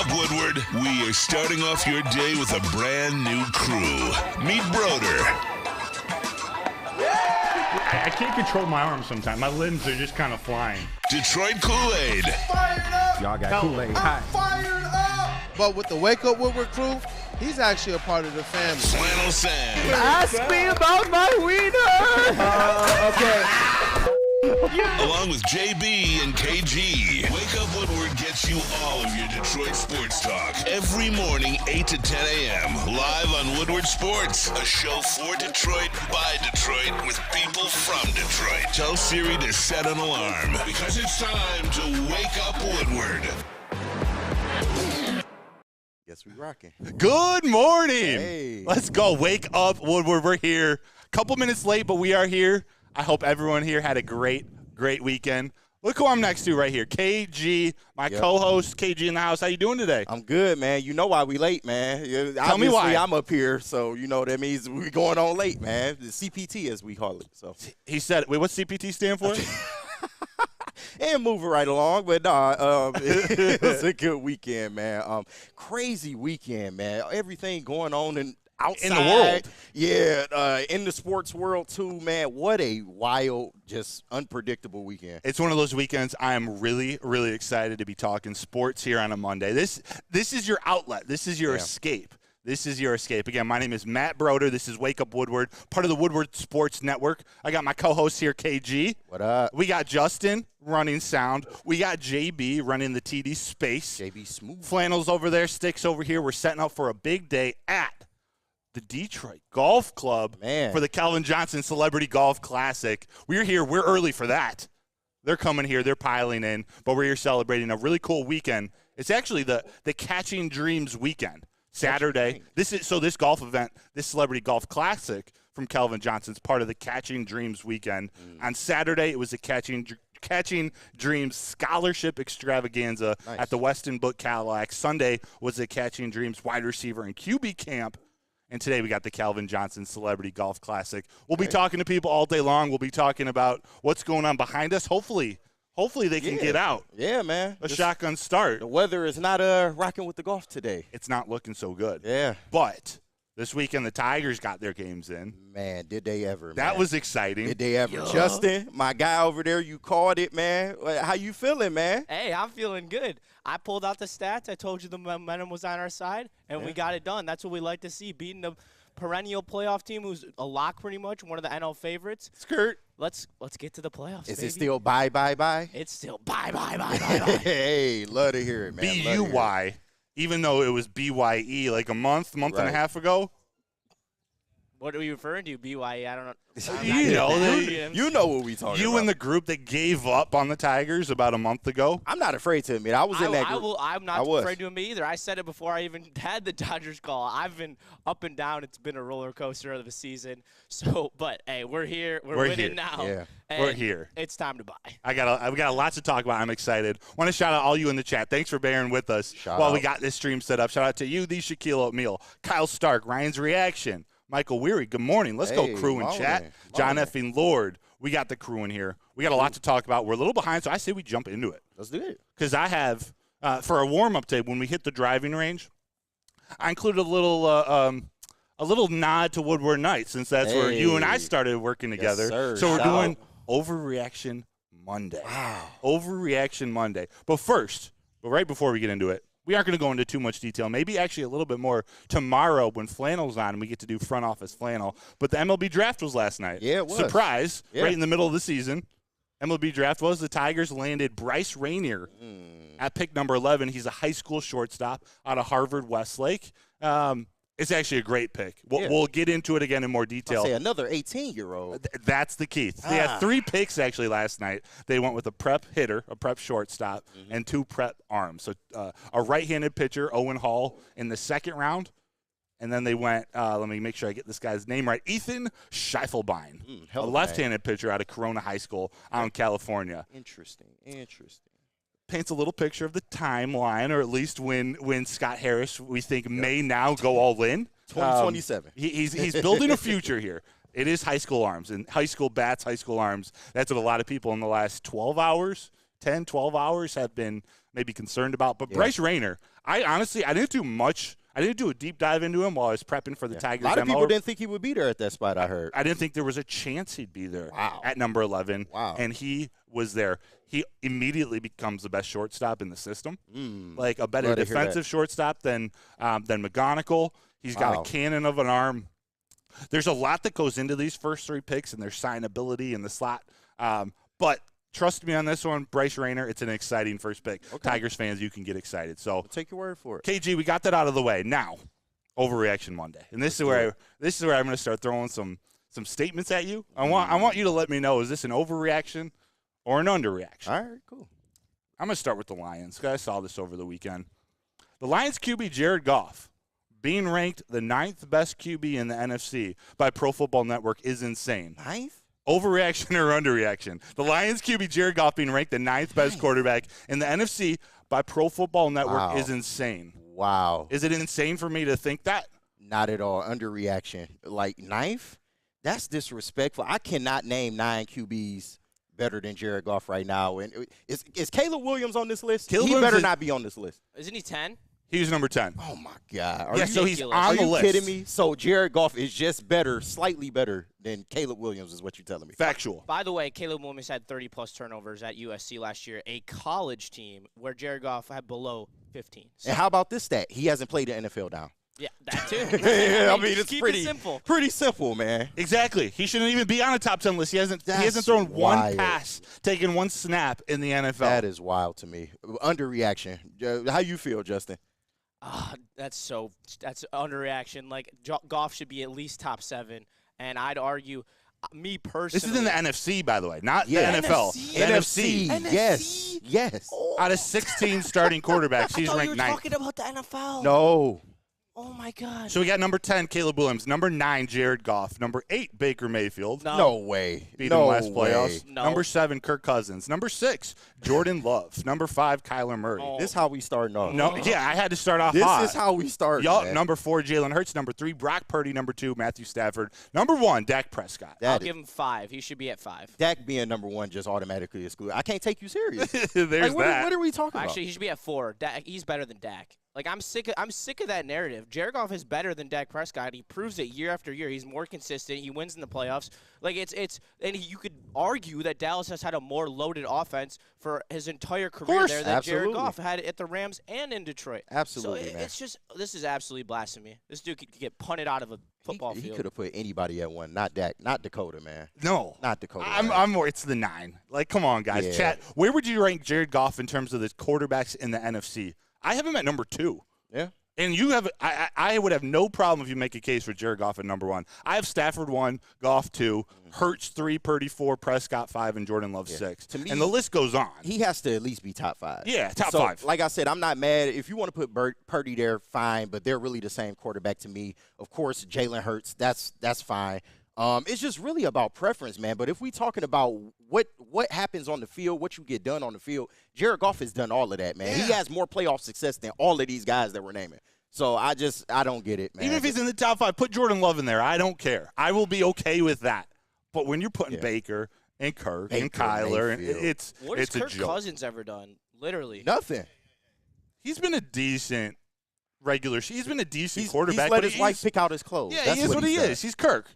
up, Woodward. We are starting off your day with a brand new crew. Meet Broder. I can't control my arms sometimes. My limbs are just kind of flying. Detroit Kool-Aid. Fired up! Y'all got Kool-Aid. I'm fired up! But with the Wake Up Woodward crew, he's actually a part of the family. Flannel Sam. Ask me about my wiener. Okay. Along with JB and KG. Wake Up Woodward gets you all of your Detroit sports talk. Every morning, 8 to 10 a.m. Live on Woodward Sports. A show for Detroit, by Detroit, with people from Detroit. Tell Siri to set an alarm, because it's time to Wake Up Woodward. Guess we rocking. Good morning. Hey. Let's go. Wake up, Woodward. We're here. Couple minutes late, but we are here. I hope everyone here had a great weekend. Look who I'm next to right here. KG, my co-host. KG in the house. How you doing today? I'm good, man. You know why we late, man. Tell me why. I'm up here, so you know that means we going on late, man. The CPT, as we call it. So he said, wait, what's CPT stand for? And moving right along, but it was a good weekend, man. Crazy weekend, man. Everything going on outside. In the world. Yeah, in the sports world too, man. What a wild, just unpredictable weekend. It's one of those weekends I am really, really excited to be talking sports here on a Monday. This is your outlet. This is your escape. This is your escape. Again, my name is Matt Broder. This is Wake Up Woodward, part of the Woodward Sports Network. I got my co-host here, KG. What up? We got Justin running sound. We got JB running the TD space. JB Smooth. Flannels over there, Sticks over here. We're setting up for a big day at the Detroit Golf Club for the Calvin Johnson Celebrity Golf Classic. We're here. We're early for that. They're coming here. They're piling in. But we're here celebrating a really cool weekend. It's actually the Catching Dreams weekend. Saturday. This golf event, this Celebrity Golf Classic from Calvin Johnson's part of the Catching Dreams weekend. On Saturday, it was a Catching Dreams Scholarship Extravaganza at the Weston Book Cadillac. Sunday was the Catching Dreams Wide Receiver and QB Camp. And today we got the Calvin Johnson Celebrity Golf Classic. We'll be talking to people all day long. We'll be talking about what's going on behind us. Hopefully they can get out. Yeah, man. A shotgun start. The weather is not rocking with the golf today. It's not looking so good. Yeah. But this weekend the Tigers got their games in. Man, did they ever, That was exciting. Did they ever. Yeah. Justin, my guy over there, you called it, man. How you feeling, man? Hey, I'm feeling good. I pulled out the stats. I told you the momentum was on our side, and we got it done. That's what we like to see, beating the perennial playoff team who's a lock pretty much, one of the NL favorites. Skirt. Let's get to the playoffs, Is baby. it still bye? It's still bye. Hey, love to hear it, man. B-U-Y, even though it was B-Y-E like a month and a half ago. What are we referring to? BYE? I don't know. You know what we talking about. You in the group that gave up on the Tigers about a month ago? I'm not afraid to admit. I was in that group. I'm not afraid to admit either. I said it before I even had the Dodgers call. I've been up and down. It's been a roller coaster of the season. So, but, hey, we're here. We're winning here now. Yeah. We're here. It's time to buy. We got a lot to talk about. I'm excited. Want to shout out all you in the chat. Thanks for bearing with us while we got this stream set up. Shout out to you, the Shaquille O'Neal, Kyle Stark, Ryan's Reaction, Michael Weary, good morning. Let's go crew and chat. John effing Lord, we got the crew in here. We got a lot to talk about. We're a little behind, so I say we jump into it. Let's do it. Because I have, for a warm-up day, when we hit the driving range, I included a little nod to Woodward Nights, since that's where you and I started working together. Sir. So we're doing Overreaction Monday. Wow. Overreaction Monday. But right before we get into it, we aren't going to go into too much detail. Maybe actually a little bit more tomorrow when Flannel's on and we get to do front office flannel. But the MLB draft was last night. Yeah, it was. Surprise, right in the middle of the season. MLB draft was. The Tigers landed Bryce Rainier at pick number 11. He's a high school shortstop out of Harvard Westlake. It's actually a great pick. We'll get into it again in more detail. I'll say another 18-year-old. That's the key. They had 3 picks actually last night. They went with a prep hitter, a prep shortstop, and 2 prep arms. So a right-handed pitcher, Owen Hall, in the second round. And then they went, let me make sure I get this guy's name right, Ethan Schiefelbein, a left-handed pitcher out of Corona High School out in California. Interesting. Paints a little picture of the timeline, or at least when Scott Harris, we think, may now go all in. 2027. He's building a future here. It is high school arms, and high school bats, high school arms. That's what a lot of people in the last 12 hours, 10, 12 hours have been maybe concerned about. But Bryce Rayner, I didn't do much. I didn't do a deep dive into him while I was prepping for the Tigers. A lot of demo. people didn't think he would be there at that spot, I heard. I didn't think there was a chance he'd be there at number 11. Wow. And he was there. He immediately becomes the best shortstop in the system, like a better defensive shortstop than McGonigal. He's got a cannon of an arm. There's a lot that goes into these first 3 picks and their signability in the slot. But trust me on this one, Bryce Rayner, it's an exciting first pick. Okay. Tigers fans, you can get excited. So I'll take your word for it. KG, we got that out of the way. Now, Overreaction Monday. And this is where I'm going to start throwing some statements at you. I want you to let me know, is this an overreaction or an underreaction? All right, cool. I'm going to start with the Lions, because I saw this over the weekend. The Lions QB, Jared Goff, being ranked the 9th best QB in the NFC by Pro Football Network is insane. 9th? Overreaction or underreaction? The Lions QB, Jared Goff, being ranked the 9th best quarterback in the NFC by Pro Football Network is insane. Wow. Is it insane for me to think that? Not at all. Underreaction. Like, 9th? That's disrespectful. I cannot name 9 QBs better than Jared Goff right now. And is Caleb Williams on this list? He better not be on this list. Isn't he 10? He was number 10. Oh, my God. So he's on the list. Are you kidding me? So Jared Goff is just better, slightly better than Caleb Williams is what you're telling me. Factual. By the way, Caleb Williams had 30-plus turnovers at USC last year, a college team where Jared Goff had below 15. So. And how about this stat? He hasn't played the NFL down. Yeah, that too. I mean, it's pretty simple. Pretty simple, man. Exactly. He shouldn't even be on a top 10 list. He hasn't thrown one pass, taken one snap in the NFL. That is wild to me. Underreaction. How you feel, Justin? That's underreaction. Like, Goff should be at least top 7, and I'd argue, me personally. This is in the NFC, by the way, not the NFL. NFC. Yes. Oh. Out of 16 starting quarterbacks, he's ranked 9th. I thought you were talking about the NFL. No. Oh, my God. So we got number 10, Caleb Williams. Number 9, Jared Goff. Number 8, Baker Mayfield. No way. Beat him last playoffs. No. Number 7, Kirk Cousins. Number 6, Jordan Love. Number 5, Kyler Murray. Oh. This is how we starting off. No, yeah, I had to start off hot. This is how we start. Yup. Number 4, Jalen Hurts. Number 3, Brock Purdy. Number 2, Matthew Stafford. Number 1, Dak Prescott. I'll give him 5. He should be at 5. Dak being number 1 just automatically excluded. I can't take you serious. There's that. What are we talking about? Actually, he should be at 4. He's better than Dak. Like, I'm sick of that narrative. Jared Goff is better than Dak Prescott. He proves it year after year. He's more consistent. He wins in the playoffs. Like, and you could argue that Dallas has had a more loaded offense for his entire career there than Jared Goff had at the Rams and in Detroit. Absolutely, so man. it's just, this is absolutely blasphemy. This dude could get punted out of a football field. He could have put anybody at 1, not Dak, not Dakota, man. No. Not Dakota. I'm more, it's the 9. Like, come on, guys. Yeah. Chat, where would you rank Jared Goff in terms of the quarterbacks in the NFC? I have him at number 2. Yeah. And you have, I would have no problem if you make a case for Jared Goff at number 1. I have Stafford 1, Goff 2, Hurts 3, Purdy 4, Prescott 5, and Jordan Love 6. To me, and the list goes on. He has to at least be top 5. Yeah, top so, 5. Like I said, I'm not mad. If you want to put Purdy there, fine, but they're really the same quarterback to me. Of course, Jalen Hurts, that's fine. It's just really about preference, man. But if we talking about what happens on the field, what you get done on the field, Jared Goff has done all of that, man. Yeah. He has more playoff success than all of these guys that we're naming. So I don't get it, man. Even if he's in the top 5, put Jordan Love in there. I don't care. I will be okay with that. But when you're putting Baker and Kirk and Kyler, it's what has it's Kirk a joke. Cousins ever done? Literally nothing. He's been a decent He's been a decent quarterback. He's let his wife pick out his clothes. Yeah, that's he is what he done. is. He's Kirk.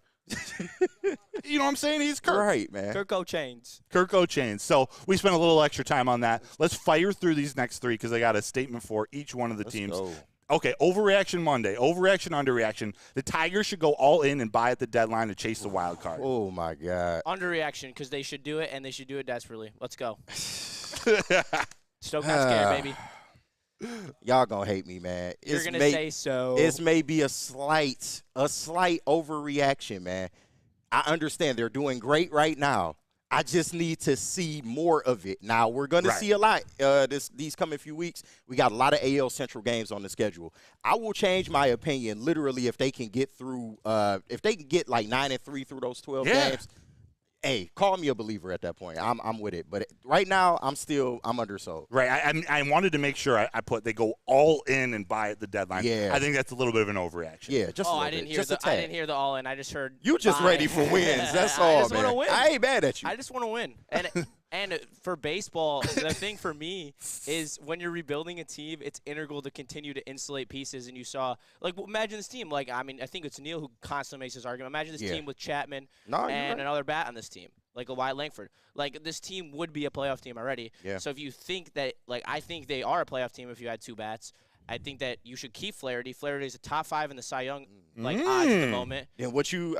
You know what I'm saying? He's Kirk. Right, man. Kirk O'Chains. Kirk O'Chains. So we spent a little extra time on that. Let's fire through these next 3 because I got a statement for each one of the teams. Go. Okay, overreaction Monday. Overreaction, underreaction. The Tigers should go all in and buy at the deadline to chase the wild card. Oh, my God. Underreaction because they should do it, and they should do it desperately. Let's go. Stoke not scared, baby. Y'all gonna hate me, man. You're gonna say so. It's maybe a slight overreaction, man. I understand they're doing great right now. I just need to see more of it. Now, we're going to see a lot these coming few weeks. We got a lot of AL Central games on the schedule. I will change my opinion literally if they can get through if they can get like 9-3 through those 12 games. Hey, call me a believer at that point. I'm with it. But right now, I'm undersold. Right. I wanted to make sure I put they go all in and buy at the deadline. Yeah. I think that's a little bit of an overreaction. Yeah, just a little I didn't bit. hear Just a tad. I didn't hear the all in. I just heard you just buy. ready for wins. That's all, I just man. want to win. I ain't mad at you. I just want to win. And for baseball, the thing for me is when you're rebuilding a team, it's integral to continue to insulate pieces. And you saw, like, imagine this team. Like, I mean, I think it's Neil who constantly makes this argument. Imagine this team with Chapman and another bat on this team, like a Wyatt Langford. Like, this team would be a playoff team already. Yeah. So if you think that, like, I think they are a playoff team if you had 2 bats. I think that you should keep Flaherty. Flaherty is a top 5 in the Cy Young odds at the moment. And what you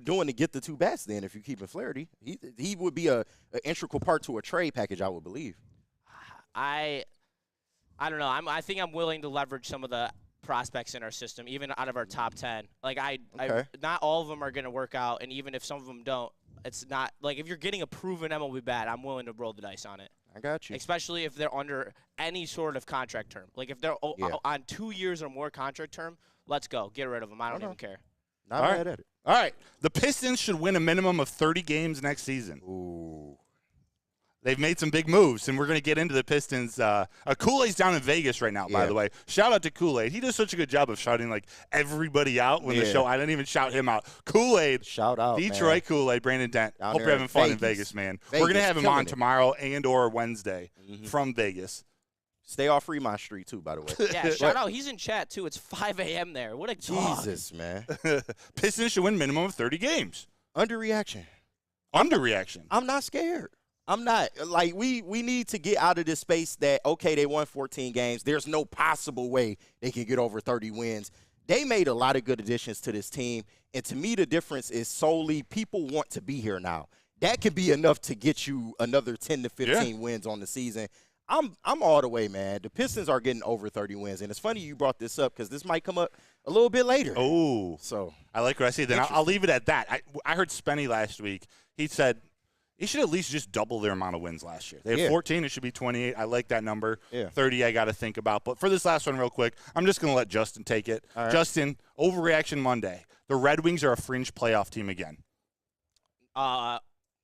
doing to get the 2 bats then if you keep Flaherty? He would be an integral part to a trade package, I would believe. I don't know. I think I'm willing to leverage some of the prospects in our system, even out of our top 10. Like not all of them are going to work out, and even if some of them don't, it's not like if you're getting a proven MLB bat, I'm willing to roll the dice on it. I got you. Especially if they're under any sort of contract term. Like if they're on 2 years or more contract term, let's go. Get rid of them. I don't even care. Not bad at it. All right. The Pistons should win a minimum of 30 games next season. Ooh. They've made some big moves, and we're going to get into the Pistons. Kool-Aid's down in Vegas right now, by the way. Shout out to Kool-Aid. He does such a good job of shouting, like, everybody out when the show. I didn't even shout him out. Kool-Aid. Shout out, Detroit Kool-Aid, Brandon Dent. Hope you're having fun in Vegas, man. We're going to have him on tomorrow and or Wednesday from Vegas. Stay off Fremont Street, too, by the way. Yeah, shout out. He's in chat, too. It's 5 a.m. there. What a dog. Jesus, man. Pistons should win minimum of 30 games. Underreaction. I'm not scared. I'm not. Like, we need to get out of this space that, okay, they won 14 games. There's no possible way they can get over 30 wins. They made a lot of good additions to this team, and to me the difference is solely people want to be here now. That could be enough to get you another 10 to 15 wins on the season. I'm all the way, man. The Pistons are getting over 30 wins, and it's funny you brought this up because this might come up a little bit later. Oh. So I like what I see. Then I'll leave it at that. I heard Spenny last week. He said – he should at least just double their amount of wins last year. They have 14. It should be 28. I like that number. 30 I got to think about. But for this last one real quick, I'm just going to let Justin take it. Right. Justin, overreaction Monday. The Red Wings are a fringe playoff team again.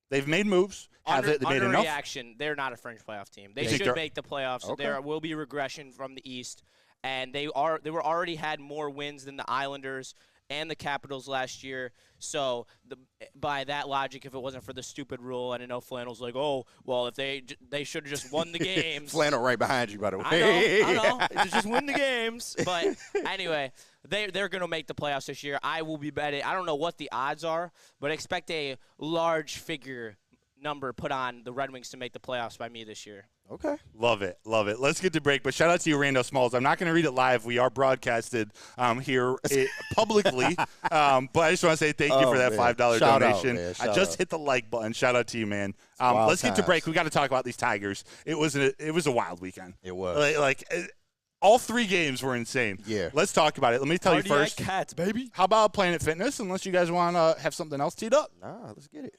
They've made moves. Have they made enough? Underreaction. They're not a fringe playoff team. They should make the playoffs. Okay. There will be regression from the East. And they were already had more wins than the Islanders and the Capitals last year. So by that logic, if it wasn't for the stupid rule, and I know Flannel's like, oh, well, if they should have just won the games. Flannel right behind you, by the way. I know. Just win the games. But anyway, they're going to make the playoffs this year. I will be betting. I don't know what the odds are, but expect a large figure number put on the Red Wings to make the playoffs by me this year. Okay. Love it. Let's get to break. But shout out to you, Randall Smalls. I'm not going to read it live. We are broadcasted here publicly. But I just want to say thank you for that $5 donation. I just hit the like button. Shout out to you, man. Let's get to break. We got to talk about these Tigers. It was a wild weekend. It was. All 3 games were insane. Yeah. Let's talk about it. Let me tell you first. Cats, baby. How about Planet Fitness? Unless you guys want to have something else teed up. Nah, let's get it.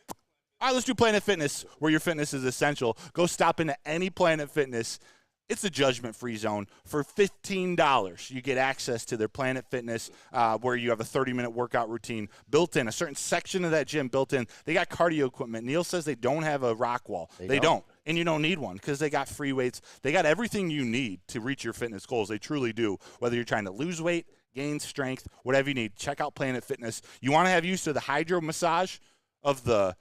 All right, let's do Planet Fitness, where your fitness is essential. Go stop into any Planet Fitness. It's a judgment-free zone. For $15, you get access to their Planet Fitness, where you have a 30-minute workout routine built in, a certain section of that gym built in. They got cardio equipment. Neil says they don't have a rock wall. They don't. And you don't need one because they got free weights. They got everything you need to reach your fitness goals. They truly do, whether you're trying to lose weight, gain strength, whatever you need. Check out Planet Fitness. You want to have use to the hydro massage of the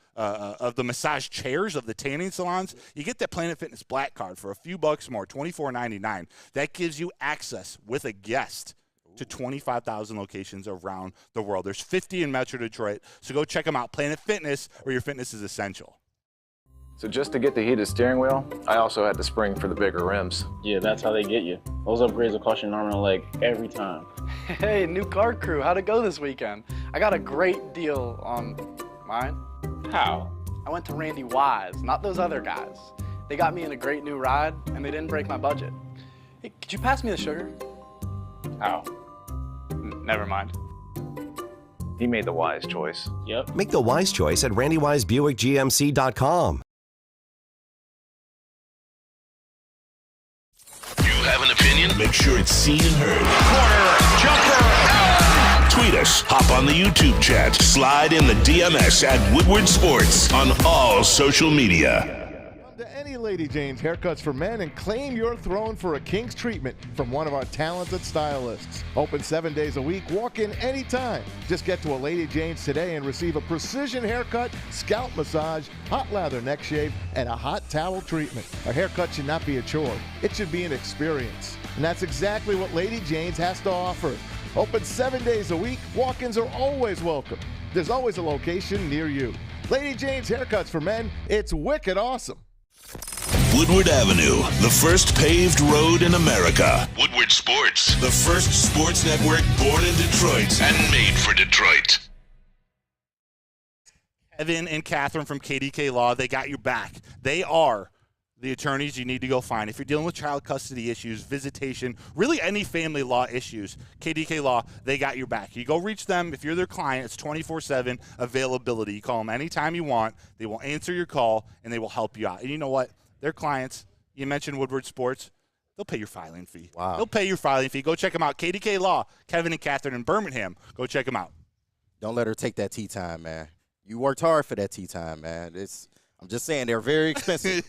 massage chairs of the tanning salons, you get that Planet Fitness Black Card for a few bucks more, $24.99. That gives you access with a guest to 25,000 locations around the world. There's 50 in Metro Detroit, so go check them out. Planet Fitness, where your fitness is essential. So just to get the heated steering wheel, I also had to spring for the bigger rims. Yeah, that's how they get you. Those upgrades will cost you an arm and a leg every time. Hey, new car crew, how'd it go this weekend? I got a great deal on mine. How? I went to Randy Wise, not those other guys. They got me in a great new ride, and they didn't break my budget. Hey, could you pass me the sugar? How? Never mind. He made the wise choice. Yep. Make the wise choice at RandyWiseBuickGMC.com. You have an opinion? Make sure it's seen and heard. Corner, jumper, Tweet us, hop on the YouTube chat, slide in the DMS at Woodward Sports on all social media. From the any Lady Jane's Haircuts for Men and claim your throne for a king's treatment from one of our talented stylists. Open 7 days a week, walk in anytime. Just get to a Lady Jane's today and receive a precision haircut, scalp massage, hot lather neck shave, and a hot towel treatment. A haircut should not be a chore. It should be an experience. And that's exactly what Lady Jane's has to offer. Open 7 days a week, walk-ins are always welcome. There's always a location near you. Lady Jane's Haircuts for Men, it's wicked awesome. Woodward Avenue, the first paved road in America. Woodward Sports, the first sports network born in Detroit and made for Detroit. Evan and Catherine from KDK Law, they got your back. They are the attorneys you need to go find. If you're dealing with child custody issues, visitation, really any family law issues, KDK Law, they got your back. You go reach them. If you're their client, it's 24/7 availability. You call them anytime you want. They will answer your call, and they will help you out. And you know what? Their clients, you mentioned Woodward Sports, they'll pay your filing fee. Wow. They'll pay your filing fee. Go check them out. KDK Law, Kevin and Catherine in Birmingham. Go check them out. Don't let her take that tea time, man. You worked hard for that tea time, man. I'm just saying, they're very expensive.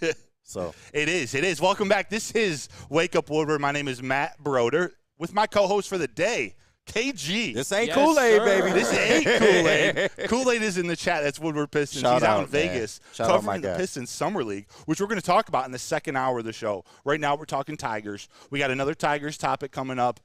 So It is. Welcome back. This is Wake Up Woodward. My name is Matt Broder with my co-host for the day, KG. This ain't Kool-Aid, baby. This ain't Kool-Aid. Kool-Aid is in the chat. That's Woodward Pistons. Shout He's out in out, Vegas Shout out, covering the Pistons Summer League, which we're going to talk about in the second hour of the show. Right now we're talking Tigers. We got another Tigers topic coming up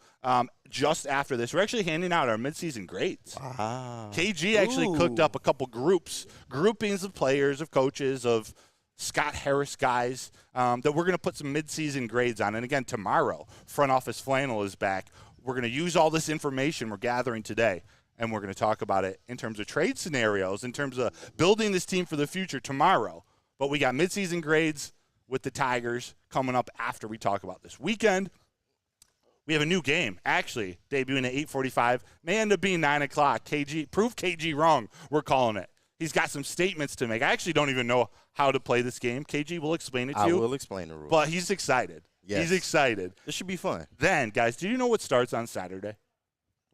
just after this. We're actually handing out our midseason grades. Wow. KG actually cooked up a couple groupings of players, of coaches, of Scott Harris guys that we're going to put some midseason grades on. And again, tomorrow, Front Office Flannel is back. We're going to use all this information we're gathering today, and we're going to talk about it in terms of trade scenarios, in terms of building this team for the future tomorrow. But we got midseason grades with the Tigers coming up after we talk about this weekend. We have a new game, actually, debuting at 8:45. May end up being 9 o'clock. KG, prove KG wrong. We're calling it. He's got some statements to make. I actually don't even know how to play this game. KG will explain it to you. I will explain the rules. But he's excited. Yes. He's excited. This should be fun. Then, guys, do you know what starts on Saturday?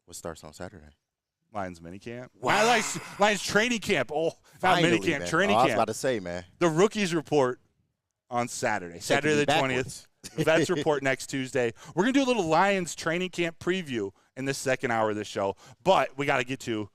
What starts on Saturday? Lions minicamp. Wow. Lions training camp. Oh, Finally, not minicamp, man. training I camp. was about to say, man. The rookies report on Saturday. Saturday the 20th. The vets report next Tuesday. We're going to do a little Lions training camp preview in the second hour of the show. But we got to get to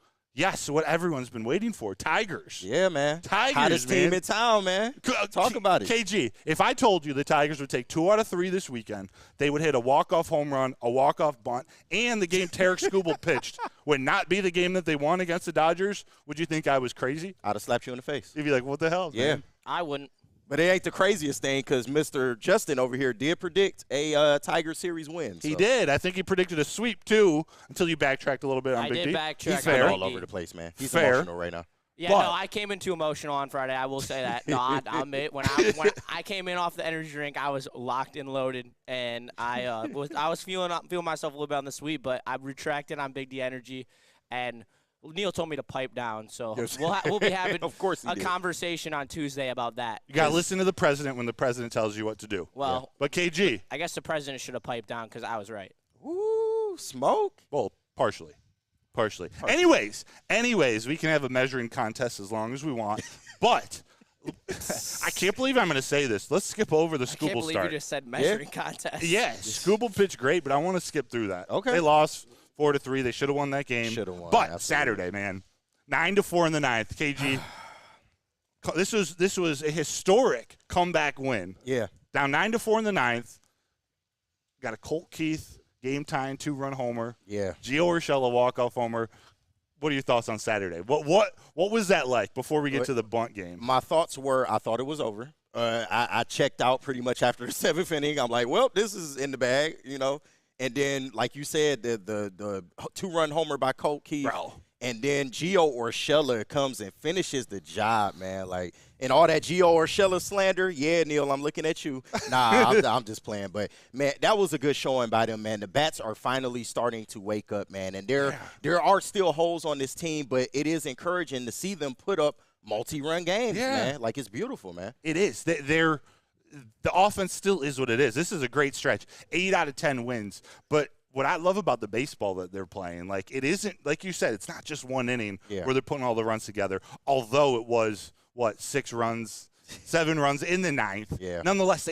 what everyone's been waiting for. Tigers. Yeah, man. Tigers, hottest team in town, man. Talk about it. KG, if I told you the Tigers would take 2 out of 3 this weekend, they would hit a walk-off home run, a walk-off bunt, and the game Tarek Skubal pitched would not be the game that they won against the Dodgers, would you think I was crazy? I'd have slapped you in the face. You'd be like, what the hell, Yeah. man? I wouldn't. But it ain't the craziest thing because Mr. Justin over here did predict a Tiger Series win. He did. I think he predicted a sweep, too, until you backtracked a little bit on Big D. I did backtrack. He's fair. All over the place, man. He's emotional right now. Yeah, no, I came in too emotional on Friday. I will say that. No, I'll admit when I came in off the energy drink, I was locked and loaded, and I was feeling myself a little bit on the sweep, but I retracted on Big D energy, and Neil told me to pipe down, so we'll be having of course a conversation on Tuesday about that. You got to listen to the president when the president tells you what to do. Well, But KG. I guess the president should have piped down because I was right. Ooh, smoke. Well, partially. Anyways, we can have a measuring contest as long as we want. But I can't believe I'm going to say this. Let's skip over the Skubal start. I can't believe you just said measuring contest. Yeah, Skubal pitched great, but I want to skip through that. Okay. They lost 4-3. They should have won that game. Should have won. But absolutely. Saturday, man, 9-4 in the ninth. KG, this was a historic comeback win. Yeah. Down 9-4 in the ninth. Got a Colt Keith game-tying 2-run homer. Yeah. Gio Urshela walk-off homer. What are your thoughts on Saturday? What was that like before we get to the bunt game? My thoughts were I thought it was over. I checked out pretty much after the 7th inning. I'm like, well, this is in the bag, you know. And then, like you said, the 2-run homer by Colt Keith. Bro. And then Gio Urshela comes and finishes the job, man. Like, and all that Gio Urshela slander, yeah, Neil, I'm looking at you. Nah, I'm just playing. But, man, that was a good showing by them, man. The bats are finally starting to wake up, man. And there are still holes on this team, but it is encouraging to see them put up multi-run games, man. Like, it's beautiful, man. It is. The offense still is what it is. This is a great stretch. 8 out of 10 wins. But what I love about the baseball that they're playing, like, it isn't, like you said, it's not just one inning where they're putting all the runs together, although it was, 6 runs 7 runs in the 9th. Yeah. Nonetheless,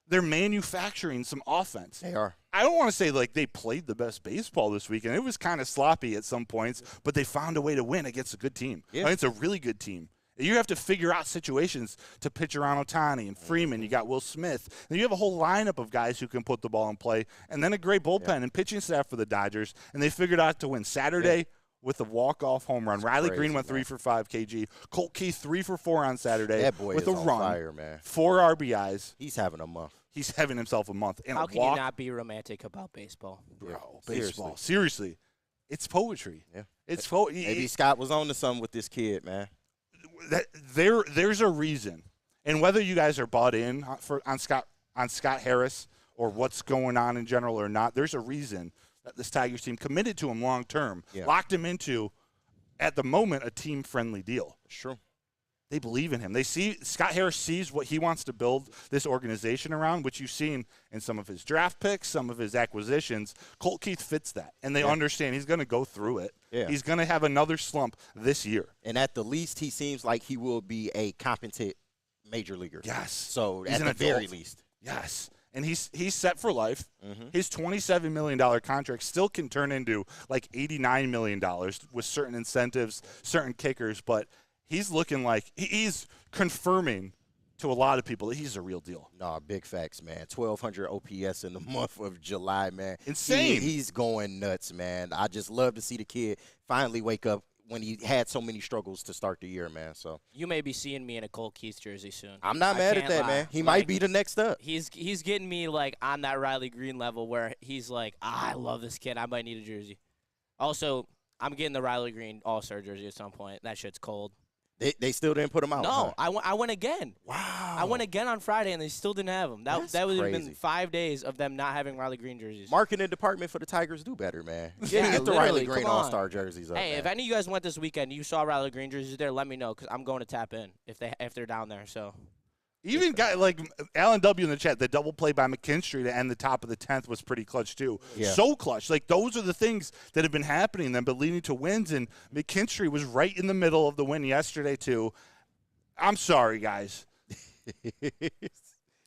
they're manufacturing some offense. They are. I don't want to say like they played the best baseball this weekend. It was kind of sloppy at some points, but they found a way to win against a good team. Yeah. I mean, it's a really good team. You have to figure out situations to pitch around Ohtani and Freeman. You got Will Smith. And you have a whole lineup of guys who can put the ball in play, and then a great bullpen and pitching staff for the Dodgers. And they figured out to win Saturday with a walk-off home run. Riley Green went 3 for 5 KG. Colt Keith 3 for 4 on Saturday that boy with is a on run. Fire, man. 4 RBIs. He's having a month. He's having himself a month. And How a can walk. you not be romantic about baseball? Bro, baseball. Seriously. It's poetry. Yeah. It's Maybe Scott was on to something with this kid, man. There's a reason. And whether you guys are bought in on Scott Harris or what's going on in general or not, there's a reason that this Tigers team committed to him long term, locked him into, at the moment, a team-friendly deal. Sure. They believe in him. They see Scott Harris sees what he wants to build this organization around, which you've seen in some of his draft picks, some of his acquisitions. Colt Keith fits that, and they understand he's going to go through it. Yeah. He's going to have another slump this year. And at the least, he seems like he will be a competent major leaguer. Yes. So he's at the very least. Yes. And he's set for life. Mm-hmm. His $27 million contract still can turn into like $89 million with certain incentives, certain kickers, but he's looking like he's confirming to a lot of people that he's a real deal. No, big facts, man. 1,200 OPS in the month of July, man. Insane. He's going nuts, man. I just love to see the kid finally wake up when he had so many struggles to start the year, man. So you may be seeing me in a Colt Keith jersey soon. I'm not mad at that, man. He might be the next up. He's getting me like on that Riley Green level where he's like, I love this kid. I might need a jersey. Also, I'm getting the Riley Green All-Star jersey at some point. That shit's cold. They still didn't put him out. No, huh? I went again. Wow. I went again on Friday, and they still didn't have them. That would have been 5 days of them not having Riley Green jerseys. Marketing department for the Tigers do better, man. Yeah, get the Riley Green All-Star jerseys up. Hey, man. if any of you guys went this weekend and you saw Riley Green jerseys there, let me know because I'm going to tap in if they're down there. So. Even guy like Alan W in the chat, the double play by McKinstry to end the top of the 10th was pretty clutch too. Yeah. So clutch. Like those are the things that have been happening then, but leading to wins. And McKinstry was right in the middle of the win yesterday too. I'm sorry, guys.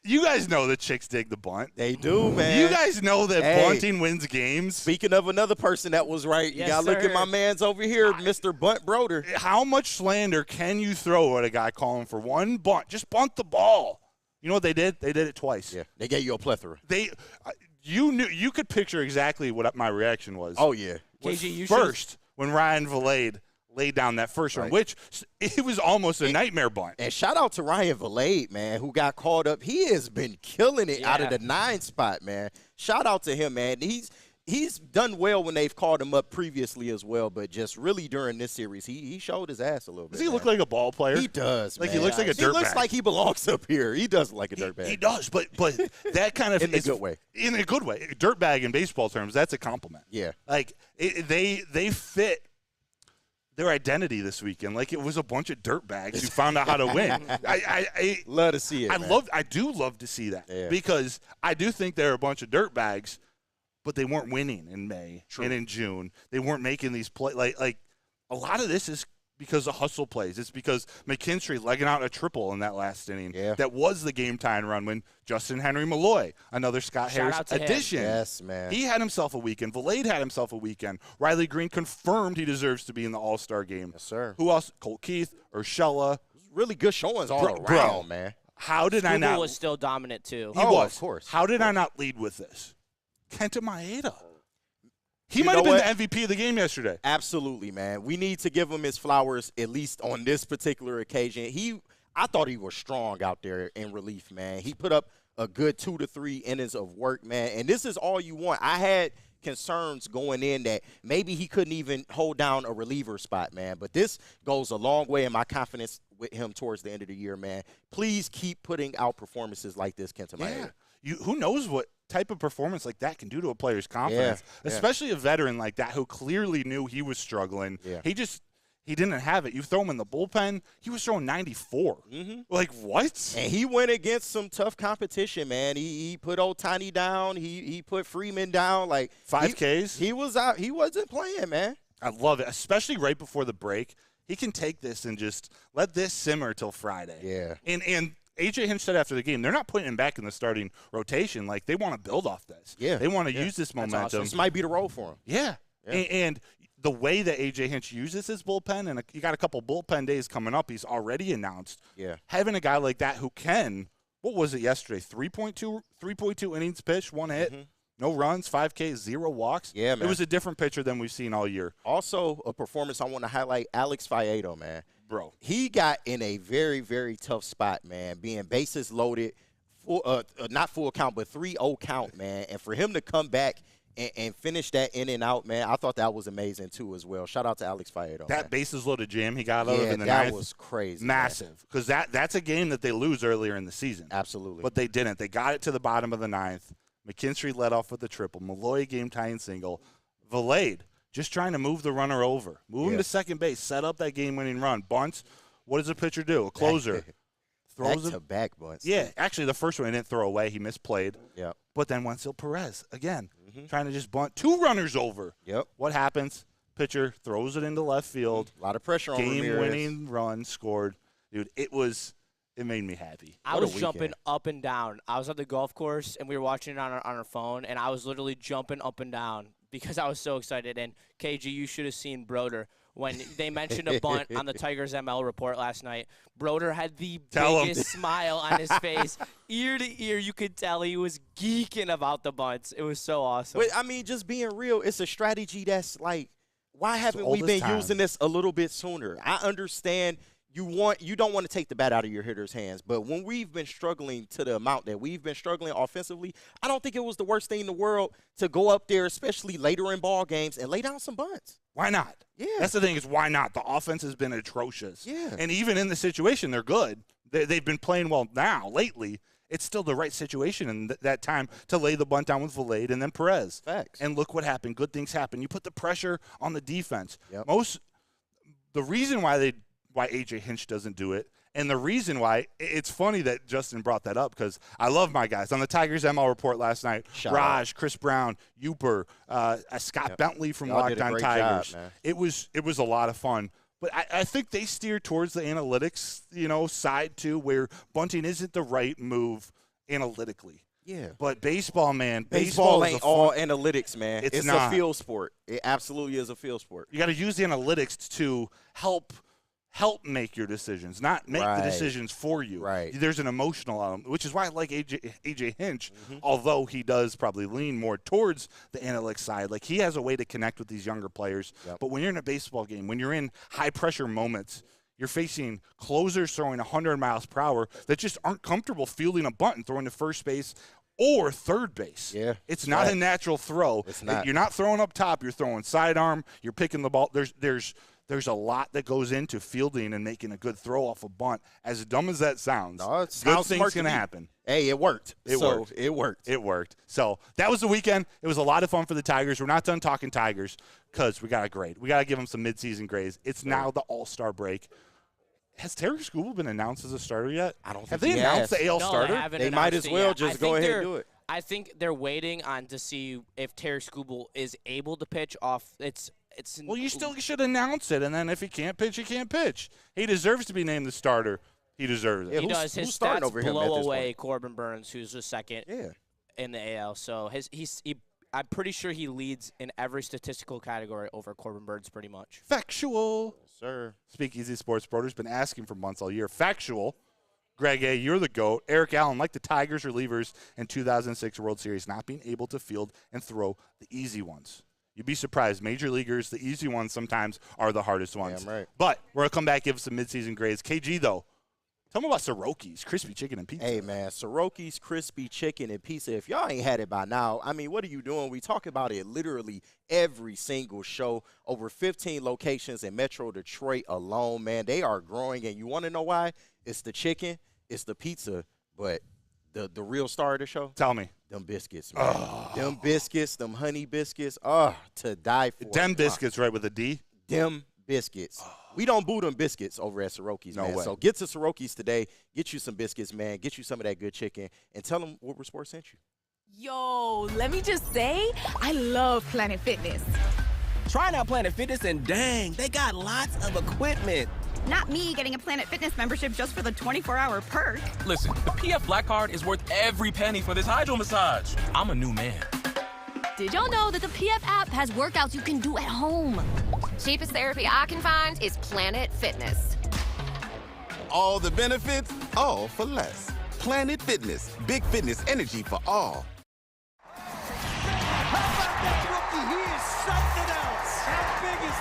You guys know the chicks dig the bunt. They do, man. You guys know that bunting wins games. Speaking of another person that was right, you got to look at my man's over here, Mr. Bunt Broder. How much slander can you throw at a guy calling for one bunt? Just bunt the ball. You know what they did? They did it twice. Yeah, they gave you a plethora. You could picture exactly what my reaction was. Oh, yeah. KG, you first, when Ryan Valade laid down that first run, which it was almost a nightmare bunt. And shout out to Ryan Valade, man, who got called up. He has been killing it out of the 9 spot, man. Shout out to him, man. He's done well when they've called him up previously as well, but just really during this series, he showed his ass a little bit. Does he look like a ball player? He does, like man. He looks like a dirtbag. He looks like he belongs up here. He does look like a dirtbag. He does, but that kind of in a good way. In a good way. Dirtbag in baseball terms, that's a compliment. Yeah. Like they fit their identity this weekend. Like it was a bunch of dirtbags who found out how to win. I love to see it. I do love to see that because I do think they're a bunch of dirtbags, but they weren't winning in May and in June. They weren't making these plays. Like a lot of this is because of hustle plays. It's because McKinstry legging out a triple in that last inning. Yeah. That was the game-tying run when Justin Henry Malloy, another Scott Harris addition. Yes, man. He had himself a weekend. Valade had himself a weekend. Riley Green confirmed he deserves to be in the All-Star game. Yes, sir. Who else? Colt Keith, Urshela. Really good showings all around, man. How did I not? was still dominant, too. He was. Of course. How did I not lead with this? Kenta Maeda. He might have been the MVP of the game yesterday. Absolutely, man. We need to give him his flowers, at least on this particular occasion. I thought he was strong out there in relief, man. He put up a good 2 to 3 innings of work, man. And this is all you want. I had concerns going in that maybe he couldn't even hold down a reliever spot, man. But this goes a long way in my confidence with him towards the end of the year, man. Please keep putting out performances like this, Kenta Maeda. Who knows what type of performance like that can do to a player's confidence, especially a veteran like that who clearly knew he was struggling. Yeah. He didn't have it. You throw him in the bullpen, he was throwing 94. Mm-hmm. Like, what? And he went against some tough competition, man. He put Ohtani down. He put Freeman down. Like 5 Ks? He was out. He wasn't playing, man. I love it, especially right before the break. he can take this and just let this simmer till Friday. Yeah. And A.J. Hinch said after the game, they're not putting him back in the starting rotation. Like, they want to build off this. Yeah. They want to use this momentum. Awesome. This might be the role for him. Yeah. And the way that A.J. Hinch uses his bullpen, and you got a couple bullpen days coming up, he's already announced. Yeah. Having a guy like that who can, what was it yesterday, 3.2 innings pitched, 1 hit, no runs, 5 Ks, 0 walks. Yeah, man. It was a different pitcher than we've seen all year. Also, a performance I want to highlight, Alex Faedo, man. Bro. He got in a very, very tough spot, man, being bases loaded, not full count, but 3-0 count, man. And for him to come back and finish that in and out, man, I thought that was amazing, too, as well. Shout out to Alex Faedo. That bases loaded jam he got out of in the that ninth was crazy. Massive. Because that's a game that they lose earlier in the season. Absolutely. But they didn't. They got it to the bottom of the ninth. McKinstry led off with the triple. Malloy game-tying single. Valade just trying to move the runner over. Move him to second base. Set up that game-winning run. Bunts. What does a pitcher do? A closer. Throws back-to-back bunts. Yeah. Actually, the first one he didn't throw away. He misplayed. Yeah. But then Wenceel Perez, again, trying to just bunt 2 runners over. Yep. What happens? Pitcher throws it into left field. A lot of pressure on Ramirez. Game-winning run scored. Dude, it made me happy. I was jumping up and down. I was at the golf course, and we were watching it on our phone, and I was literally jumping up and down because I was so excited. And, KG, you should have seen Broder. When they mentioned a bunt on the Tigers ML report last night, Broder had the biggest smile on his face. Ear to ear, you could tell he was geeking about the bunts. It was so awesome. But, I mean, just being real, it's a strategy that's like, why haven't we been using this a little bit sooner? I understand you don't want to take the bat out of your hitter's hands, but when we've been struggling to the amount that we've been struggling offensively, I don't think it was the worst thing in the world to go up there, especially later in ball games, and lay down some bunts. Why not? Yeah. That's the thing is why not? The offense has been atrocious. Yeah. And even in the situation, they're good. They've been playing well now, lately. It's still the right situation in that time to lay the bunt down with Valade and then Perez. Facts. And look what happened. Good things happen. You put the pressure on the defense. Yep. The reason why A.J. Hinch doesn't do it, and the reason why, it's funny that Justin brought that up because I love my guys. On the Tigers ML report last night, Raj, Chris Brown, Uper, Scott Bentley from Locked On Tigers. Job, it was a lot of fun. But I think they steer towards the analytics, side too, where bunting isn't the right move analytically. Yeah. But baseball, man, baseball ain't all analytics, man. It's not. A field sport. It absolutely is a field sport. You got to use the analytics to help make your decisions, not make the decisions for you. Right. There's an emotional element, which is why I like A.J. Hinch, although he does probably lean more towards the analytics side. Like, he has a way to connect with these younger players. Yep. But when you're in a baseball game, when you're in high-pressure moments, you're facing closers throwing 100 miles per hour that just aren't comfortable fielding a bunt and throwing to first base or third base. Yeah. It's not a natural throw. It's not. You're not throwing up top. You're throwing sidearm. You're picking the ball. There's a lot that goes into fielding and making a good throw off a bunt. As dumb as that sounds, good things can happen. Hey, it worked. It worked. So that was the weekend. It was a lot of fun for the Tigers. We're not done talking Tigers because we got to grade. We got to give them some midseason grades. It's now the All-Star break. Has Terry Skubal been announced as a starter yet? I don't think Have they announced the AL starter? They might as well just go ahead and do it. I think they're waiting on to see if Terry Skubal is able to pitch off. Well, you still should announce it, and then if he can't pitch, he can't pitch. He deserves to be named the starter. He deserves it. Yeah, he does. His stats over blow away Corbin Burns, who's the second in the AL. So I'm pretty sure he leads in every statistical category over Corbin Burns pretty much. Factual. Yes, sir. Speakeasy Sports Broder's been asking for months all year. Factual. Greg A., you're the GOAT. Eric Allen, like the Tigers relievers in 2006 World Series, not being able to field and throw the easy ones. You'd be surprised. Major leaguers, the easy ones sometimes are the hardest ones. Damn right. But we're going to come back, give some midseason grades. KG, though, tell me about Soroki's Crispy Chicken and Pizza. Hey, man, Soroki's Crispy Chicken and Pizza. If y'all ain't had it by now, I mean, what are you doing? We talk about it literally every single show. Over 15 locations in Metro Detroit alone, man. They are growing, and you want to know why? It's the chicken, it's the pizza, but the real star of the show? Tell me. Them biscuits, man. Them biscuits, them honey biscuits, to die for. Dem biscuits, right, with a D? Dem biscuits. We don't boo them biscuits over at Soroki's, man. way. So get to Soroki's today. Get you some biscuits, man. Get you some of that good chicken. And tell them Woodward Sports sent you. Yo, let me just say, I love Planet Fitness. trying out Planet Fitness, and dang, they got lots of equipment. Not me getting a Planet Fitness membership just for the 24-hour perk. Listen, the PF Black Card is worth every penny for this hydro massage. I'm a new man. Did y'all know that the PF app has workouts you can do at home? Cheapest therapy I can find is Planet Fitness. All the benefits, all for less. Planet Fitness, big fitness energy for all.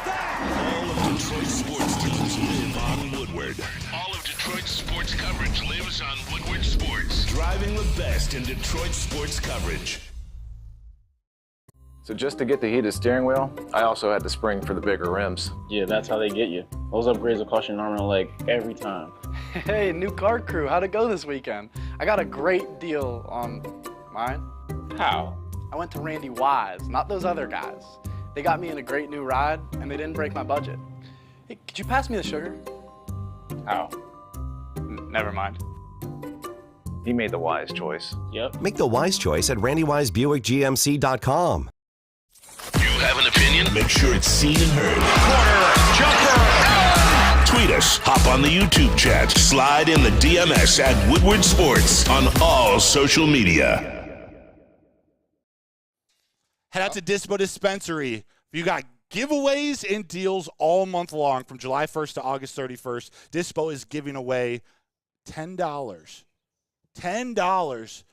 All of Detroit sports teams live on Woodward. All of Detroit sports coverage lives on Woodward Sports. Driving the best in Detroit sports coverage. So just to get the heated steering wheel, I also had the spring for the bigger rims. Yeah, that's how they get you. Those upgrades will cost you an arm and a leg every time. Hey, new car crew, how'd it go this weekend? I got a great deal on mine. How? I went to Randy Wise, not those other guys. They got me in a great new ride, and they didn't break my budget. Hey, could you pass me the sugar? How? Never mind. He made the wise choice. Yep. Make the wise choice at RandyWiseBuickGMC.com. You have an opinion? Make sure it's seen and heard. Corner, jumper. Tweet us, hop on the YouTube chat, slide in the DMS at Woodward Sports on all social media. Head out to Dispo Dispensary. You got giveaways and deals all month long from July 1st to August 31st. Dispo is giving away $10. $10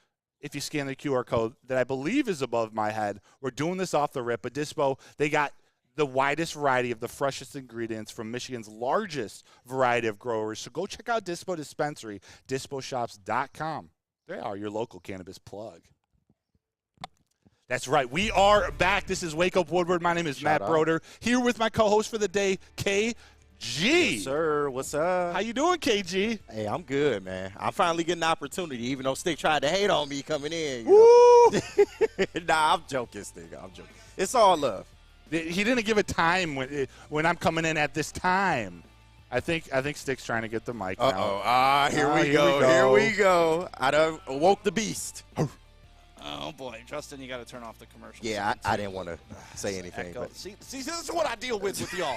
if you scan the QR code that I believe is above my head. We're doing this off the rip, but Dispo, they got the widest variety of the freshest ingredients from Michigan's largest variety of growers. So go check out Dispo Dispensary, disposhops.com. They are your local cannabis plug. That's right. We are back. This is Wake Up Woodward. My name is Matt Broder. Here with my co-host for the day, KG. Yes, sir. What's up? How you doing, KG? Hey, I'm good, man. I'm finally getting an opportunity, even though Stick tried to hate on me coming in. Woo! Nah, I'm joking, Stick. I'm joking. It's all love. He didn't give a time when I'm coming in at this time. I think Stick's trying to get the mic now. Here we go. Here we go. I done awoke the beast. Oh, boy. Justin, you got to turn off the commercial. Yeah, I didn't want to say anything. But. See, this is what I deal with y'all.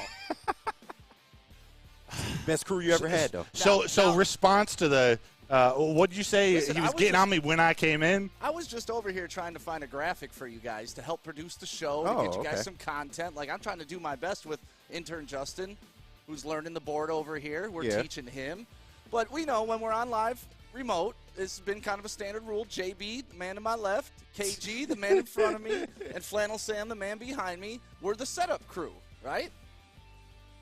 Best crew you ever had, though. So response to the what did you say? Listen, he was getting on me when I came in? I was just over here trying to find a graphic for you guys to help produce the show, to get you guys some content. Like, I'm trying to do my best with intern Justin, who's learning the board over here. We're teaching him. But we know when we're on live remote, it's been kind of a standard rule. JB, the man to my left, KG, the man in front of me, and Flannel Sam, the man behind me. We're the setup crew, right?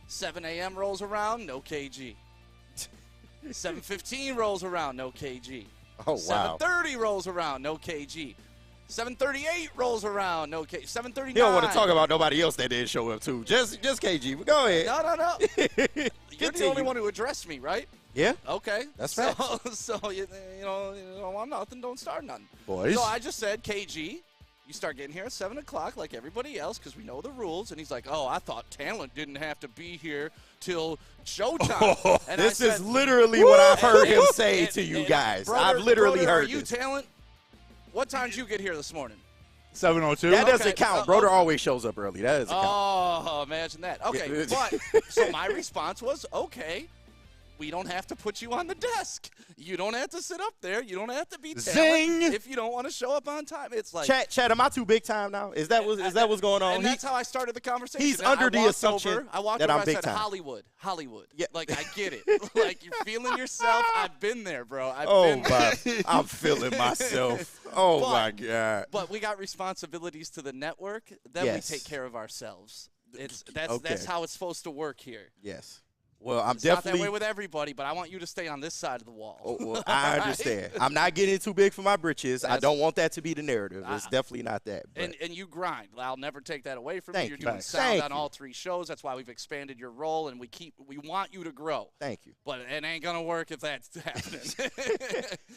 7 a.m. rolls around, no KG. 7:15 rolls around, no KG. Oh, wow. 7:30 rolls around, no KG. 7:38 rolls around, no KG. 7:39. You don't want to talk about nobody else that didn't show up, too. Just KG. But go ahead. No. You're the only one who addressed me, right? Yeah. Okay. That's right. So you know, I'm nothing. Don't start nothing. Boys. So I just said, KG, you start getting here at 7 o'clock like everybody else because we know the rules. And he's like, oh, I thought talent didn't have to be here till showtime. And this is literally what I've heard him say to you guys. Broder, I've literally heard Are you this. Talent? What time did you get here this morning? 7:02. That doesn't count. Broder always shows up early. That doesn't count. Oh, imagine that. Okay, but so my response was, okay, we don't have to put you on the desk. You don't have to sit up there. You don't have to be talent if you don't want to show up on time. It's like Chat, am I too big time now? Is that what's going on? And that's how I started the conversation. He's under the assumption I walked that over, I'm big I said, time. Hollywood. Yeah. Like, I get it. Like, you're feeling yourself. I've been there, bro. I've been there. I'm feeling myself. My God. But we got responsibilities to the network. Then we take care of ourselves. That's how it's supposed to work here. Yes. Well, I'm it's definitely not that way with everybody, but I want you to stay on this side of the wall. Well, I understand. I'm not getting too big for my britches. I don't want that to be the narrative. It's definitely not that. And you grind. I'll never take that away from you. You're you. doing sound on all 3 shows. That's why we've expanded your role, and we want you to grow. Thank you. But it ain't gonna work if that's happening.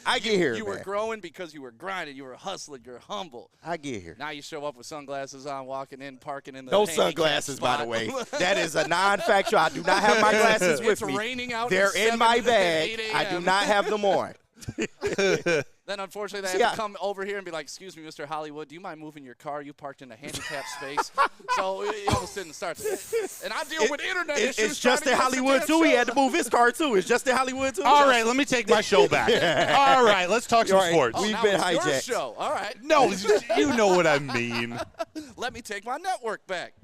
I get here. You were growing because you were grinding. You were hustling. You're humble. I get here. Now you show up with sunglasses on, walking in, parking in the no sunglasses, by the way. That is a non-factual. I do not have my glasses with me. Raining out. They're in my bag. I do not have them on. Then, unfortunately, they have to come over here and be like, excuse me, Mr. Hollywood, do you mind moving your car? You parked in a handicapped space. So he almost didn't start. And I deal with internet issues. It's Justin Hollywood, too. He had to move his car, too. It's Justin Hollywood, too. All right, let me take my show back. All right, let's talk some sports. We've been hijacked. Your show. All right. No, you know what I mean. Let me take my network back.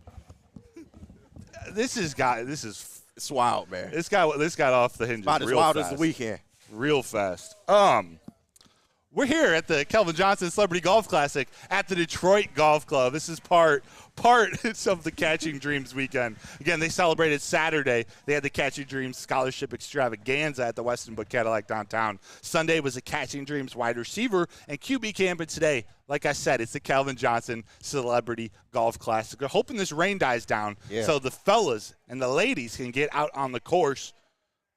It's wild, man. This got off the hinges about as real wild fast. as the weekend. Real fast. We're here at the Calvin Johnson Celebrity Golf Classic at the Detroit Golf Club. This is part of the Catching Dreams weekend. Again, they celebrated Saturday. They had the Catching Dreams Scholarship Extravaganza at the Weston Book Cadillac downtown. Sunday was a Catching Dreams wide receiver and QB camp. And today, like I said, it's the Calvin Johnson Celebrity Golf Classic. They're hoping this rain dies down so the fellas and the ladies can get out on the course.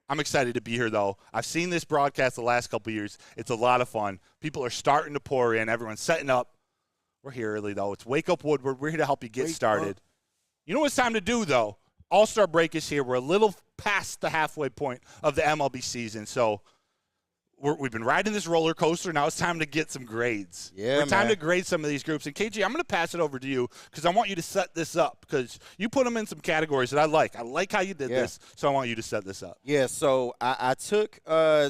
I'm excited to be here, though. I've seen this broadcast the last couple of years. It's a lot of fun. People are starting to pour in. Everyone's setting up. We're here early, though. It's Wake Up Woodward. We're here to help you get started. You know what it's time to do, though? All-Star break is here. We're a little past the halfway point of the MLB season, so we've been riding this roller coaster. Now it's time to get some grades. Yeah, It's time to grade some of these groups. And, KG, I'm going to pass it over to you because I want you to set this up because you put them in some categories that I like. I like how you did this, so I want you to set this up. Yeah, so I took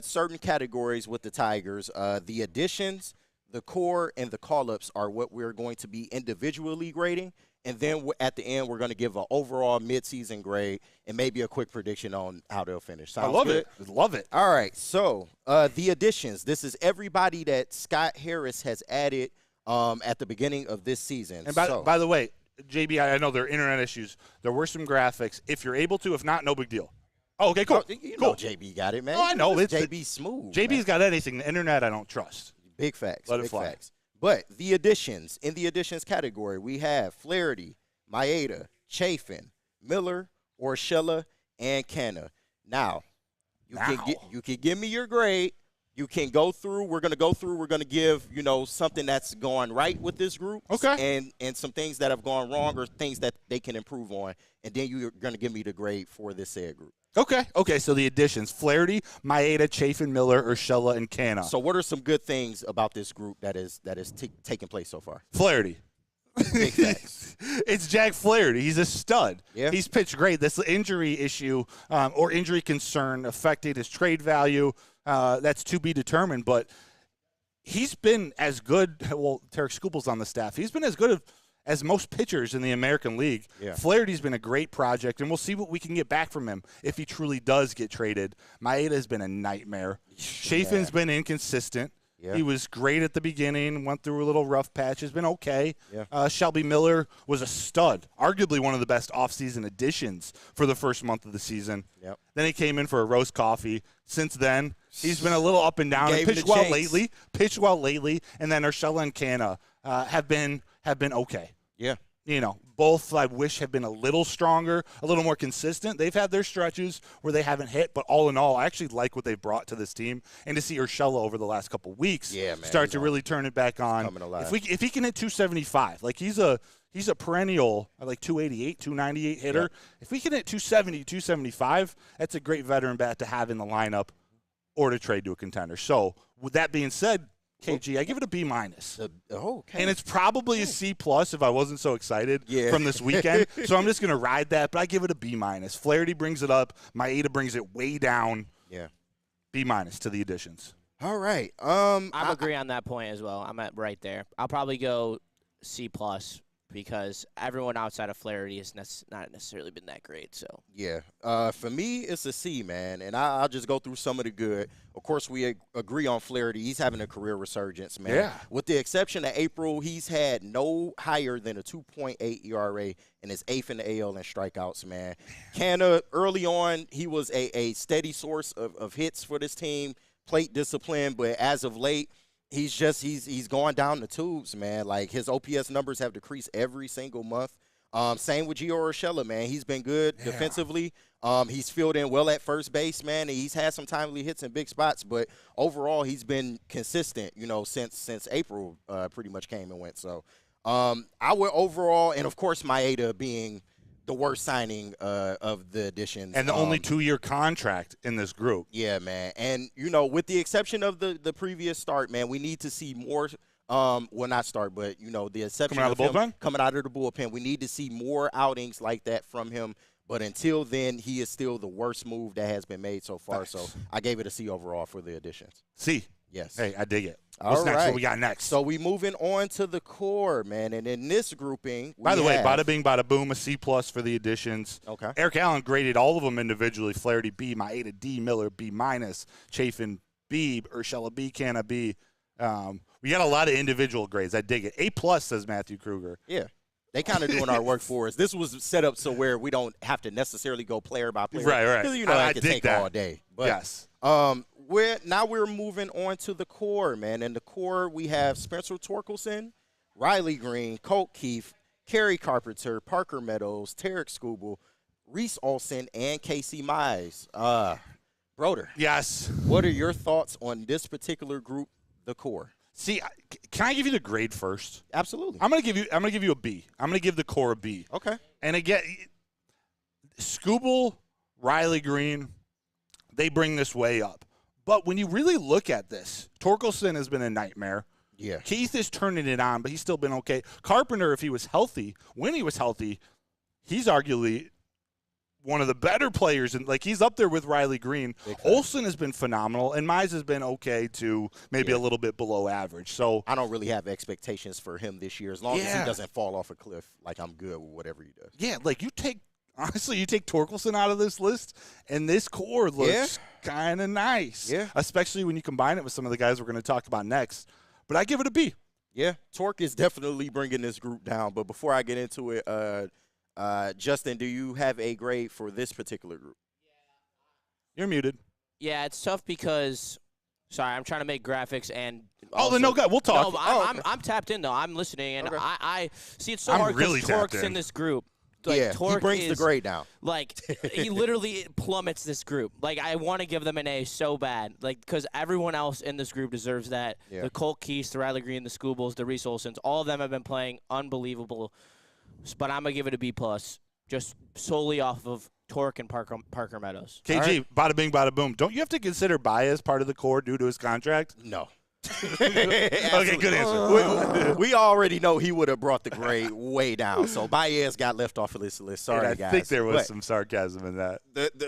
certain categories with the Tigers. The additions, the core, and the call-ups are what we're going to be individually grading. And then at the end, we're going to give an overall midseason grade and maybe a quick prediction on how they'll finish. Sounds I love good? it. Love it. All right. So the additions. This is everybody that Scott Harris has added at the beginning of this season. And by the way, JB, I know there are internet issues. There were some graphics. If you're able to, if not, no big deal. Oh, okay, cool. You know JB got it, man. Oh, I know. It's JB smooth. JB's got anything. The internet I don't trust. Big facts. Let it big fly. Facts. But the additions, in the additions category, we have Flaherty, Maeda, Chafin, Miller, Urshela, and Canna. Now, you can give me your grade. You can go through. We're going to go through. We're going to give, something that's gone right with this group. Okay. And some things that have gone wrong or things that they can improve on. And then you're going to give me the grade for this said group. Okay, so the additions, Flaherty, Maeda, Chafin, Miller, Urshela, and Canna. So what are some good things about this group that is taking place so far? Flaherty. Big facts. It's Jack Flaherty. He's a stud. Yeah. He's pitched great. This injury issue or injury concern affected his trade value. That's to be determined, but he's been as good. Well, Tarek Skupel's on the staff. He's been as good as most pitchers in the American League. Yeah. Flaherty's been a great project, and we'll see what we can get back from him if he truly does get traded. Maeda has been a nightmare. Chafin's been inconsistent. Yeah. He was great at the beginning, went through a little rough patch, has been okay. Yeah. Shelby Miller was a stud, arguably one of the best offseason additions for the first month of the season. Yep. Then he came in for a roast coffee. Since then, he's been a little up and down. He pitched well lately, and then Urshela and Canna have been okay. Yeah. Both I wish have been a little stronger, a little more consistent. They've had their stretches where they haven't hit, but all in all, I actually like what they've brought to this team. And to see Urshela over the last couple of weeks start to really turn it back on. If he can hit 275, like he's a perennial, like 288, 298 hitter. Yeah. If we can hit 270, 275, that's a great veteran bat to have in the lineup or to trade to a contender. So with that being said, KG, I give it a B-. Okay. And it's probably a C+ if I wasn't so excited from this weekend. So I'm just going to ride that, but I give it a B-. Flaherty brings it up. Maeda brings it way down. Yeah. B- to the additions. All right. I'm agree on that point as well. I'm at right there. I'll probably go C+ because everyone outside of Flaherty has not necessarily been that great. So yeah, for me it's a C, man, and I'll just go through some of the good. Of course, we agree on Flaherty. He's having a career resurgence, man. Yeah. With the exception of April, he's had no higher than a 2.8 ERA and is 8th in the AL in strikeouts, man. Canna, early on, he was a steady source of hits for this team, plate discipline, but as of late, he's going down the tubes, man. Like, his OPS numbers have decreased every single month. Same with Gio Urshela, man. He's been good defensively. He's filled in well at first base, man. And he's had some timely hits in big spots, but overall he's been consistent, since April pretty much came and went. So I would overall, and of course Maeda being the worst signing of the additions. And the only 2-year contract in this group. Yeah, man. And, you know, with the exception of the previous start, man, we need to see more well, not start, but, you know, the exception coming out of the bullpen? Coming out of the bullpen. We need to see more outings like that from him. But until then, he is still the worst move that has been made so far. Nice. So I gave it a C overall for the additions. C. Yes. Hey, I dig it. All What's next? right. What we got next? So we moving on to the core, man. And in this grouping, By the way, bada bing, bada boom, a C+ for the additions. Okay. Eric Allen graded all of them individually. Flaherty B, Maeda D, Miller B-, Chafin B, Urshela B, Canna B. We got a lot of individual grades. I dig it. A+, says Matthew Kruger. Yeah. They kind of doing our work for us. This was set up so where we don't have to necessarily go player by player. Right. Because, you know, I that could dig take that. all day. But, yes. We're moving on to the core, man. In the core, we have Spencer Torkelson, Riley Green, Colt Keith, Kerry Carpenter, Parker Meadows, Tarek Skubal, Reese Olson, and Casey Mize. Broder. Yes. What are your thoughts on this particular group, the core? See, can I give you the grade first? Absolutely. I'm gonna give you a B. I'm gonna give the core a B. Okay. And again, Skubal, Riley Green, they bring this way up. But when you really look at this, Torkelson has been a nightmare. Yeah. Keith is turning it on, but he's still been okay. Carpenter, if he was healthy, when he was healthy, he's arguably one of the better players, and like he's up there with Riley Green. Olson has been phenomenal, and Mize has been okay to maybe a little bit below average. So I don't really have expectations for him this year, as long as he doesn't fall off a cliff. Like, I'm good with whatever he does. Yeah, like you take Torkelson out of this list, and this core looks kind of nice. Yeah, especially when you combine it with some of the guys we're going to talk about next. But I give it a B. Yeah, Torque is definitely bringing this group down. But before I get into it, Justin, do you have a grade for this particular group? You're muted. Yeah, it's tough because, sorry, I'm trying to make graphics and. Then no, we'll talk. No, I'm tapped in though. I'm listening, and I see it's so I'm hard because really Torque's in this group. Like, yeah, Torque he brings the grade down. Like, he literally plummets this group. Like, I want to give them an A so bad. Like, because everyone else in this group deserves that. Yeah. The Colt Keiths, the Riley Green, the Skubals, the Reese Olsons, all of them have been playing unbelievable. But I'm going to give it a B+, just solely off of Torque and Parker Meadows. KG, bada bing, bada boom. Don't you have to consider Baez part of the core due to his contract? No. Okay, good answer. We already know he would have brought the grade way down. So Baez got left off of this list. Sorry, guys. I think there was some sarcasm in that.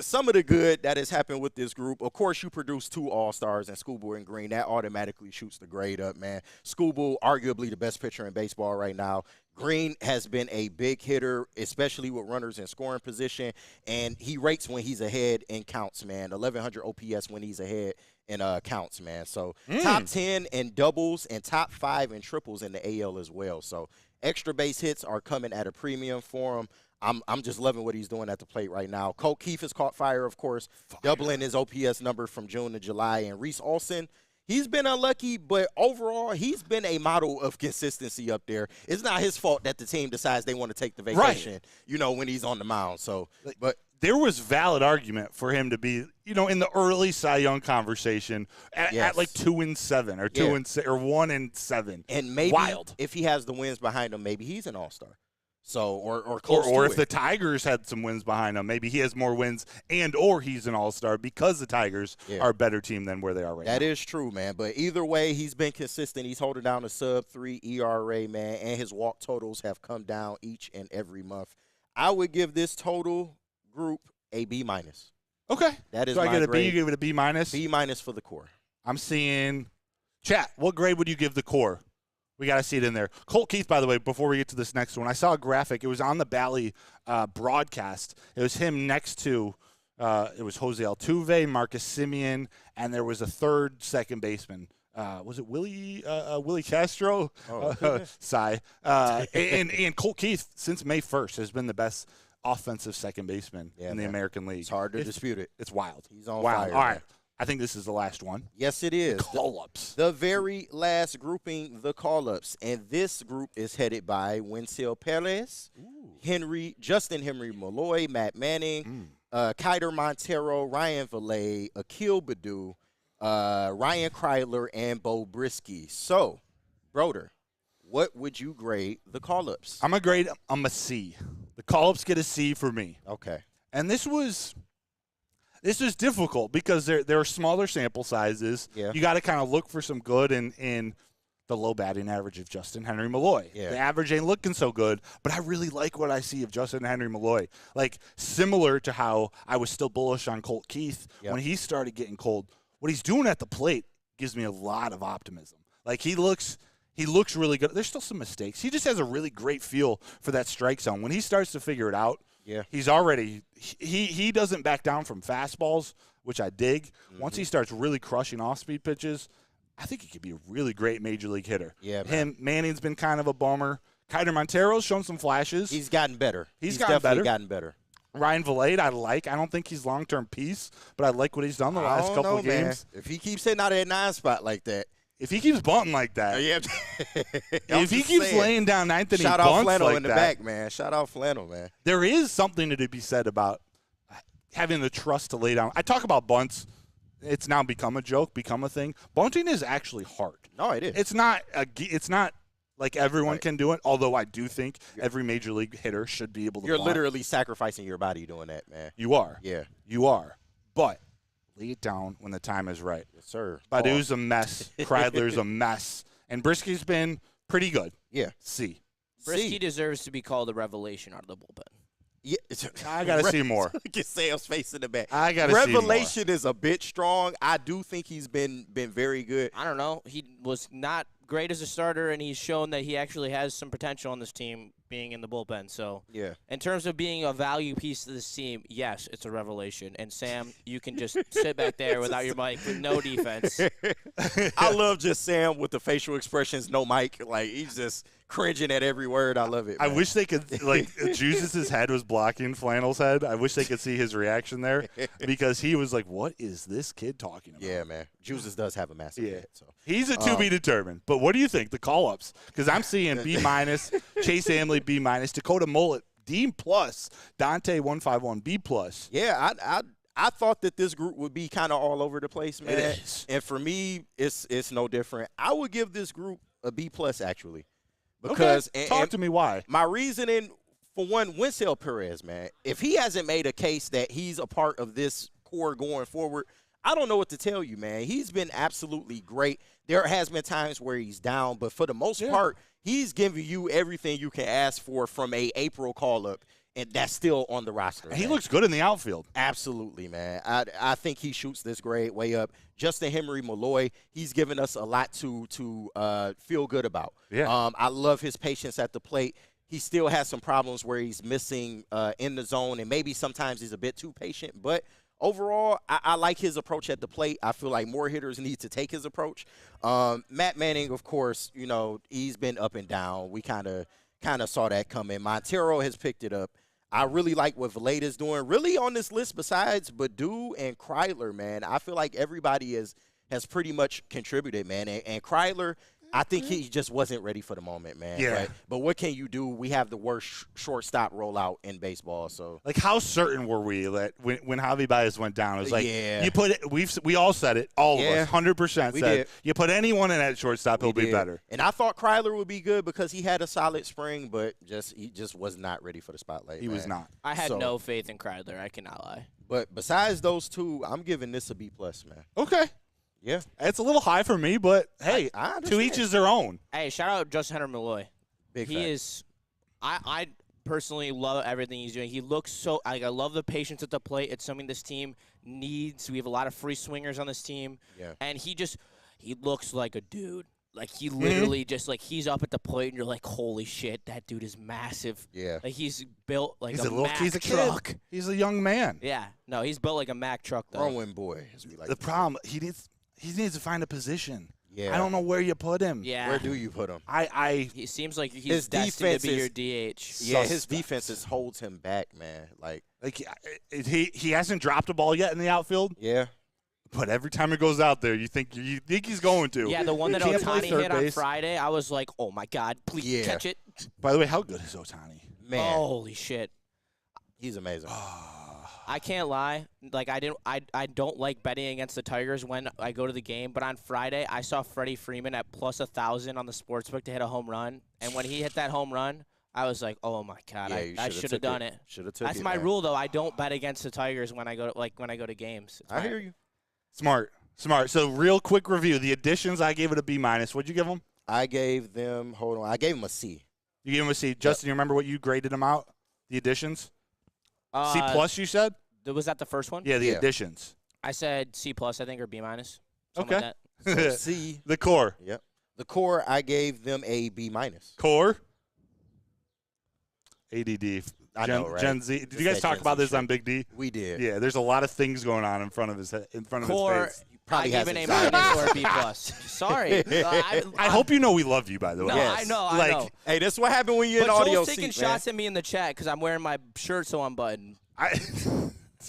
Some of the good that has happened with this group, of course, you produce 2 All-Stars in Skubal and Green. That automatically shoots the grade up, man. Skubal, arguably the best pitcher in baseball right now. Green has been a big hitter, especially with runners in scoring position, and he rates when he's ahead and counts, man. 1,100 OPS when he's ahead and counts, man. So top 10 in doubles and top 5 in triples in the AL as well. So extra base hits are coming at a premium for him. I'm just loving what he's doing at the plate right now. Colt Keith has caught fire, of course, doubling his OPS number from June to July. And Reese Olson, he's been unlucky, but overall, he's been a model of consistency up there. It's not his fault that the team decides they want to take the vacation, when he's on the mound. So, but there was valid argument for him to be, in the early Cy Young conversation at like 2-7 or 2-6 or 1-7. And maybe if he has the wins behind him, maybe he's an all-star. So or close or to if the Tigers had some wins behind him, maybe he has more wins or he's an all-star because the Tigers are a better team than where they are right now. That is true, man. But either way, he's been consistent. He's holding down a sub-3 ERA, man, and his walk totals have come down each and every month. I would give this total group a B-. Okay. That is so my I get a grade. B, you give it a B-? B- for the core. I'm seeing chat. What grade would you give the core? We got to see it in there. Colt Keith, by the way, before we get to this next one, I saw a graphic. It was on the Bally broadcast. It was him next to it was Jose Altuve, Marcus Semien, and there was a third second baseman. Was it Willie Castro? Cy. And Colt Keith, since May 1st, has been the best offensive second baseman in the American League. It's hard to dispute it. It's wild. He's on fire. All right. I think this is the last one. Yes, it is. Call-ups. The very last grouping, the call-ups. And this group is headed by Winsel Perez, Justin Henry Malloy, Matt Manning, Kiter Montero, Ryan Valet, Akil Baddoo, Ryan Kryler, and Bo Brisky. So, Broder, what would you grade the call-ups? I'm going to grade them a C. Call-ups get a C for me. Okay. And this was difficult because there are smaller sample sizes. Yeah. You got to kind of look for some good in the low batting average of Justin Henry Malloy. Yeah. The average ain't looking so good, but I really like what I see of Justin Henry Malloy. Like, similar to how I was still bullish on Colt Keith when he started getting cold. What he's doing at the plate gives me a lot of optimism. Like, he looks really good. There's still some mistakes. He just has a really great feel for that strike zone. When he starts to figure it out, he's already he doesn't back down from fastballs, which I dig. Once he starts really crushing off-speed pitches, I think he could be a really great major league hitter. Yeah, man. Manning's been kind of a bummer. Kiter Montero's shown some flashes. He's gotten better. He's definitely gotten better. Ryan Valade, I like. I don't think he's long-term piece, but I like what he's done the last couple of games. Man. If he keeps hitting out of that 9 spot like that. If he keeps bunting like that. Yeah. If he keeps laying down ninth and he bunts like that. Shout out Flannel in the back, man. Shout out Flannel, man. There is something to be said about having the trust to lay down. I talk about bunts. It's now become a joke, become a thing. Bunting is actually hard. No, it is. It's not like everyone can do it, although I do think every major league hitter should be able to You're bunt. literally sacrificing your body doing that, man. You are. Yeah. You are. But lay it down when the time is right. Yes, sir. Badu's a mess. Kreidler's a mess. And Brisky's been pretty good. Yeah. C. Brisky deserves to be called a revelation out of the bullpen. Yeah, I got to see more. Get Sam's face in the back. I got to see more. Revelation is a bit strong. I do think he's been very good. I don't know. He was not great as a starter, and he's shown that he actually has some potential on this team being in the bullpen. So, yeah. In terms of being a value piece to this team, yes, it's a revelation. And, Sam, you can just sit back there without your mic with no defense. I love just Sam with the facial expressions, no mic. Like, he's just cringing at every word. I love it, man. I wish they could, like, Juice's head was blocking Flannel's head. I wish they could see his reaction there because he was like, what is this kid talking about? Yeah, man. Juices does have a massive head. So. He's a to be determined. But what do you think, the call-ups? Because I'm seeing B-, Chase Hamley B-, Dakota Mullet D+, Dante 151 B+. Yeah, I thought that this group would be kind of all over the place, man. It is. And for me, it's no different. I would give this group a B+, actually. Because Talk to me why. My reasoning, for one, Winsell Perez, man. If he hasn't made a case that he's a part of this core going forward, I don't know what to tell you, man. He's been absolutely great. There has been times where he's down, but for the most part, he's giving you everything you can ask for from a April call-up, and that's still on the roster. He looks good in the outfield. Absolutely, man. I think he shoots this grade way up. Justin Henry Malloy, he's given us a lot to feel good about. Yeah. I love his patience at the plate. He still has some problems where he's missing in the zone, and maybe sometimes he's a bit too patient. But overall, I like his approach at the plate. I feel like more hitters need to take his approach. Matt Manning, of course, you know, he's been up and down. We kind of saw that coming. Montero has picked it up. I really like what Valade is doing. Really on this list, besides Badu and Kreidler, man, I feel like everybody has pretty much contributed, man. And Kreidler, I think he just wasn't ready for the moment, man. Yeah. But what can you do? We have the worst shortstop rollout in baseball. So, like, how certain were we that when Javi Baez went down, it was like, Yeah. you put it, we all said it, all of us, 100% We said, did. you put anyone in that shortstop, he'll be better. And I thought Kreidler would be good because he had a solid spring, but he just was not ready for the spotlight. He was not. I had no faith in Kreidler. I cannot lie. But besides those two, I'm giving this a B+, man. Okay. Yeah. It's a little high for me, but hey, I to each is their own. Hey, shout out Justin Henry Malloy. Big he fact. is I personally love everything he's doing. He looks so I love the patience at the plate. It's something this team needs. We have a lot of free swingers on this team. Yeah. And he looks like a dude. Like, he literally just, like, he's up at the plate, and you're like, holy shit, that dude is massive. Yeah. Like, he's built like He's a Mack he's a truck. kid. He's a young man. Yeah. No, he's built like a Mack truck, though. Growing boy, as we like The to problem, he needs to find a position. Yeah. I don't know where you put him. Yeah. Where do you put him? He seems like he's His destined defense to be is- your DH. Yeah, his defense just holds him back, man. Like he hasn't dropped a ball yet in the outfield. Yeah. But every time it goes out there, you think he's going to. Yeah, the one that He can't play Ohtani third hit on base. Friday, I was like, oh, my God, please catch it. By the way, how good is Ohtani? Man. Holy shit. He's amazing. I can't lie. Like, I don't like betting against the Tigers when I go to the game, but on Friday I saw Freddie Freeman at plus 1,000 on the sportsbook to hit a home run, and when he hit that home run, I was like, oh my God, I should have done it. Should have took it. That's my rule, though. I don't bet against the Tigers when I go to games. I hear you. Smart. So real quick review. The additions, I gave it a B-. What'd you give them? I gave them. Hold on. I gave them a C. You gave them a C. Justin, you remember what you graded them out? The additions. C plus. You said. Was that the first one? Yeah, the additions. I said C plus, I think, or B-. Okay. Like that. So C. The core. Yep. The core, I gave them a B-. Core. ADD. I know, right? Gen Z. Did you guys talk about this on Big D? We did. Yeah, there's a lot of things going on in front of his core, his face. I gave an A- or a B+. Sorry. I hope you know we love you, by the way. No, Yes. I know. Hey, this is what happened when you're in But audio Joel's seat, taking shots at me in the chat because I'm wearing my shirt so unbuttoned.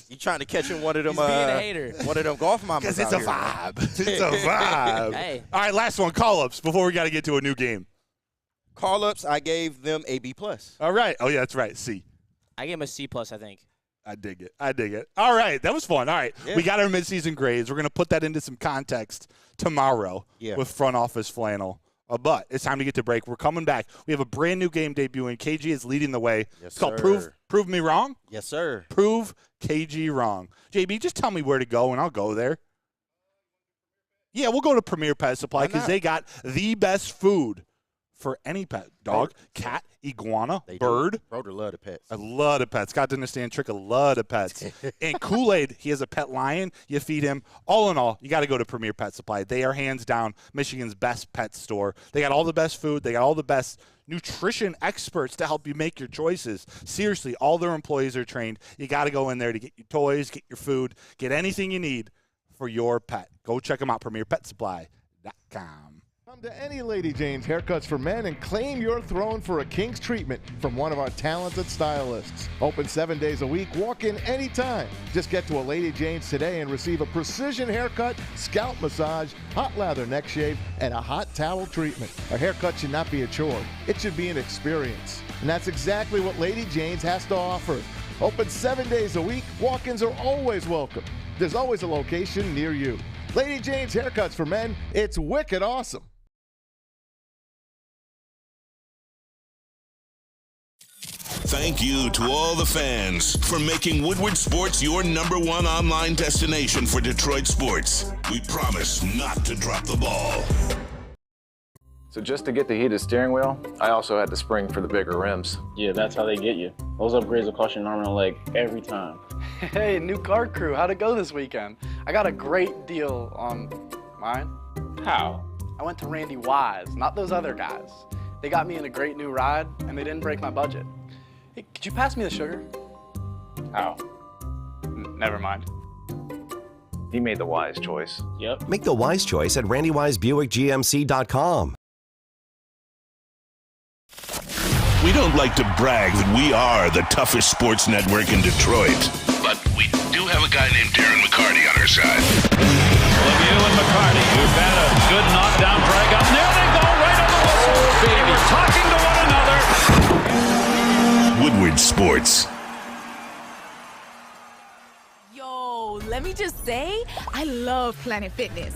You trying to catch in one of them? He's being a hater. One of them golf mamas. Because it's a vibe. It's a vibe. Hey. All right, last one. Call-ups before we got to get to a new game. Call-ups, I gave them a B+. All right. Oh, yeah, that's right. C. I gave him a C+, I think. I dig it. All right. That was fun. All right. Yeah. We got our midseason grades. We're going to put that into some context tomorrow with Front Office Flannel. But it's time to get to break. We're coming back. We have a brand new game debuting. KG is leading the way. Yes, it's called sir. Prove Me Wrong. Yes, sir. Prove KG wrong. JB, just tell me where to go, and I'll go there. Yeah, we'll go to Premier Pet Supply because they got the best food for any pet. Dog, cat, iguana, bird. Broder love the pets. I love the pets. Got to understand trick. I love the pets. And Kool-Aid, he has a pet lion. You feed him. All in all, you got to go to Premier Pet Supply. They are hands down Michigan's best pet store. They got all the best food. They got all the best nutrition experts to help you make your choices. Seriously, all their employees are trained. You got to go in there to get your toys, get your food, get anything you need for your pet. Go check them out, premierpetsupply.com. Come to any Lady Jane's Haircuts for Men and claim your throne for a king's treatment from one of our talented stylists. Open 7 days a week. Walk in anytime. Just get to a Lady Jane's today and receive a precision haircut, scalp massage, hot lather neck shave, and a hot towel treatment. A haircut should not be a chore. It should be an experience. And that's exactly what Lady Jane's has to offer. Open 7 days a week. Walk-ins are always welcome. There's always a location near you. Lady Jane's Haircuts for Men. It's wicked awesome. Thank you to all the fans for making Woodward Sports your #1 online destination for Detroit sports. We promise not to drop the ball. So just to get the heated steering wheel, I also had the spring for the bigger rims. Yeah, that's how they get you. Those upgrades will cost you an arm and a leg every time. Hey, new card crew, how'd it go this weekend? I got a great deal on mine. How? I went to Randy Wise, not those other guys. They got me in a great new ride, and they didn't break my budget. Hey, could you pass me the sugar? How? Never mind. He made the wise choice. Yep. Make the wise choice at RandyWiseBuickGMC.com. We don't like to brag that we are the toughest sports network in Detroit, but we do have a guy named Darren McCarty on our side. Lemieux and McCarty, who've had a good knockdown drag up. There they go, right on the whistle. They were talking to one another. Woodward Sports. Yo, let me just say, I love Planet Fitness.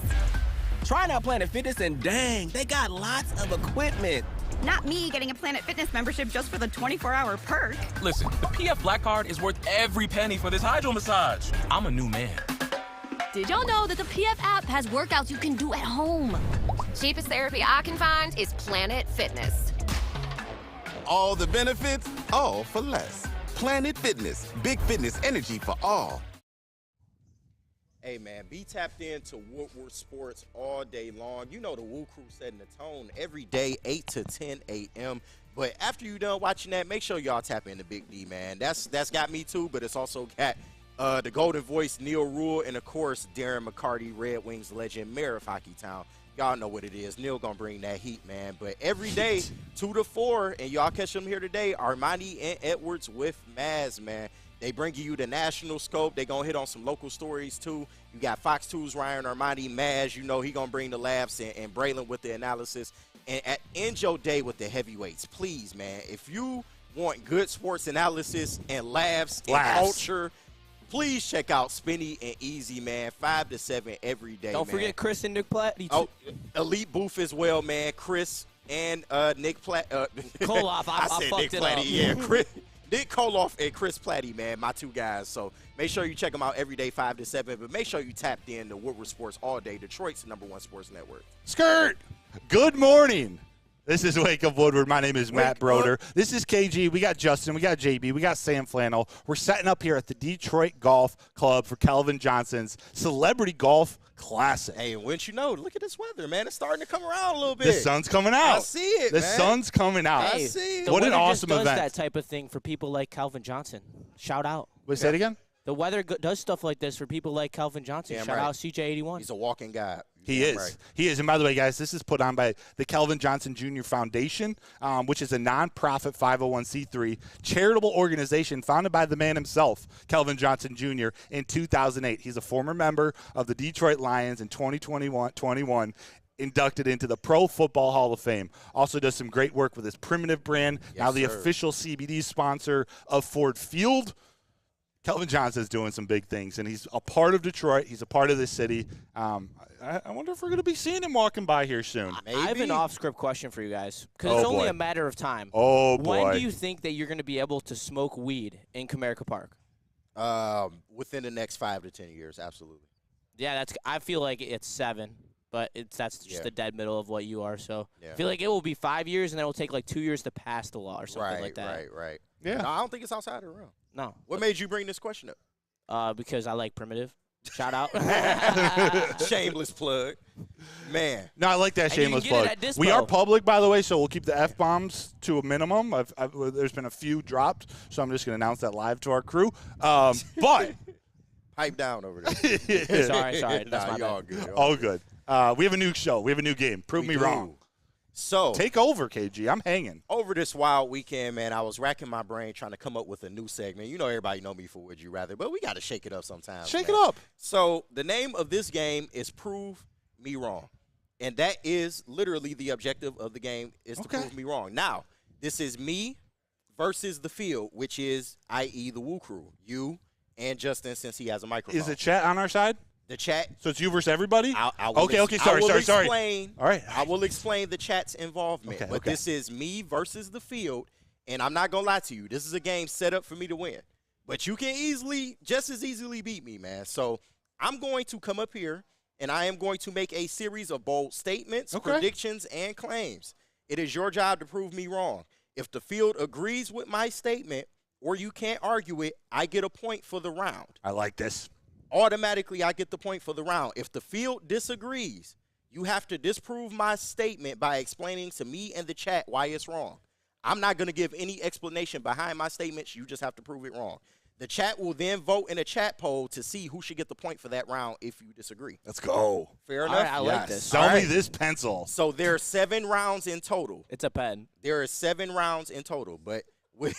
Trying out Planet Fitness and dang, they got lots of equipment. Not me getting a Planet Fitness membership just for the 24-hour perk. Listen, the PF Black Card is worth every penny for this hydro massage. I'm a new man. Did y'all know that the PF app has workouts you can do at home? Cheapest therapy I can find is Planet Fitness. All the benefits, all for less. Planet Fitness, big fitness energy for all. Hey, man, be tapped into Woodward Sports all day long. You know the Woo Crew setting the tone every day, 8 to 10 a.m. But after you're done watching that, make sure y'all tap into Big D, man. That's got me too, but it's also got the Golden Voice, Neil Rule, and, of course, Darren McCarty, Red Wings legend, mayor of Hockey Town. Y'all know what it is. Neil gonna bring that heat, man. But every day, 2 to 4, and y'all catch them here today, Ermanni and Edwards with Maz, man. They bring you the national scope. They gonna hit on some local stories too. You got Fox 2's Ryan Ermanni, Maz. You know he gonna bring the laughs, and Braylon with the analysis. And end your day with the heavyweights, please, man. If you want good sports analysis and laughs and culture, please check out Spinny and Easy, man. 5 to 7 every day. Don't forget Chris and Nick Platt. Oh, Elite Booth as well, man. Chris and Nick Platt. Koloff, I I said fucked Nick it Platty. up. Yeah, Nick Koloff and Chris Platty, man, my two guys. So make sure you check them out every day, 5 to 7. But make sure you tapped in to Woodward Sports all day, Detroit's #1 sports network. Skirt. Good morning. This is Wake Up Woodward. My name is Matt Broder. This is KG. We got Justin. We got JB. We got Sam Flannel. We're setting up here at the Detroit Golf Club for Calvin Johnson's Celebrity Golf Classic. Hey, wouldn't you know, look at this weather, man. It's starting to come around a little bit. The sun's coming out. I see it, The man. sun's coming out. I see it. What an awesome does event. that type of thing for people like Calvin Johnson. Shout out. Wait, say it again? The weather does stuff like this for people like Calvin Johnson. Damn Shout right. out CJ81. He's a walking guy. He is. Right. He is. And by the way, guys, this is put on by the Calvin Johnson Jr. Foundation, which is a nonprofit 501c3 charitable organization founded by the man himself, Calvin Johnson Jr., in 2008. He's a former member of the Detroit Lions in 2021, inducted into the Pro Football Hall of Fame. Also does some great work with his Primitive brand, now the official CBD sponsor of Ford Field. Calvin Johnson is doing some big things, and he's a part of Detroit. He's a part of this city. I wonder if we're going to be seeing him walking by here soon. Maybe. I have an off-script question for you guys because it's only a matter of time. Oh, boy. When do you think that you're going to be able to smoke weed in Comerica Park? Within the next 5 to 10 years, absolutely. Yeah, I feel like it's 7, but that's just the dead middle of what you are. So I feel like it will be 5 years, and then it will take like 2 years to pass the law or something like that. Right. Yeah. No, I don't think it's outside the realm. No. What made you bring this question up? Because I like Primitive. Shout out. Shameless plug. Man. No, I like that shameless plug. We are public, by the way, so we'll keep the F-bombs to a minimum. There's been a few dropped, so I'm just going to announce that live to our crew. But pipe down over there. Sorry. That's my bad. all good. All good. We have a new show. We have a new game. Prove me wrong. So take over, KG. I'm hanging. Over this wild weekend, man, I was racking my brain trying to come up with a new segment. You know, everybody know me for Would You Rather, but we got to shake it up sometimes. Shake man. it up. So the name of this game is Prove Me Wrong, and that is literally the objective of the game is to prove me wrong. Now, this is me versus the field, which is, i.e., the Woo Crew, you and Justin, since he has a microphone. Is the chat on our side? The chat. So it's you versus everybody? Okay, sorry. All right. I will explain the chat's involvement. But this is me versus the field, and I'm not going to lie to you. This is a game set up for me to win. But you can just as easily beat me, man. So I'm going to come up here, and I am going to make a series of bold statements, predictions, and claims. It is your job to prove me wrong. If the field agrees with my statement or you can't argue it, I get a point for the round. I like this. Automatically, I get the point for the round. If the field disagrees, you have to disprove my statement by explaining to me and the chat why it's wrong. I'm not going to give any explanation behind my statements. You just have to prove it wrong. The chat will then vote in a chat poll to see who should get the point for that round if you disagree. Let's go. Fair enough? All right, I like this. Sell me this pencil. So there are 7 rounds in total. It's a pen. There are 7 rounds in total. But with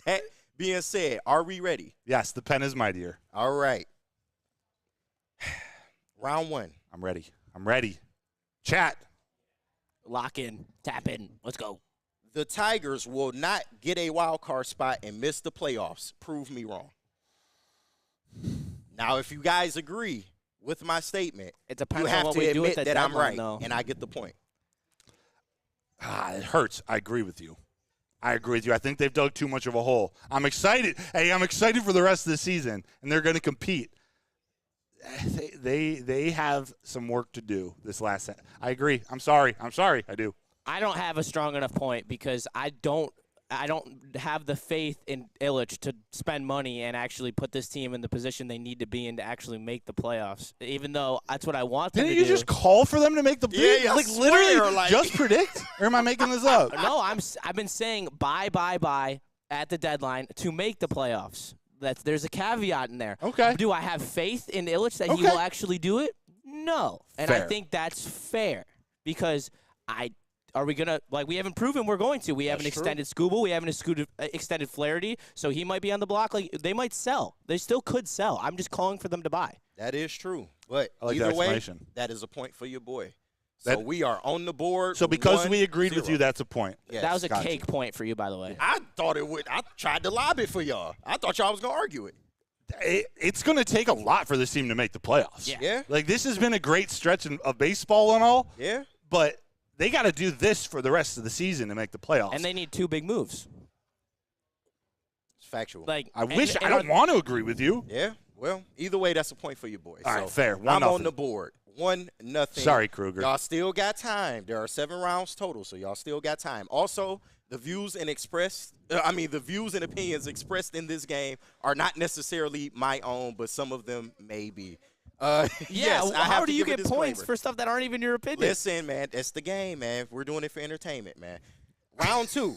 that being said, are we ready? Yes, the pen is mightier. All right. Round 1. I'm ready. Chat. Lock in. Tap in. Let's go. The Tigers will not get a wild card spot and miss the playoffs. Prove me wrong. Now, if you guys agree with my statement, it depends you have on what to we do admit with the that I'm deadline, right, though. and I get the point. It hurts. I agree with you. I think they've dug too much of a hole. I'm excited. Hey, I'm excited for the rest of the season, and they're going to compete. They have some work to do this last set. I agree. I'm sorry. I do. I don't have a strong enough point because I don't have the faith in Illich to spend money and actually put this team in the position they need to be in to actually make the playoffs. Even though that's what I want them to do. Didn't you just call for them to make the playoffs? Yeah, like literally just predict? Or am I making this up? No, I've been saying buy at the deadline to make the playoffs. There's a caveat in there. Okay. Do I have faith in Illich that he will actually do it? No. And I think that's fair because are we going to – we haven't proven we're going to. We have an extended Scooble. We have an extended Flaherty. So he might be on the block. They might sell. They still could sell. I'm just calling for them to buy. That is true. But I like either way, that that is a point for your boy. So we are on the board. So because 1-0. we agreed with you, that's a point. Yes. That was a cake point for you, by the way. I thought it would. I tried to lob it for y'all. I thought y'all was going to argue it. It's going to take a lot for this team to make the playoffs. Yeah. Like, this has been a great stretch of baseball and all. Yeah. But They got to do this for the rest of the season to make the playoffs. And they need 2 big moves. It's factual. Like I don't want to agree with you. Yeah. Well, either way, that's a point for you boys. All right, fair. I'm on the board. 1-0. Sorry, Kruger. Y'all still got time. There are 7 rounds total, so y'all still got time. Also, the views and opinions expressed in this game are not necessarily my own, but some of them may be. Yes, how do you get points for stuff that aren't even your opinion? Listen, man, that's the game, man. We're doing it for entertainment, man. Round 2.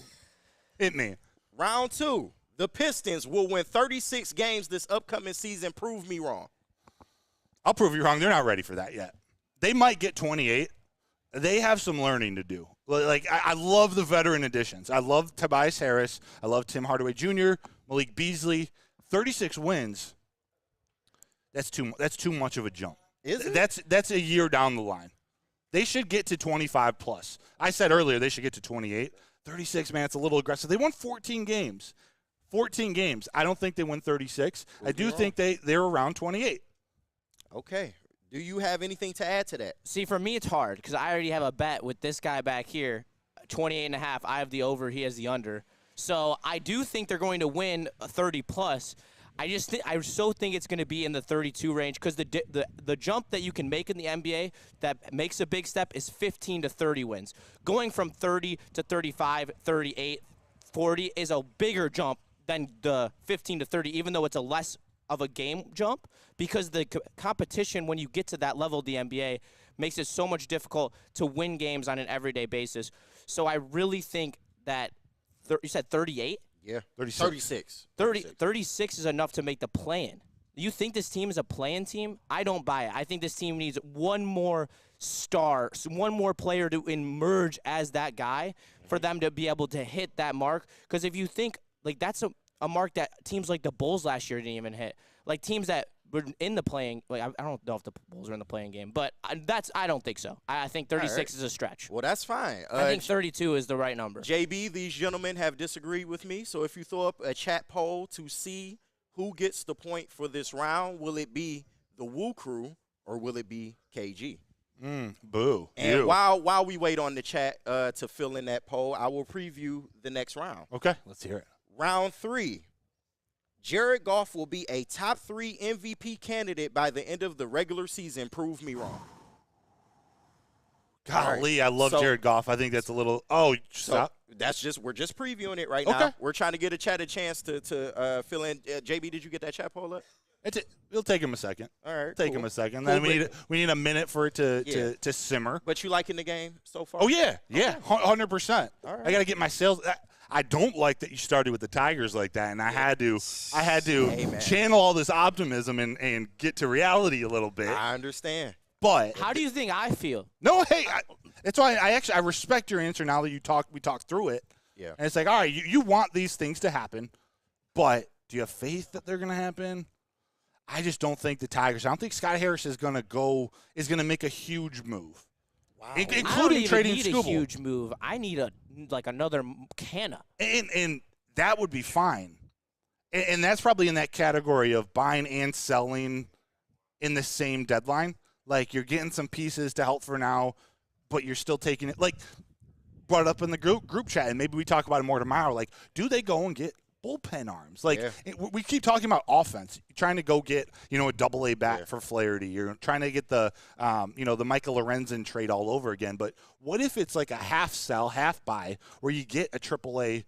Hit me. Round 2. The Pistons will win 36 games this upcoming season. Prove me wrong. I'll prove you wrong. They're not ready for that yet. They might get 28. They have some learning to do. Like, I love the veteran additions. I love Tobias Harris. I love Tim Hardaway Jr., Malik Beasley. 36 wins. That's too much of a jump. Is it? That's a year down the line. They should get to 25 plus. I said earlier they should get to 28. 36, man, it's a little aggressive. They won 14 games. 14 games. I don't think they win 36. I do think they're around 28. Okay. Do you have anything to add to that? See, for me, it's hard because I already have a bet with this guy back here, 28.5. I have the over. He has the under. So I do think they're going to win a 30-plus. I so think it's going to be in the 32 range because the jump that you can make in the NBA that makes a big step is 15 to 30 wins. Going from 30 to 35, 38, 40 is a bigger jump than the 15 to 30, even though it's a less of a game jump, because the competition when you get to that level of the NBA makes it so much difficult to win games on an everyday basis. So I really think that you said 38? Yeah, 36. 36 is enough to make the play-in. You think this team is a play-in team? I don't buy it. I think this team needs one more star, one more player to emerge as that guy for them to be able to hit that mark. Because if you think, like, that's a mark that teams like the Bulls last year didn't even hit. Like, teams that were in the playing, like, I don't know if the Bulls are in the playing game, but I don't think so. I think 36 is a stretch. Well, that's fine. I think 32 is the right number. JB, these gentlemen have disagreed with me, so if you throw up a chat poll to see who gets the point for this round, will it be the Woo Crew or will it be KG? Boo. And while we wait on the chat to fill in that poll, I will preview the next round. Okay, let's hear it. Round 3. Jared Goff will be a top 3 MVP candidate by the end of the regular season. Prove me wrong. Golly, right. I love Jared Goff. I think that's a little. Oh, stop. We're just previewing it right now. We're trying to get a chat a chance to fill in. JB, did you get that chat poll up? It'll take him a second. All right, take him a second. Then we need a minute for it to simmer. But you liking the game so far? Oh yeah, 100%. All right. I got to get my sales. I don't like that you started with the Tigers like that, and I had to channel all this optimism and get to reality a little bit. I understand. But how do you think I feel? No, hey, that's why I respect your answer now that we talked through it. Yeah. And it's like, all right, you want these things to happen, but do you have faith that they're going to happen? I just don't think the Tigers. I don't think Scott Harris is going to make a huge move. Wow. Including trading Scooble. A huge move. I need another Canna. And that would be fine. And that's probably in that category of buying and selling in the same deadline. Like, you're getting some pieces to help for now, but you're still taking it. Like, brought up in the group chat, and maybe we talk about it more tomorrow. Like, do they go and get bullpen arms? Like, we keep talking about offense. You're trying to go get, a double-A bat for Flaherty. You're trying to get the, the Michael Lorenzen trade all over again. But what if it's like a half sell, half buy, where you get a triple-A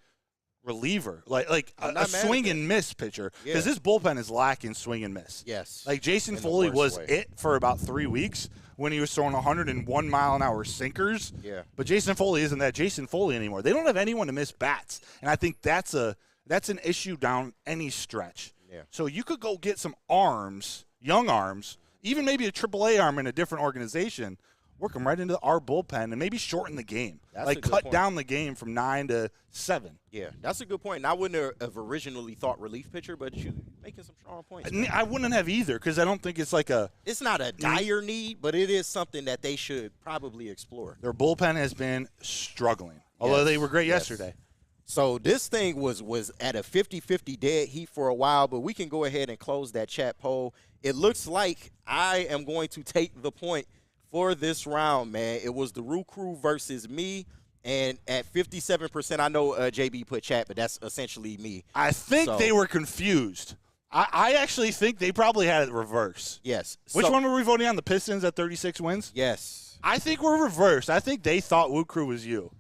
reliever, like a swing and miss pitcher? Because this bullpen is lacking swing and miss. Yes. Like, Jason Foley was it for about 3 weeks when he was throwing 101-mile-an-hour sinkers. Yeah. But Jason Foley isn't that Jason Foley anymore. They don't have anyone to miss bats. And I think that's an issue down any stretch. Yeah. So you could go get some arms, young arms, even maybe a AAA arm in a different organization, work them right into our bullpen and maybe shorten the game. That's cut down the game from 9 to 7. Yeah, that's a good point. And I wouldn't have originally thought relief pitcher, but you making some strong points. I wouldn't have either because I don't think it's like it's not a dire need, but it is something that they should probably explore. Their bullpen has been struggling, although they were great yesterday. So this thing was at a 50-50 dead heat for a while, but we can go ahead and close that chat poll. It looks like I am going to take the point for this round, man, it was the Rue Crew versus me. And at 57%, I know JB put chat, but that's essentially me. I think they were confused. I actually think they probably had it reverse. Yes. Which one were we voting on? The Pistons at 36 wins? Yes. I think we're reversed. I think they thought Woo Crew was you.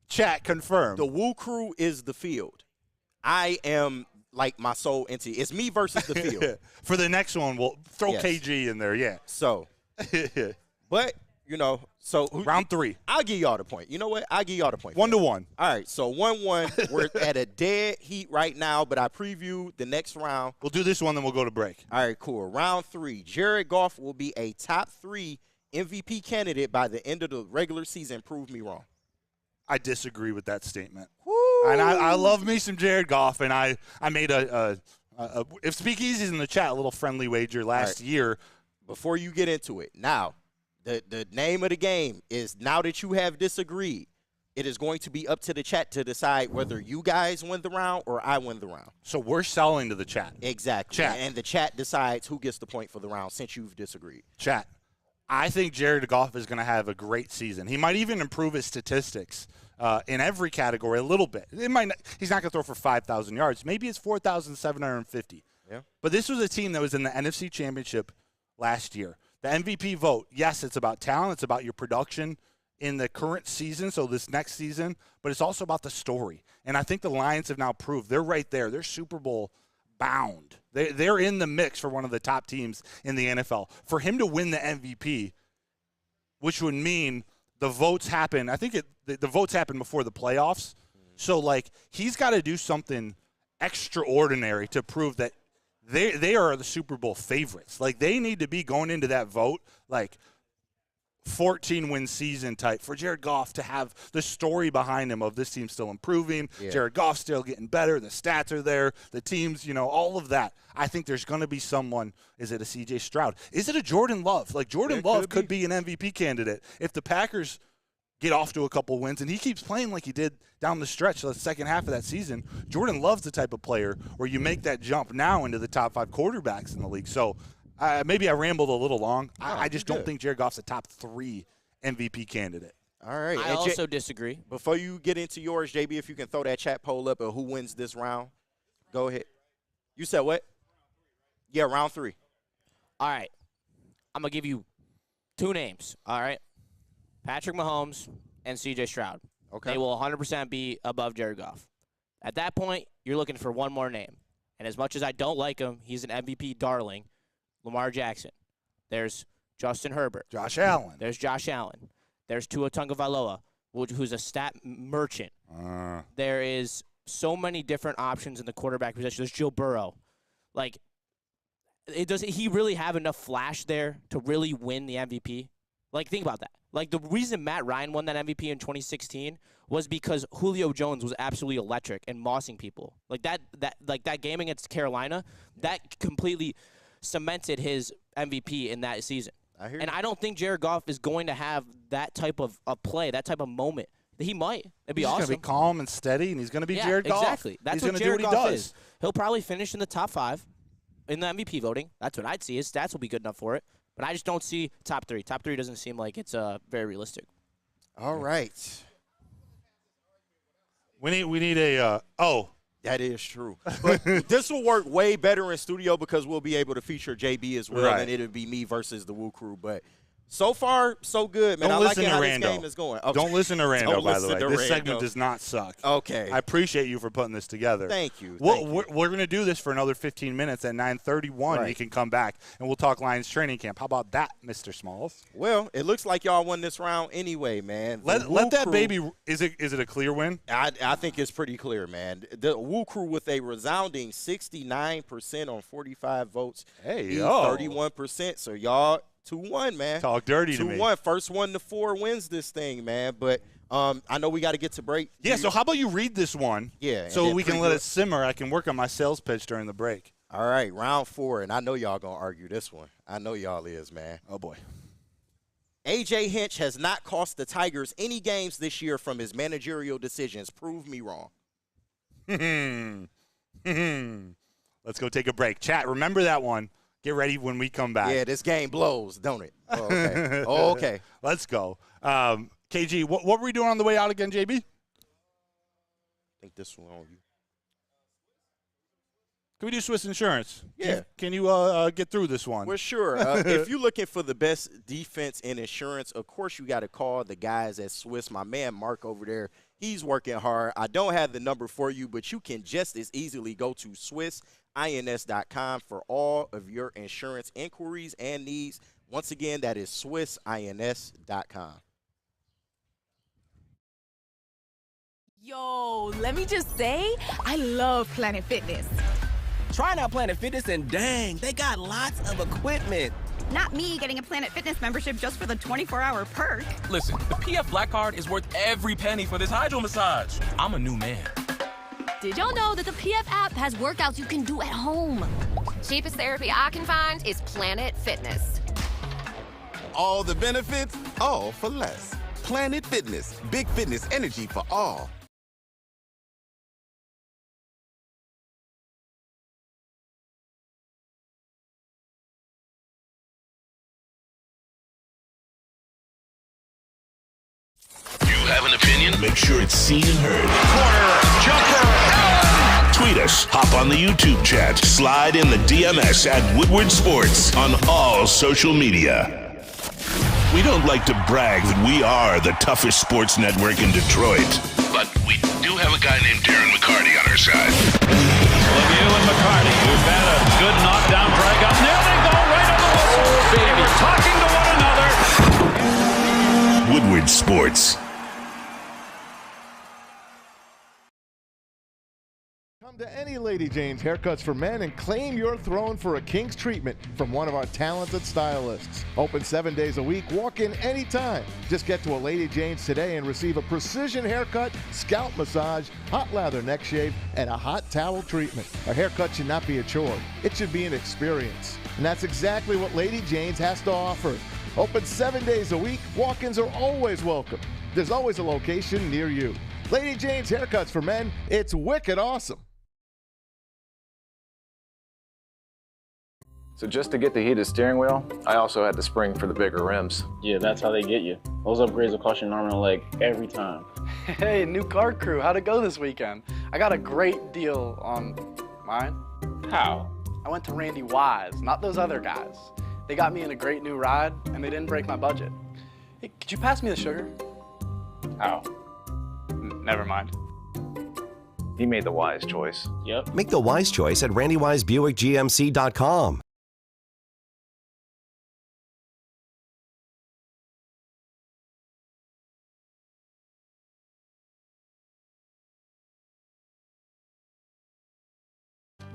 Chat, confirm. The Woo Crew is the field. I am like my soul entity. It's me versus the field. For the next one, we'll throw KG in there, yeah. So, but, you know, so. Round 3. I'll give y'all the point. You know what? I'll give y'all the point. 1-1. All right, so 1-1. We're at a dead heat right now, but I previewed the next round. We'll do this one, then we'll go to break. All right, cool. Round 3. Jared Goff will be a top 3 MVP candidate by the end of the regular season. Prove me wrong. I disagree with that statement. Woo! And I love me some Jared Goff, and I made if Speakeasy's in the chat, a little friendly wager last year. Before you get into it, now, the name of the game is, now that you have disagreed, it is going to be up to the chat to decide whether you guys win the round or I win the round. So we're selling to the chat. Exactly. Chat. And the chat decides who gets the point for the round since you've disagreed. Chat. I think Jared Goff is going to have a great season. He might even improve his statistics in every category a little bit. He's not going to throw for 5,000 yards. Maybe it's 4,750. Yeah. But this was a team that was in the NFC Championship last year. The MVP vote, yes, it's about talent. It's about your production in the current season, so this next season. But it's also about the story. And I think the Lions have now proved they're right there. They're Super Bowl bound. They're in the mix for one of the top teams in the NFL. For him to win the MVP, which would mean the votes happen. I think the votes happen before the playoffs. So, like, he's got to do something extraordinary to prove that they are the Super Bowl favorites. Like, they need to be going into that vote, like, 14-win season type for Jared Goff to have the story behind him of this team still improving, Jared Goff still getting better, the stats are there, the teams, you know, all of that. I think there's going to be someone. Is it a C.J. Stroud? Is it a Jordan Love? Like, Jordan Love could be an MVP candidate if the Packers get off to a couple wins and he keeps playing like he did down the stretch the second half of that season. Jordan Love's the type of player where you make that jump now into the top 5 quarterbacks in the league. So maybe I rambled a little long. I just don't think Jared Goff's a top 3 MVP candidate. All right. I also disagree. Before you get into yours, JB, if you can throw that chat poll up of who wins this round, go ahead. You said what? Yeah, round 3. All right. I'm going to give you 2 names, all right? Patrick Mahomes and C.J. Stroud. Okay. They will 100% be above Jared Goff. At that point, you're looking for one more name. And as much as I don't like him, he's an MVP darling. Lamar Jackson. There's Justin Herbert. Josh Allen. There's Josh Allen. There's Tua Tagovailoa, who's a stat merchant. There is so many different options in the quarterback position. There's Joe Burrow. Like, does he really have enough flash there to really win the MVP? Like, think about that. Like, the reason Matt Ryan won that MVP in 2016 was because Julio Jones was absolutely electric and mossing people. Like, that game against Carolina, that completely cemented his MVP in that season. And I don't think Jared Goff is going to have that type of play, that type of moment. He might. It'd be awesome. He's going to be calm and steady, and he's going to be Jared Goff. Exactly. That's what Jared Goff is. He'll probably finish in the top 5 in the MVP voting. That's what I'd see. His stats will be good enough for it. But I just don't see top 3. Top 3 doesn't seem like it's very realistic. All right. We need a That is true. But this will work way better in studio because we'll be able to feature JB as well, and it'll be me versus the Woo Crew. But so far, so good, man. Don't listen to how Rando. This game is going. Okay. Don't listen to Rando, by the way. This segment does not suck. Okay. I appreciate you for putting this together. Thank you. We're going to do this for another 15 minutes at 9:31. Right. You can come back, and we'll talk Lions training camp. How about that, Mr. Smalls? Well, it looks like y'all won this round anyway, man. Let that baby – is it a clear win? I think it's pretty clear, man. The Woo Crew with a resounding 69% on 45 votes. Hey, 31%. So y'all – 2-1, man. Talk dirty to me. 2-1. First 1 to 4 wins this thing, man. But I know we got to get to break. Yeah, so how about you read this one? Yeah. So we can let it simmer. I can work on my sales pitch during the break. All right, round 4, and I know y'all going to argue this one. I know y'all is, man. Oh, boy. A.J. Hinch has not cost the Tigers any games this year from his managerial decisions. Prove me wrong. Let's go take a break. Chat, remember that one. Get ready when we come back. Yeah, this game blows, don't it? Oh, okay. Oh, okay. Let's go. KG, what were we doing on the way out again, JB? I think this one on you. Can we do Swiss Insurance? Yeah. Can you get through this one? Well, sure. If you're looking for the best defense in insurance, of course you got to call the guys at Swiss. My man Mark over there, he's working hard. I don't have the number for you, but you can just as easily go to SwissINS.com for all of your insurance inquiries and needs. Once again, that is SwissINS.com. Yo, let me just say, I love Planet Fitness. Trying out Planet Fitness and dang, they got lots of equipment. Not me getting a Planet Fitness membership just for the 24-hour perk. Listen, the PF Black Card is worth every penny for this hydro massage. I'm a new man. Did y'all know that the PF app has workouts you can do at home? Cheapest therapy I can find is Planet Fitness. All the benefits, all for less. Planet Fitness, big fitness energy for all. Have an opinion? Make sure it's seen and heard. Corner, jumper, Tweet us, hop on the YouTube chat, slide in the DMS at Woodward Sports on all social media. We don't like to brag that we are the toughest sports network in Detroit, but we do have a guy named Darren McCarty on our side. LaView and McCarty, who've had a good knockdown drag up. There they go, right on the whistle. They were talking to one another. Woodward Sports. Come to any Lady Jane's Haircuts for Men and claim your throne for a king's treatment from one of our talented stylists. Open 7 days a week, walk in anytime. Just get to a Lady Jane's today and receive a precision haircut, scalp massage, hot lather neck shave, and a hot towel treatment. A haircut should not be a chore. It should be an experience. And that's exactly what Lady Jane's has to offer. Open 7 days a week, walk-ins are always welcome. There's always a location near you. Lady Jane's Haircuts for Men, it's wicked awesome. So just to get the heated steering wheel, I also had the spring for the bigger rims. Yeah, that's how they get you. Those upgrades will cost you an arm and a leg every time. Hey, new car crew, how'd it go this weekend? I got a great deal on mine. How? I went to Randy Wise, not those other guys. They got me in a great new ride, and they didn't break my budget. Hey, could you pass me the sugar? How? Never mind. He made the wise choice. Yep. Make the wise choice at RandyWiseBuickGMC.com.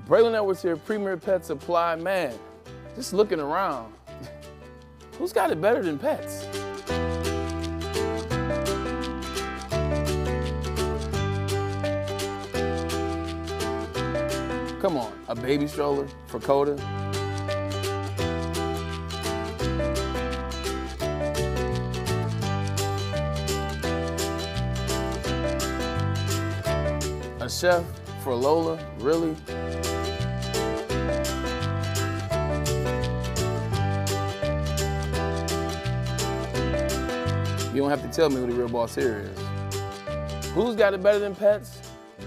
Braylon Edwards here, Premier Pet Supply. Man, just looking around, who's got it better than pets? Come on, a baby stroller for Coda? A chef for Lola, really? You don't have to tell me who the real boss here is. Who's got it better than pets?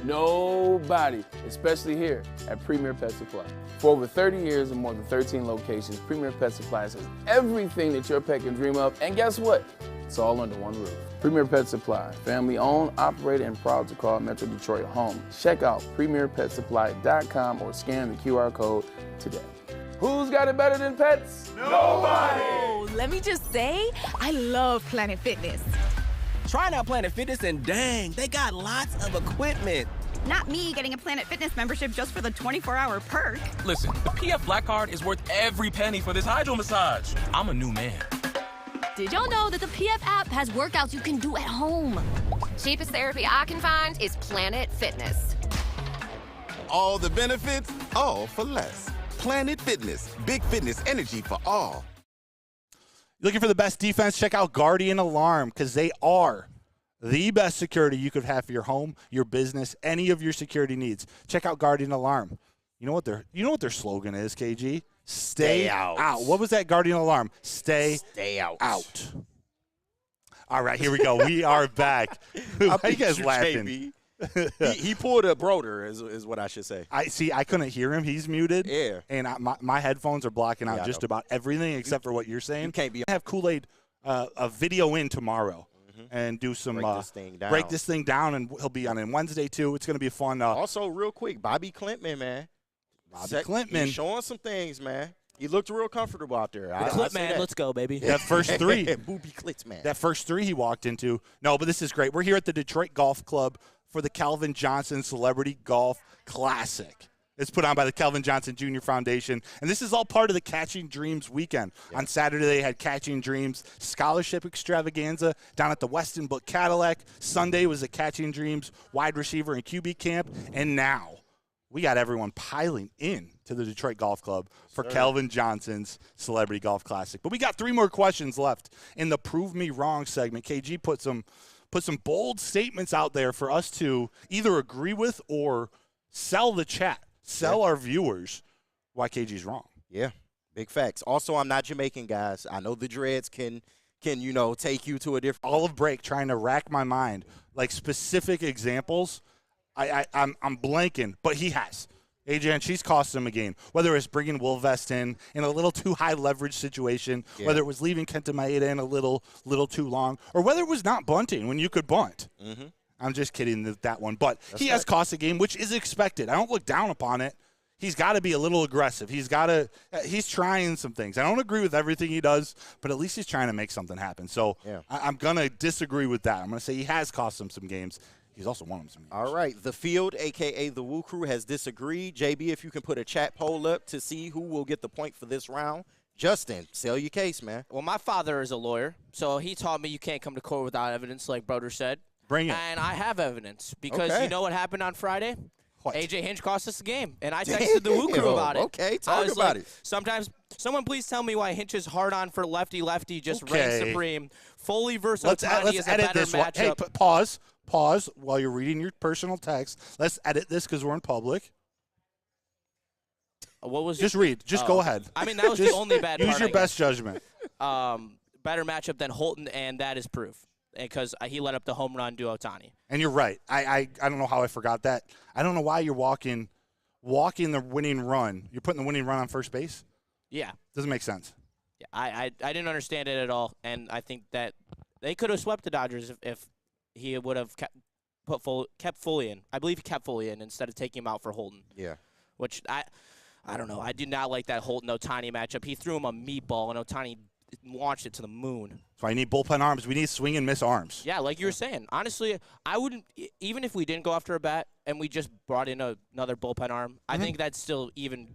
Nobody, especially here at Premier Pet Supply. For over 30 years and more than 13 locations, Premier Pet Supply has everything that your pet can dream of, and guess what? It's all under one roof. Premier Pet Supply, family owned, operated, and proud to call Metro Detroit home. Check out PremierPetSupply.com or scan the QR code today. Who's got it better than pets? Nobody! Oh, let me just say, I love Planet Fitness. Trying out Planet Fitness and dang, they got lots of equipment. Not me getting a Planet Fitness membership just for the 24-hour perk. Listen, the PF Black Card is worth every penny for this hydro massage. I'm a new man. Did y'all know that the PF app has workouts you can do at home? Cheapest therapy I can find is Planet Fitness. All the benefits, all for less. Planet Fitness, big fitness energy for all. Looking for the best defense? Check out Guardian Alarm, because they are the best security you could have for your home, your business, any of your security needs. Check out Guardian Alarm. You know what their slogan is, KG? Stay out. What was that Guardian alarm? Stay out. All right, here we go. We are back. Why are you guys laughing? he pulled a Broder, is what I should say. I couldn't hear him. He's muted. Yeah. And my headphones are blocking out just about everything except for what you're saying. You can't be. I have Kool-Aid a video in tomorrow and do some break this thing down, and he'll be on in Wednesday too. It's going to be fun. Also, real quick, Bobby Clintman, man. He's showing some things, man. He looked real comfortable out there. Clintman, let's go, baby. That first three. Booby Clintman. That first three he walked into. No, but this is great. We're here at the Detroit Golf Club for the Calvin Johnson Celebrity Golf Classic. It's put on by the Calvin Johnson Jr. Foundation, and this is all part of the Catching Dreams weekend. Yeah. On Saturday, they had Catching Dreams Scholarship Extravaganza down at the Weston Book Cadillac. Sunday was the Catching Dreams Wide Receiver and QB Camp, and now we got everyone piling in to the Detroit Golf Club for Calvin Johnson's Celebrity Golf Classic. But we got 3 more questions left in the Prove Me Wrong segment. KG put some bold statements out there for us to either agree with or sell the chat, sell our viewers why KG's wrong. Yeah, big facts. Also, I'm not Jamaican, guys. I know the dreads can take you to a different. Olive break, trying to rack my mind, like specific examples. I'm blanking, but he has. AJ, and she's cost him a game. Whether it's bringing Wilvest in a little too high leverage situation, whether it was leaving Kenta Maeda in a little too long, or whether it was not bunting when you could bunt. Mm-hmm. I'm just kidding that one. But he has cost a game, which is expected. I don't look down upon it. He's got to be a little aggressive. He's trying some things. I don't agree with everything he does, but at least he's trying to make something happen. So I'm going to disagree with that. I'm going to say he has cost him some games. He's also won them some games. All right. The Field, a.k.a. the Woo Crew, has disagreed. JB, if you can put a chat poll up to see who will get the point for this round. Justin, sell your case, man. Well, my father is a lawyer, so he taught me you can't come to court without evidence, like Broder said. Bring it. And I have evidence because you know what happened on Friday? What? AJ Hinch cost us the game, and I texted the Woo Crew about it. Okay, talk about it. Sometimes, someone please tell me why Hinch's hard-on for lefty just reigns supreme. Foley versus Otani is a better matchup. Hey, pause while you're reading your personal text. Let's edit this because we're in public. What was? Just read. Just go ahead. I mean, that was the only bad part. Use your best judgment. Better matchup than Holton, and that is proof. Because he let up the home run to Otani. And you're right. I don't know how I forgot that. I don't know why you're walking the winning run. You're putting the winning run on first base? Yeah. Doesn't make sense. Yeah, I didn't understand it at all, and I think that they could have swept the Dodgers if he would have kept Foley in. I believe he kept Foley in instead of taking him out for Holton. Yeah. Which I don't know. I did not like that Holton-Otani matchup. He threw him a meatball, and Otani launched it to the moon. That's why you need bullpen arms. We need swing and miss arms. Yeah, like you were saying. Honestly, I wouldn't – even if we didn't go after a bat and we just brought in another bullpen arm, I think that'd still even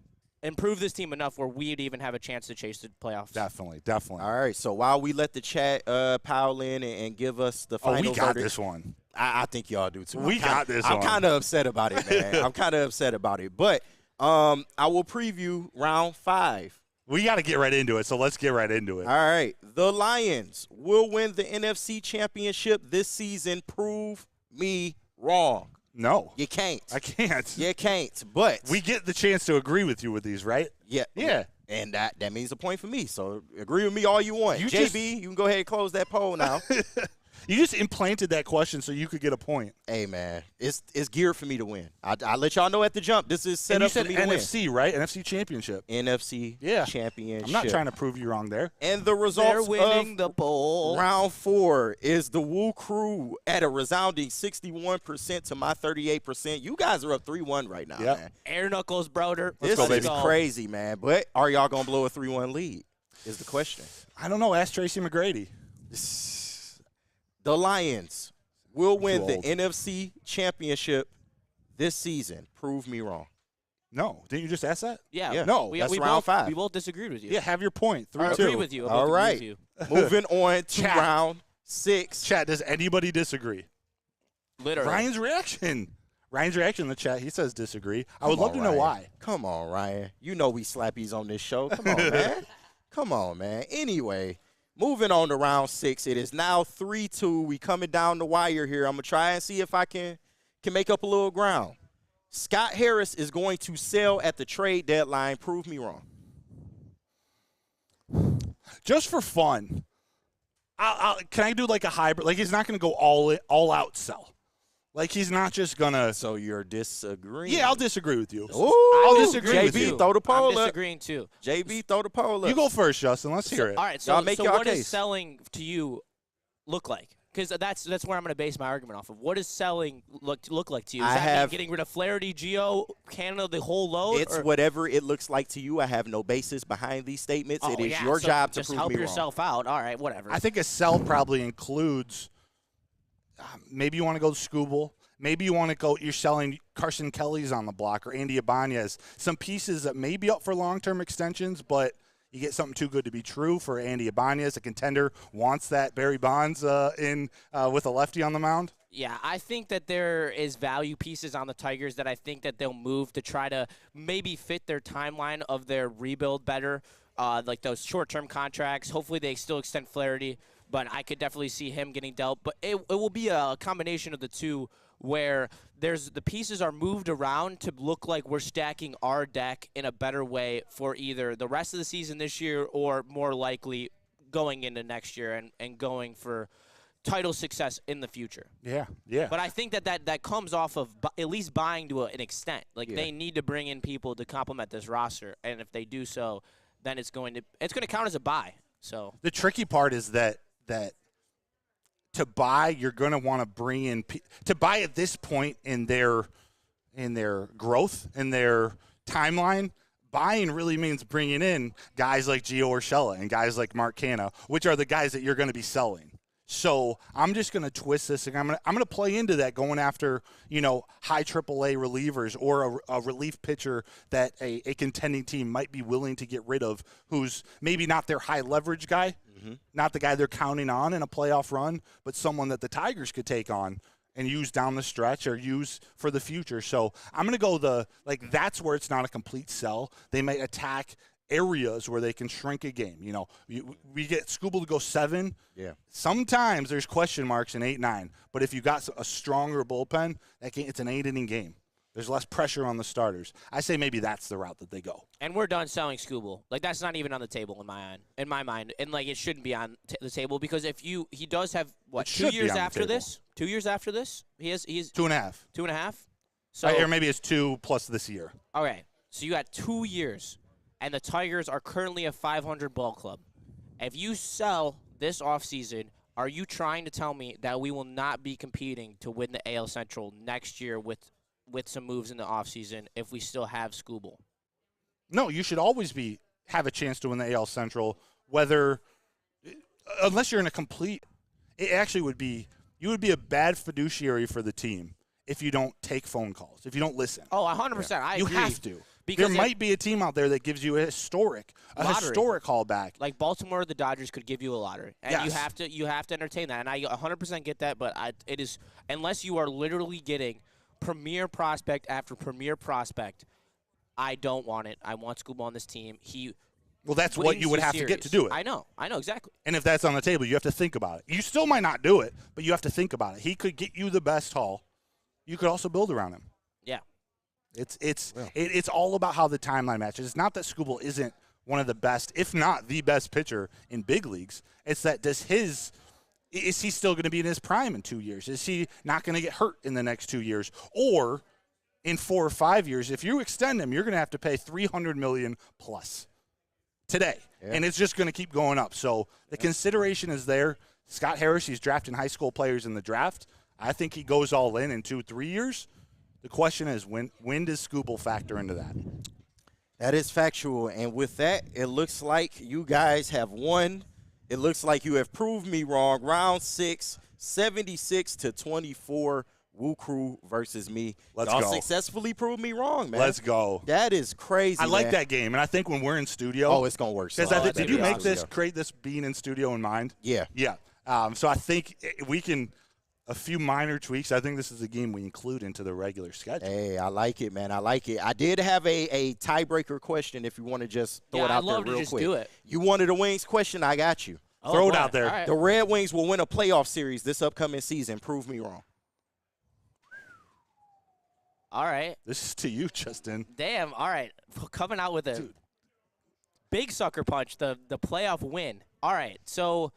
improve this team enough where we'd even have a chance to chase the playoffs. Definitely. All right, so while we let the chat pile in and give us the final we got verdict, this one. I think y'all do too. We got this one. I'm kind of upset about it, man. I'm kind of upset about it. But I will preview round 5. We got to get right into it, so let's get right into it. All right. The Lions will win the NFC Championship this season. Prove me wrong. No. You can't. I can't. You can't, but we get the chance to agree with you with these, right? Yeah. Yeah. And that means a point for me, so agree with me all you want. JB, you can go ahead and close that poll now. You just implanted that question so you could get a point. Hey, man, it's geared for me to win. I let y'all know at the jump. This is set up for me to win. NFC, right? NFC Championship. NFC Championship. I'm not trying to prove you wrong there. And the results They're winning the poll. Round 4 is the Woo Crew at a resounding 61% to my 38%. You guys are up 3-1 right now, man. Air knuckles, Broder. This is crazy, man. But are y'all going to blow a 3-1 lead is the question. I don't know. Ask Tracy McGrady. The Lions will win the NFC Championship this season. Prove me wrong. No. Didn't you just ask that? Yeah. No. That's round 5. We both disagreed with you. Yeah, have your point. 3-2. I agree with you. All right. Moving on to round 6. Chat, does anybody disagree? Literally. Ryan's reaction in the chat, he says disagree. I would love to know why. Come on, Ryan. You know we slappies on this show. Come on, man. Come on, man. Anyway. Moving on to round 6, it is now 3-2. We coming down the wire here. I'm going to try and see if I can make up a little ground. Scott Harris is going to sell at the trade deadline. Prove me wrong. Just for fun, can I do like a hybrid? Like he's not going to go all out sell. Like he's not just going to. So you're disagreeing? Yeah, I'll disagree with you. I'll disagree with JB, you. throw the poll I'm up. disagreeing too. JB, throw the poll up. You go first, Justin. Let's hear it. All right. So, Y'all make y'all what case. does selling to you look like? Because that's where I'm going to base my argument off of. What does selling look like to you? Does that mean getting rid of Flaherty, Gio, Canada, the whole load? It's whatever it looks like to you. I have no basis behind these statements. It is your job to prove me wrong. Just help yourself out. All right, whatever. I think a sell probably includes maybe you want to go to Scooble. Maybe you want to go, you're selling Carson Kelly's on the block or Andy Ibanez. Some pieces that may be up for long-term extensions, but you get something too good to be true for Andy Ibanez. A contender wants that Barry Bonds with a lefty on the mound. Yeah, I think that there is value pieces on the Tigers that I think that they'll move to try to maybe fit their timeline of their rebuild better, like those short-term contracts. Hopefully they still extend Flaherty, but I could definitely see him getting dealt. But it will be a combination of the two where the pieces are moved around to look like we're stacking our deck in a better way for either the rest of the season this year or more likely going into next year and going for title success in the future. Yeah, yeah. But I think that comes off of at least buying to an extent. Like they need to bring in people to complement this roster, and if they do so, then it's going to count as a buy. So the tricky part is that to buy, you're going to want to bring in to buy at this point in their growth, in their timeline. Buying really means bringing in guys like Gio Urshela and guys like Mark Canha, which are the guys that you're going to be selling. So I'm just going to twist this, and I'm going to play into that going after high AAA relievers or a relief pitcher that a contending team might be willing to get rid of, who's maybe not their high leverage guy. Not the guy they're counting on in a playoff run, but someone that the Tigers could take on and use down the stretch or use for the future. So I'm going to go that's where it's not a complete sell. They may attack areas where they can shrink a game. We get Scooble to go 7. Yeah. Sometimes there's question marks in 8-9, but if you got a stronger bullpen, it's an 8-inning game. There's less pressure on the starters. I say maybe that's the route that they go. And we're done selling Scooble. Like that's not even on the table in my mind. And like it shouldn't be on the table because he does have 2 years after this. 2 years after this, he's 2.5. 2.5. So or maybe it's 2 plus this year. Okay, so you got 2 years, and the Tigers are currently a 500 ball club. If you sell this offseason, are you trying to tell me that we will not be competing to win the AL Central next year with some moves in the offseason if we still have Scooble? No, you should always have a chance to win the AL Central, unless you're in a complete – it actually would be – you would be a bad fiduciary for the team if you don't take phone calls, if you don't listen. Oh, 100%. I agree. You have to. Because there might be a team out there that gives you a historic callback. Like Baltimore or the Dodgers could give you a lottery. And yes. you have to entertain that. And I 100% get that, but it is – unless you are literally getting – premier prospect after premier prospect, I don't want it. I want Scooble on this team. Well, that's what you would have to get to do it. I know exactly. And if that's on the table, you have to think about it. You still might not do it, but you have to think about it. He could get you the best haul. You could also build around him. Yeah. It's all about how the timeline matches. It's not that Scooble isn't one of the best, if not the best pitcher in big leagues. It's that is he still going to be in his prime in 2 years? Is he not going to get hurt in the next 2 years? Or in 4 or 5 years, if you extend him, you're going to have to pay $300 million plus today. Yeah. And it's just going to keep going up. So the consideration is there. Scott Harris, he's drafting high school players in the draft. I think he goes all in 2-3 years. The question is, when does Scooble factor into that? That is factual. And with that, it looks like you guys have won. It looks like you have proved me wrong. Round 6, 76-24, Woo Crew versus me. Let's Y'all go. Successfully proved me wrong, man. Let's go. That is crazy, I like that game, and I think when we're in studio. it's going to work. Did you create this being in studio in mind? Yeah. Yeah. So I think we can – a few minor tweaks. I think this is a game we include into the regular schedule. Hey, I like it, man. I like it. I did have a tiebreaker question if you want to just throw it out there real quick. I'd love to just do it. You wanted a Wings question? I got you. Throw it out there. Right. The Red Wings will win a playoff series this upcoming season. Prove me wrong. All right. This is to you, Justin. Damn. All right. Coming out with a big sucker punch, the playoff win. All right, so.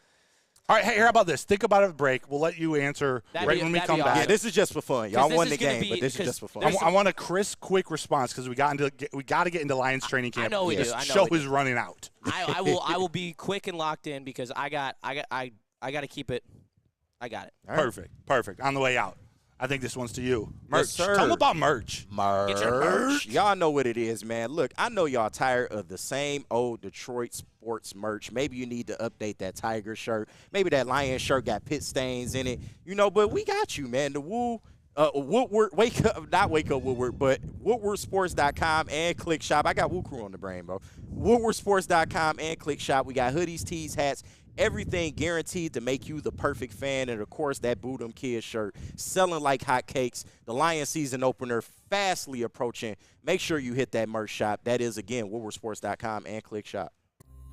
All right, hey, how about this? Think about it at the break. We'll let you answer right when we come back. Yeah, this is just for fun. Y'all won the game, but this is just for fun. I want a crisp, quick response because we got to get into Lions training camp. I know we do. Show is running out. I will be quick and locked in because I got to keep it. I got it. Perfect. On the way out. I think this one's to you. Merch. Yes, sir. Tell them about merch. Get your merch. Y'all know what it is, man. Look, I know y'all tired of the same old Detroit sports merch. Maybe you need to update that Tiger shirt. Maybe that Lion shirt got pit stains in it. But we got you, man. The Woodward, not Wake Up Woodward, but WoodwardSports.com and Click Shop. I got Woo Crew on the brain, bro. WoodwardSports.com and Click Shop. We got hoodies, tees, hats. Everything guaranteed to make you the perfect fan. And, of course, that Boo Them Kids shirt selling like hotcakes. The Lions season opener fastly approaching. Make sure you hit that merch shop. That is, again, WoodwardSports.com and Click Shop.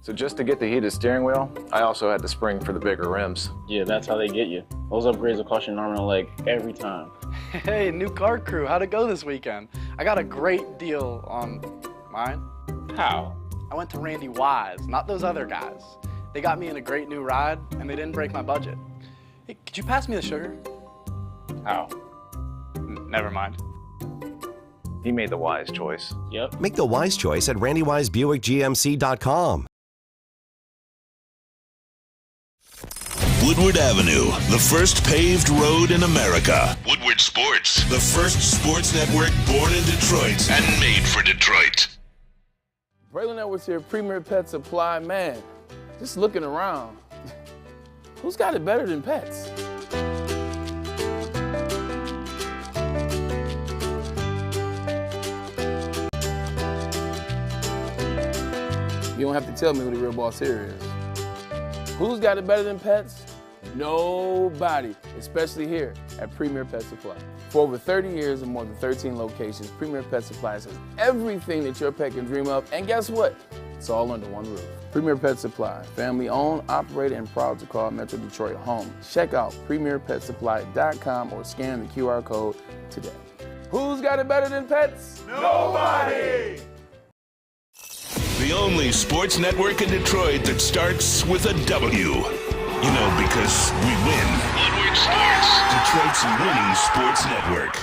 So just to get the heated steering wheel, I also had to spring for the bigger rims. Yeah, that's how they get you. Those upgrades will cost you an arm and a leg every time. Hey, new car crew, how'd it go this weekend? I got a great deal on mine. How? I went to Randy Wise, not those other guys. They got me in a great new ride, and they didn't break my budget. Hey, could you pass me the sugar? How? Never mind. He made the wise choice. Yep. Make the wise choice at RandyWiseBuickGMC.com. Woodward Avenue, the first paved road in America. Woodward Sports, the first sports network born in Detroit and made for Detroit. Braylon Edwards here, Premier Pet Supply. Man, just looking around, who's got it better than pets? You don't have to tell me who the real boss here is. Who's got it better than pets? Nobody, especially here at Premier Pet Supply. For over 30 years and more than 13 locations, Premier Pet Supply has everything that your pet can dream of, and guess what? It's all under one roof. Premier Pet Supply, family owned, operated, and proud to call Metro Detroit home. Check out PremierPetSupply.com or scan the QR code today. Who's got it better than pets? Nobody! The only sports network in Detroit that starts with a W. Because we win. Woodward Sports, Detroit's winning sports network.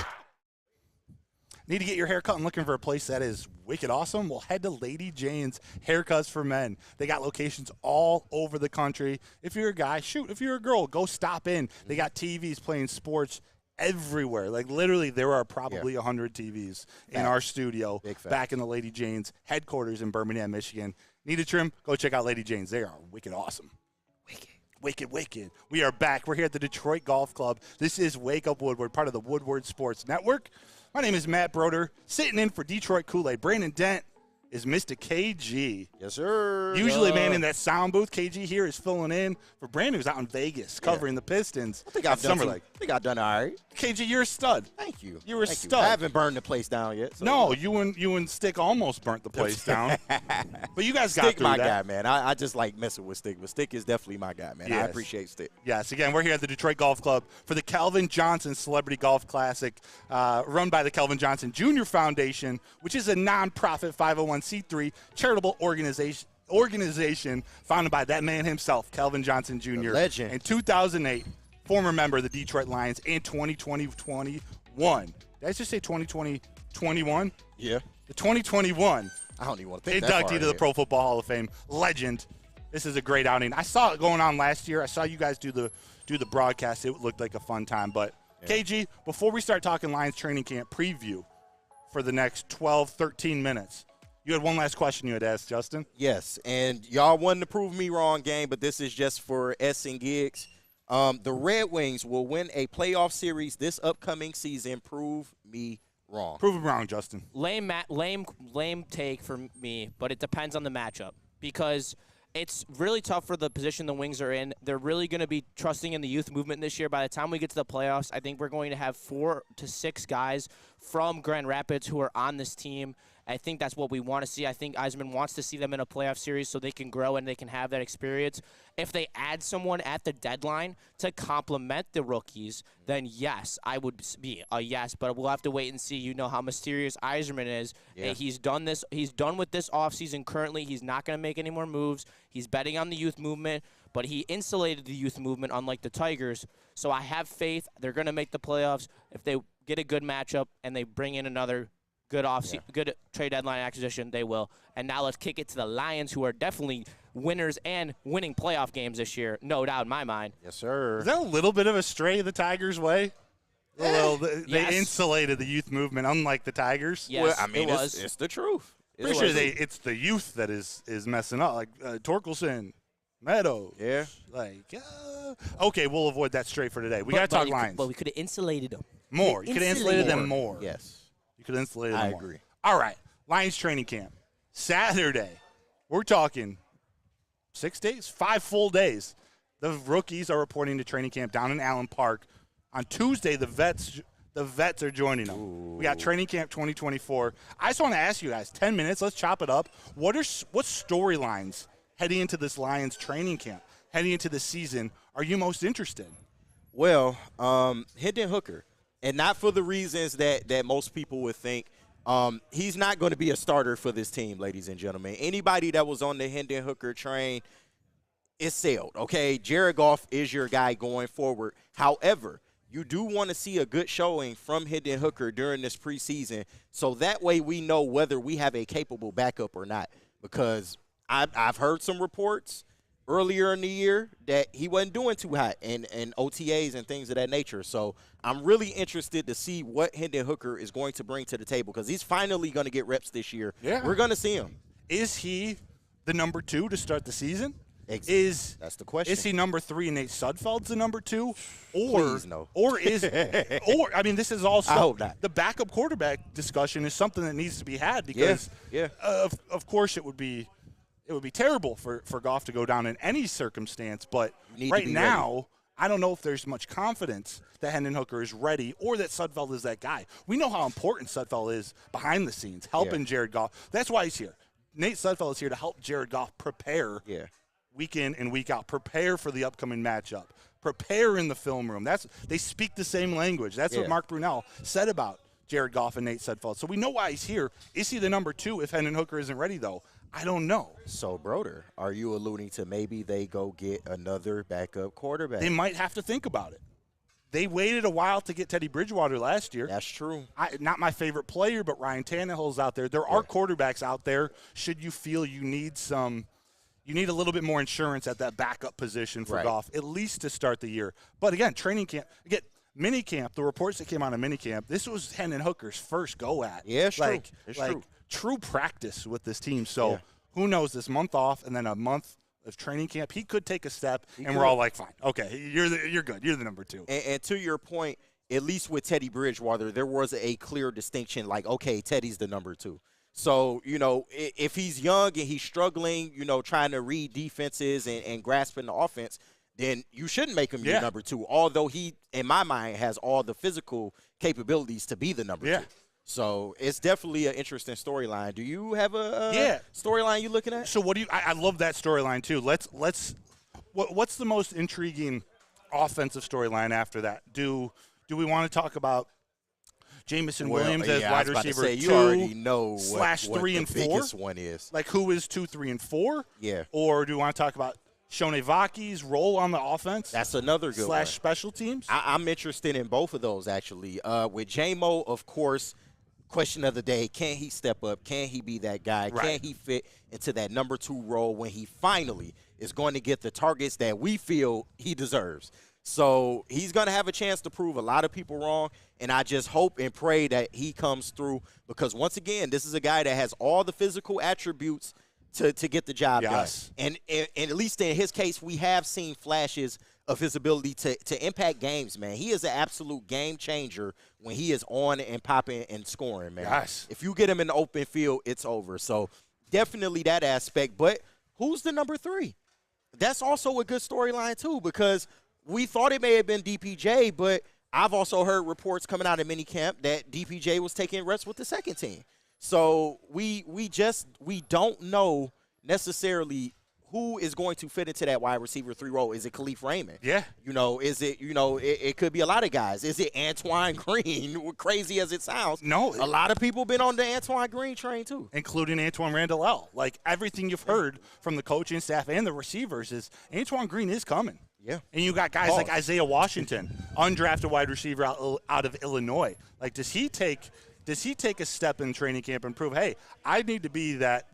Need to get your hair cut and looking for a place that is wicked awesome? Well, head to Lady Jane's Haircuts for Men. They got locations all over the country. If you're a guy, shoot. If you're a girl, go stop in. They got TVs playing sports everywhere. Like, literally, there are probably 100 TVs in our studio back in the Lady Jane's headquarters in Birmingham, Michigan. Need a trim? Go check out Lady Jane's. They are wicked awesome. Wicked. We are back. We're here at the Detroit Golf Club. This is Wake Up Woodward, part of the Woodward Sports Network. My name is Matt Broder, sitting in for Detroit Kool-Aid. Brandon Dent is Mr. KG. Yes, sir. Usually, man, in that sound booth, KG here is filling in for Brandon, who's out in Vegas covering the Pistons. I think I've done all right. KG, you're a stud. Thank you. You're a stud. I haven't burned the place down yet. So. No, you and Stick almost burnt the place down. But you guys got Stick through my that. guy, man. I just like messing with Stick, but Stick is definitely my guy, man. Yes. I appreciate Stick. Yes, again, we're here at the Detroit Golf Club for the Calvin Johnson Celebrity Golf Classic, run by the Calvin Johnson Jr. Foundation, which is a nonprofit 501c3 charitable organization founded by that man himself, Calvin Johnson Jr. The legend. In 2008, former member of the Detroit Lions in 2021. Did I just say 2021? Yeah. The 2021. I don't even want to think that far inductee to the Pro Football Hall of Fame. Legend. This is a great outing. I saw it going on last year. I saw you guys do the broadcast. It looked like a fun time. But, KG, before we start talking Lions training camp preview for the next 12, 13 minutes, you had one last question you had asked, Justin. Yes, and y'all wanted to prove me wrong, gang, but this is just for S and Gigs. The Red Wings will win a playoff series this upcoming season. Prove me wrong. Prove me wrong, Justin. Lame take for me, but it depends on the matchup because it's really tough for the position the Wings are in. They're really going to be trusting in the youth movement this year. By the time we get to the playoffs, I think we're going to have 4 to 6 guys from Grand Rapids who are on this team. I think that's what we want to see. I think Yzerman wants to see them in a playoff series so they can grow and they can have that experience. If they add someone at the deadline to complement the rookies, then yes, I would be a yes. But we'll have to wait and see. You know how mysterious Yzerman is. Yeah. And he's done this. He's done with this offseason currently. He's not going to make any more moves. He's betting on the youth movement, but he insulated the youth movement, unlike the Tigers. So I have faith they're going to make the playoffs. If they get a good matchup and they bring in another good good trade deadline acquisition, they will. And now let's kick it to the Lions, who are definitely winners and winning playoff games this year, no doubt in my mind. Yes, sir. Is that a little bit of a stray the Tigers' way? Well, they insulated the youth movement, unlike the Tigers. Yes, well, I mean, it was. It's the truth. Pretty sure it's the youth that is messing up, like Torkelson, Meadows. Yeah. Okay, we'll avoid that straight for today. We got to talk Lions. But we could have insulated them. More. You could have insulated them more. Yes. You could have insulated them more. I agree. All right. Lions training camp. Saturday. We're talking 6 days, 5 full days. The rookies are reporting to training camp down in Allen Park. On Tuesday, the vets are joining them. Ooh. We got training camp 2024. I just want to ask you guys, 10 minutes, let's chop it up. What storylines heading into this Lions training camp, heading into the season, are you most interested in? Well, Hendon Hooker, and not for the reasons that most people would think. He's not going to be a starter for this team, ladies and gentlemen. Anybody that was on the Hendon Hooker train, it's sailed, okay? Jared Goff is your guy going forward. However, you do want to see a good showing from Hendon Hooker during this preseason, so that way we know whether we have a capable backup or not, because I've heard some reports earlier in the year that he wasn't doing too hot in OTAs and things of that nature. So I'm really interested to see what Hendon Hooker is going to bring to the table, because he's finally going to get reps this year. Yeah. We're going to see him. Is he the number 2 to start the season? That's the question. Is he number 3 and Nate Sudfeld's the number 2? Please, no. I mean, this is also I hope not. The backup quarterback discussion is something that needs to be had, because of course it would be terrible for Goff to go down in any circumstance, but right now I don't know if there's much confidence that Hendon Hooker is ready or that Sudfeld is that guy. We know how important Sudfeld is behind the scenes, helping Jared Goff. That's why he's here. Nate Sudfeld is here to help Jared Goff prepare week in and week out, prepare for the upcoming matchup, prepare in the film room. They speak the same language. That's what Mark Brunell said about Jared Goff and Nate Sudfeld. So we know why he's here. Is he the number 2 if Hendon Hooker isn't ready, though? I don't know. So, Broder, are you alluding to maybe they go get another backup quarterback? They might have to think about it. They waited a while to get Teddy Bridgewater last year. That's true. Not my favorite player, but Ryan Tannehill's out there. There are quarterbacks out there. Should you feel you need a little bit more insurance at that backup position for Goff, at least to start the year. But again, training camp, minicamp, the reports that came out of minicamp, this was Hendon Hooker's first go at. Yeah, it's true. It's true. True practice with this team. So who knows, this month off and then a month of training camp, he could take a step, and we're all like, fine, okay, you're good. You're the number 2. And to your point, at least with Teddy Bridgewater, there was a clear distinction, like, okay, Teddy's the number 2. So, if he's young and he's struggling, trying to read defenses and grasping the offense, then you shouldn't make him your number 2, although he, in my mind, has all the physical capabilities to be the number 2. So it's definitely an interesting storyline. Do you have a storyline you're looking at? So what do you? I love that storyline too. What's the most intriguing offensive storyline after that? Do we want to talk about Jamison Williams as wide receiver 2? You already know / 3 and 4. Biggest one is. Like, who is 2, 3, and 4? Yeah. Or do we want to talk about Shone Vaki's role on the offense? That's another good one. / special teams? I'm interested in both of those, actually. With J-Mo, of course, question of the day, can he step up? Can he be that guy? Can he fit into that number 2 role when he finally is going to get the targets that we feel he deserves? So he's going to have a chance to prove a lot of people wrong, and I just hope and pray that he comes through, because, once again, this is a guy that has all the physical attributes to get the job done. And at least in his case, we have seen flashes of his ability to impact games, man. He is an absolute game changer when he is on and popping and scoring, man. If you get him in the open field, it's over. So definitely that aspect. But who's the number 3? That's also a good storyline, too, because we thought it may have been DPJ, but I've also heard reports coming out of minicamp that DPJ was taking reps with the second team. So we don't know necessarily who is going to fit into that wide receiver 3 role. Is it Khalif Raymond? Yeah. Is it, it could be a lot of guys. Is it Antoine Green? Crazy as it sounds. No. A lot of people been on the Antoine Green train too. Including Antoine Randall. Like, everything you've heard from the coaching staff and the receivers is Antoine Green is coming. Yeah. And you got guys like Isaiah Washington, undrafted wide receiver out of Illinois. Like, does he take a step in training camp and prove, hey, I need to be that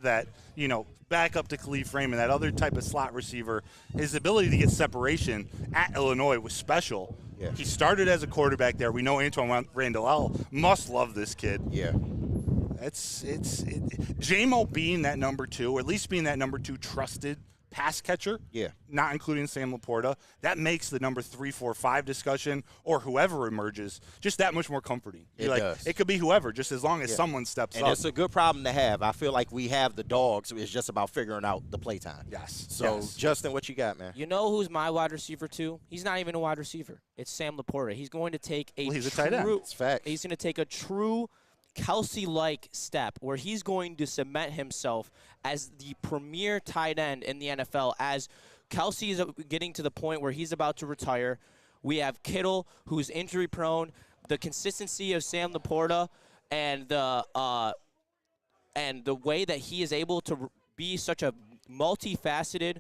back up to Khalif Raymond, that other type of slot receiver? His ability to get separation at Illinois was special. Yeah. He started as a quarterback there. We know Antoine Randall must love this kid. Yeah. J-Mo being that number 2, or at least being that number 2 trusted pass catcher, not including Sam Laporta, that makes the number 3, 4, 5 discussion, or whoever emerges, just that much more comforting. Does. It could be whoever, just as long as someone steps up. And it's a good problem to have. I feel like we have the dogs. It's just about figuring out the playtime. Yes. So, Justin, what you got, man? You know who's my wide receiver too? He's not even a wide receiver. It's Sam Laporta. He's going to take he's a tight end. It's facts. He's going to take a true Kelsey-like step where he's going to cement himself as the premier tight end in the NFL. As Kelsey is getting to the point where he's about to retire, we have Kittle, who's injury-prone. The consistency of Sam Laporta and the way that he is able to be such a multifaceted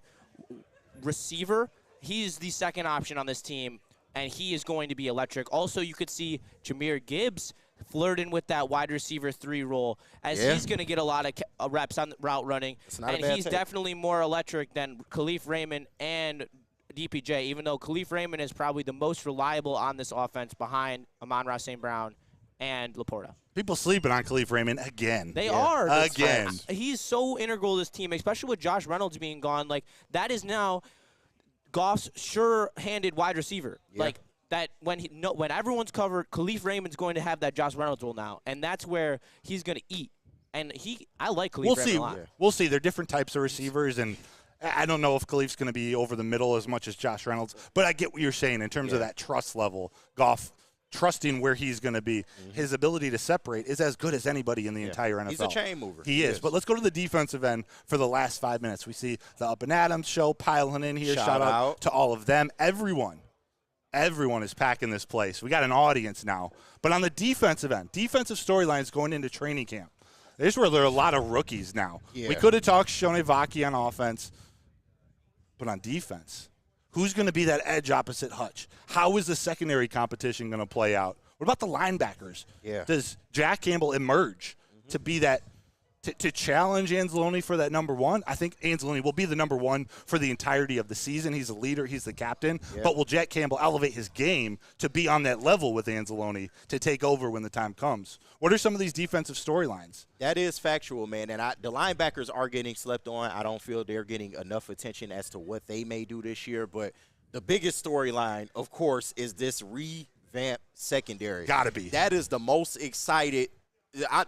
receiver, he's the second option on this team, and he is going to be electric. Also, you could see Jahmyr Gibbs flirting with that wide receiver 3 role, as he's going to get a lot of reps on route running, and he's definitely more electric than Khalif Raymond and DPJ, even though Khalif Raymond is probably the most reliable on this offense behind Amon-Ra St. Brown and Laporta. People sleeping on Khalif Raymond again. They are. Again. He's so integral to this team, especially with Josh Reynolds being gone. Like, that is now Goff's sure-handed wide receiver. Yeah. Like, that when everyone's covered, Khalif Raymond's going to have that Josh Reynolds role now, and that's where he's going to eat. And I like Khalif Raymond a lot. We'll see. They're different types of receivers, and I don't know if Khalif's going to be over the middle as much as Josh Reynolds, but I get what you're saying in terms of that trust level. Goff trusting where he's going to be. His ability to separate is as good as anybody in the entire NFL. He's a chain mover. He is. But let's go to the defensive end for the last 5 minutes. We see the Up and Adams show piling in here. Shout out to all of them. Everyone is packing this place. We got an audience now. But on the defensive end, defensive storylines going into training camp. This is where there are a lot of rookies now. Yeah. We could have talked Shone Vaki on offense, but on defense, who's going to be that edge opposite Hutch? How is the secondary competition going to play out? What about the linebackers? Yeah. Does Jack Campbell emerge to be that to challenge Anzalone for that number 1? I think Anzalone will be the number 1 for the entirety of the season. He's a leader. He's the captain. Yeah. But will Jack Campbell elevate his game to be on that level with Anzalone to take over when the time comes? What are some of these defensive storylines? That is factual, man. And the linebackers are getting slept on. I don't feel they're getting enough attention as to what they may do this year. But the biggest storyline, of course, is this revamped secondary. Gotta be. That is the most excited.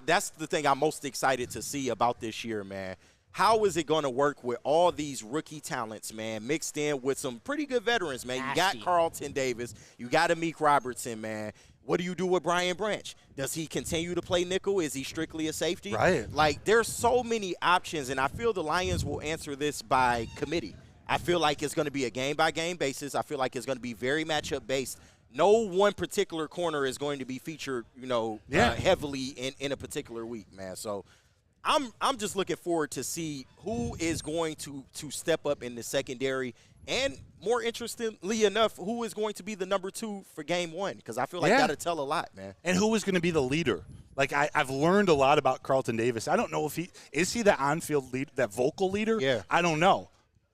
That's the thing I'm most excited to see about this year, man. How is it going to work with all these rookie talents, man, mixed in with some pretty good veterans, man? You got Carlton Davis. You got Amik Robertson, man. What do you do with Brian Branch? Does he continue to play nickel? Is he strictly a safety? Right. Like, there's so many options, and I feel the Lions will answer this by committee. I feel like it's going to be a game-by-game basis. I feel like it's going to be very matchup-based. No one particular corner is going to be featured, heavily in a particular week, man. So I'm just looking forward to see who is going to step up in the secondary, and more interestingly enough, who is going to be the number 2 for game 1, because I feel like that'll tell a lot, man. And who is going to be the leader? Like, I've learned a lot about Carlton Davis. I don't know if is he the on-field lead, that vocal leader? Yeah. I don't know.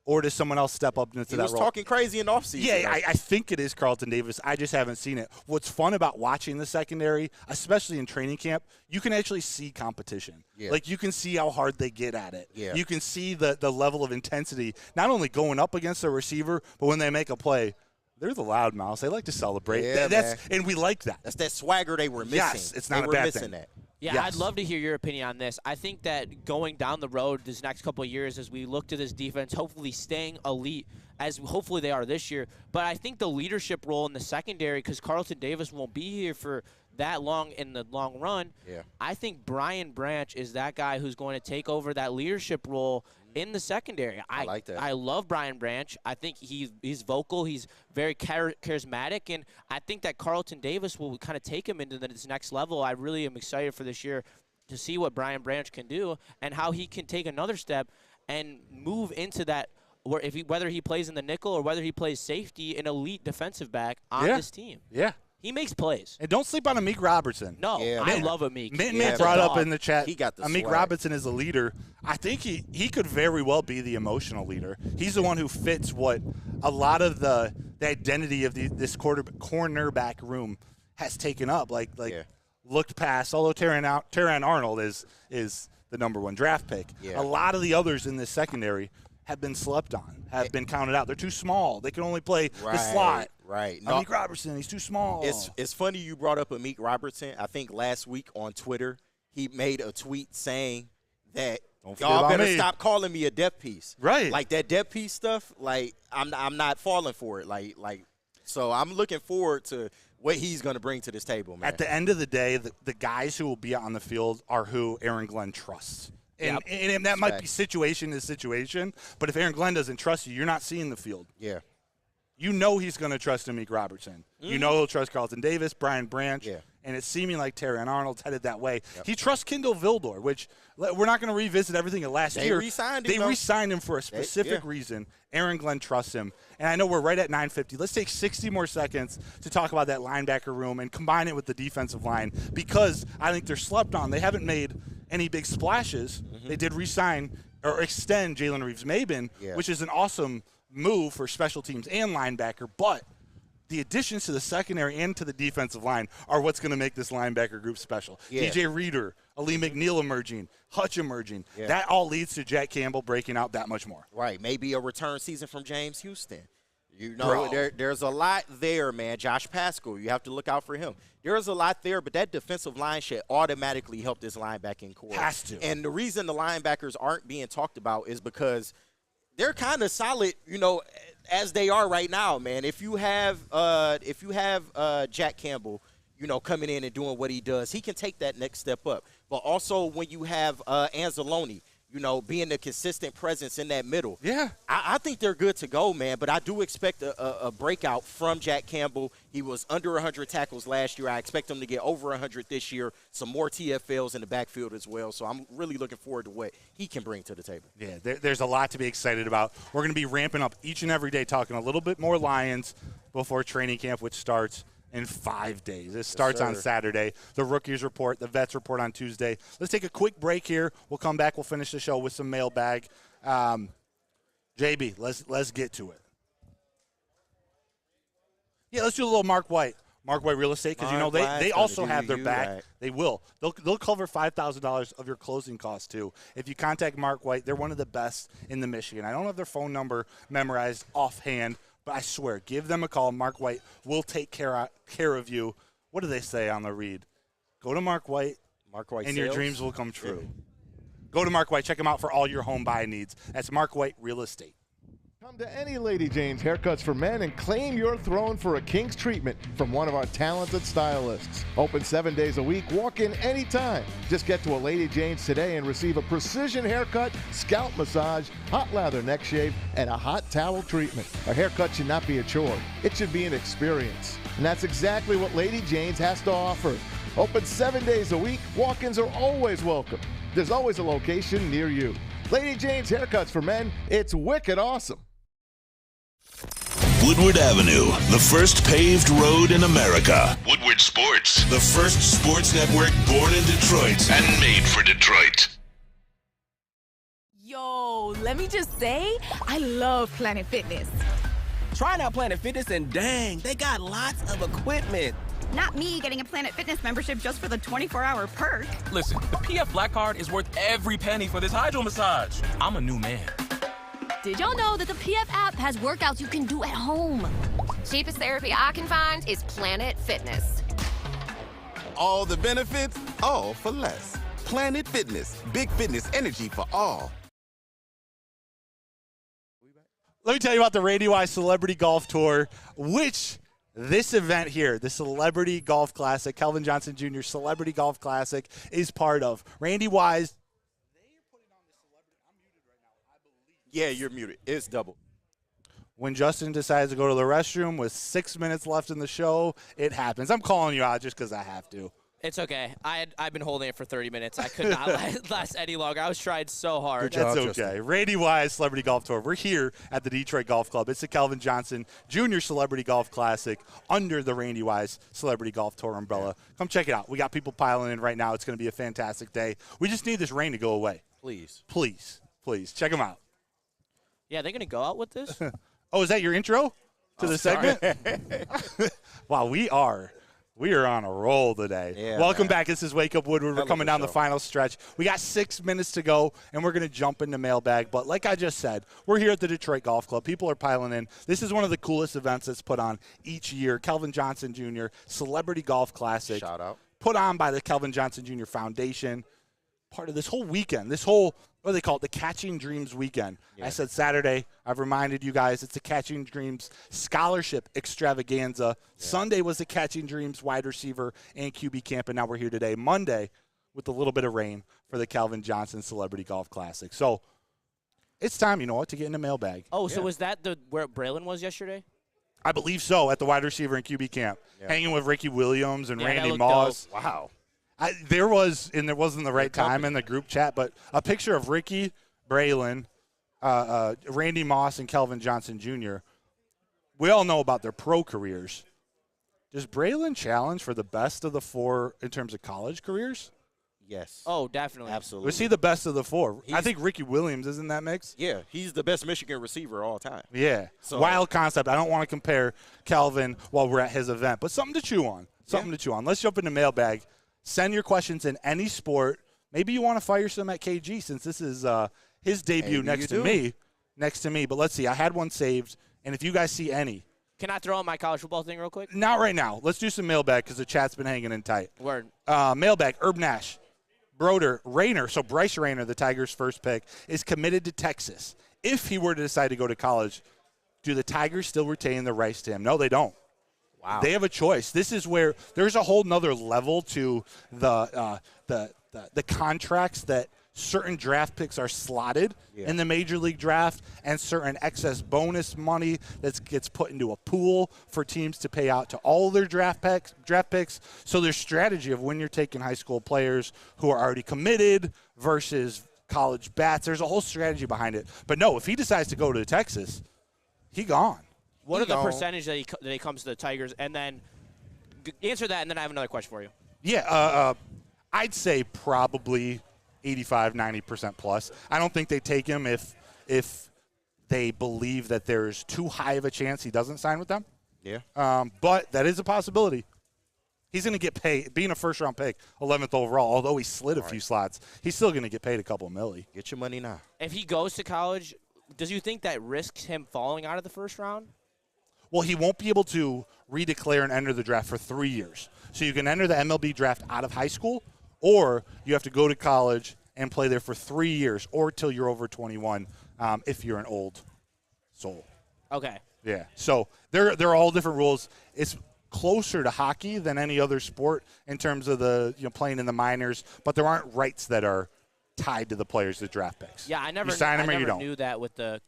Or does someone else step up into that role? He was talking crazy in offseason. Yeah, I think it is Carlton Davis. I just haven't seen it. What's fun about watching the secondary, especially in training camp, you can actually see competition. Yeah. Like, you can see how hard they get at it. Yeah. You can see the level of intensity, not only going up against the receiver, but when they make a play, they're the loudmouths. They like to celebrate. Yeah, and we like that. That's that swagger they were missing. Yes, it's not a bad thing. That. Yeah, yes. I'd love to hear your opinion on this. I think that going down the road this next couple of years as we look to this defense, hopefully staying elite, as hopefully they are this year, but I think the leadership role in the secondary, because Carlton Davis won't be here for that long in the long run. Yeah. I think Brian Branch is that guy who's going to take over that leadership role in the secondary. I like that. I love Brian Branch. I think he's vocal. He's very charismatic, and I think that Carlton Davis will kind of take him into this next level. I really am excited for this year to see what Brian Branch can do and how he can take another step and move into that, whether he plays in the nickel or whether he plays safety, an elite defensive back on this team. Yeah. He makes plays. And don't sleep on Amik Robertson. No, I love Amik. Mint brought up in the chat, he got the Amik swag. Robertson is a leader. I think he could very well be the emotional leader. He's the one who fits what a lot of the identity of this cornerback room has taken up. Like looked past, although Terran Arnold is the number 1 draft pick. Yeah. A lot of the others in this secondary have been slept on, have been counted out. They're too small. They can only play the slot. Right. Amik Robertson, he's too small. It's funny you brought up Amik Robertson. I think last week on Twitter, he made a tweet saying that y'all better stop calling me a depth piece. Right. Like that depth piece stuff, like I'm not falling for it. Like so I'm looking forward to what he's going to bring to this table, man. At the end of the day, the guys who will be on the field are who Aaron Glenn trusts. And that might be situation to situation, but if Aaron Glenn doesn't trust you, you're not seeing the field. Yeah. You know he's going to trust Amik Robertson. You know he'll trust Carlton Davis, Brian Branch, and it's seeming like Terran Arnold's headed that way. He trusts Kendall Vildor, which we're not going to revisit everything of last year. They re-signed him for a specific reason. Aaron Glenn trusts him. And I know we're right at 9:50. Let's take 60 more seconds to talk about that linebacker room and combine it with the defensive line because I think they're slept on. They haven't made any big splashes. They did re-sign or extend Jalen Reeves-Maben, which is an awesome move for special teams and linebacker, but the additions to the secondary and to the defensive line are what's going to make this linebacker group special. DJ Reader, Ali McNeil emerging, Hutch emerging. That all leads to Jack Campbell breaking out that much more. Right. Maybe a return season from James Houston. You know, there's a lot there, man. Josh Paschal, you have to look out for him. There's a lot there, but that defensive line should automatically help this linebacking core. Has to. And the reason the linebackers aren't being talked about is because they're kind of solid, you know, as they are right now, man. If you have Jack Campbell, you know, coming in and doing what he does, he can take that next step up. But also when you have Anzalone, you know, being a consistent presence in that middle. Yeah. I think they're good to go, man. But I do expect a breakout from Jack Campbell. He was under 100 tackles last year. I expect him to get over 100 this year. Some more TFLs in the backfield as well. So I'm really looking forward to what he can bring to the table. Yeah, there's a lot to be excited about. We're going to be ramping up each and every day, talking a little bit more Lions before training camp, which starts in 5 days. It starts on Saturday. The rookies report, the vets report on Tuesday. Let's take a quick break here. We'll come back. We'll finish the show with some mailbag. JB, let's get to it. Yeah, let's do a little Mark White. Mark White Real Estate, because you know they also have their back. Right. They will. They'll cover $5,000 of your closing costs too. If you contact Mark White, they're one of the best in the Michigan. I don't have their phone number memorized offhand, but I swear, give them a call. Mark White will take care of you. What do they say on the read? Go to Mark White, and your dreams will come true. Yeah. Go to Mark White. Check him out for all your home buying needs. That's Mark White Real Estate. Come to any Lady Jane's Haircuts for Men and claim your throne for a king's treatment from one of our talented stylists. Open 7 days a week. Walk in anytime. Just get to a Lady Jane's today and receive a precision haircut, scalp massage, hot lather neck shave, and a hot towel treatment. A haircut should not be a chore. It should be an experience. And that's exactly what Lady Jane's has to offer. Open 7 days a week. Walk-ins are always welcome. There's always a location near you. Lady Jane's Haircuts for Men. It's wicked awesome. Woodward Avenue, the first paved road in America. Woodward Sports, the first sports network born in Detroit and made for Detroit. Yo, let me just say, I love Planet Fitness. Trying out Planet Fitness and dang, they got lots of equipment. Not me getting a Planet Fitness membership just for the 24-hour perk. Listen, the PF Black Card is worth every penny for this hydro massage. I'm a new man. Did y'all know that the PF app has workouts you can do at home? Cheapest therapy I can find is Planet Fitness. All the benefits, all for less. Planet Fitness, big fitness energy for all. Let me tell you about the Radio Eye Celebrity Golf Tour, which This event here, the Celebrity Golf Classic, Calvin Johnson Jr. Celebrity Golf Classic, is part of. Randy Wise. Yeah, you're muted. It's double. When Justin decides to go to the restroom with 6 minutes left in the show, it happens. I'm calling you out just because I have to. It's okay. I've been holding it for 30 minutes. I could not last any longer. I was trying so hard. That's okay. Randy Wise Celebrity Golf Tour. We're here at the Detroit Golf Club. It's the Calvin Johnson Jr. Celebrity Golf Classic under the Randy Wise Celebrity Golf Tour umbrella. Come check it out. We got people piling in right now. It's going to be a fantastic day. We just need this rain to go away. Please. Please. Please. Check them out. Yeah, they're going to go out with this? Oh, is that your intro to the segment? Wow, we are on a roll today. Yeah, Welcome back. This is Wake Up Woodward. We're coming down the show. final stretch. We got 6 minutes to go, and we're going to jump into mailbag. But like I just said, we're here at the Detroit Golf Club. People are piling in. This is one of the coolest events that's put on each year. Calvin Johnson Jr. Celebrity Golf Classic. Shout out. Put on by the Calvin Johnson Jr. Foundation. Part of this whole weekend, this whole, what do they call it, the Catching Dreams weekend. Yeah. I said Saturday. I've reminded you guys it's the Catching Dreams Scholarship Extravaganza. Yeah. Sunday was the Catching Dreams wide receiver and QB camp, and now we're here today, Monday, with a little bit of rain for the Calvin Johnson Celebrity Golf Classic. So it's time, you know what, to get in the mailbag. Oh, so was that where Braylon was yesterday? I believe so, at the wide receiver and QB camp, hanging with Ricky Williams and Randy that Moss. dope. Wow. There wasn't the right time in the group chat, but a picture of Ricky, Braylon, Randy Moss, and Calvin Johnson Jr. We all know about their pro careers. Does Braylon challenge for the best of the four in terms of college careers? Yes. Oh, definitely. Absolutely. Was he the best of the four? I think Ricky Williams is in that mix. Yeah, he's the best Michigan receiver of all time. Yeah. So, wild concept. I don't want to compare Calvin while we're at his event, but something to chew on. Something to chew on. Let's jump into mailbag. Send your questions in any sport. Maybe you want to fire some at KG since this is his debut next to me. But let's see. I had one saved, and if you guys see any. Can I throw in my college football thing real quick? Not right now. Let's do some mailbag because the chat's been hanging in tight. Word. Mailbag, Herb Nash, Broder, Rayner. So Bryce Rayner, the Tigers' first pick, is committed to Texas. If he were to decide to go to college, do the Tigers still retain the rights to him? No, they don't. Wow. They have a choice. This is where there's a whole nother level to the contracts that certain draft picks are slotted in the Major League Draft and certain excess bonus money that gets put into a pool for teams to pay out to all their draft picks. So there's strategy of when you're taking high school players who are already committed versus college bats. There's a whole strategy behind it. But no, if he decides to go to Texas, he gone. What are the percentage that he comes to the Tigers? And then answer that, and then I have another question for you. Yeah, I'd say probably 85, 90% plus. I don't think they take him if they believe that there's too high of a chance he doesn't sign with them. Yeah. But that is a possibility. He's going to get paid. Being a first-round pick, 11th overall, although he slid a few slots, he's still going to get paid a couple milli. Get your money now. If he goes to college, does you think that risks him falling out of the first round? Well, he won't be able to redeclare and enter the draft for 3 years. So you can enter the MLB draft out of high school, or you have to go to college and play there for 3 years, or till you're over 21 if you're an old soul. Okay. Yeah. So there are all different rules. It's closer to hockey than any other sport in terms of the playing in the minors, but there aren't rights that are tied to the players that draft picks. Yeah, I never knew that with the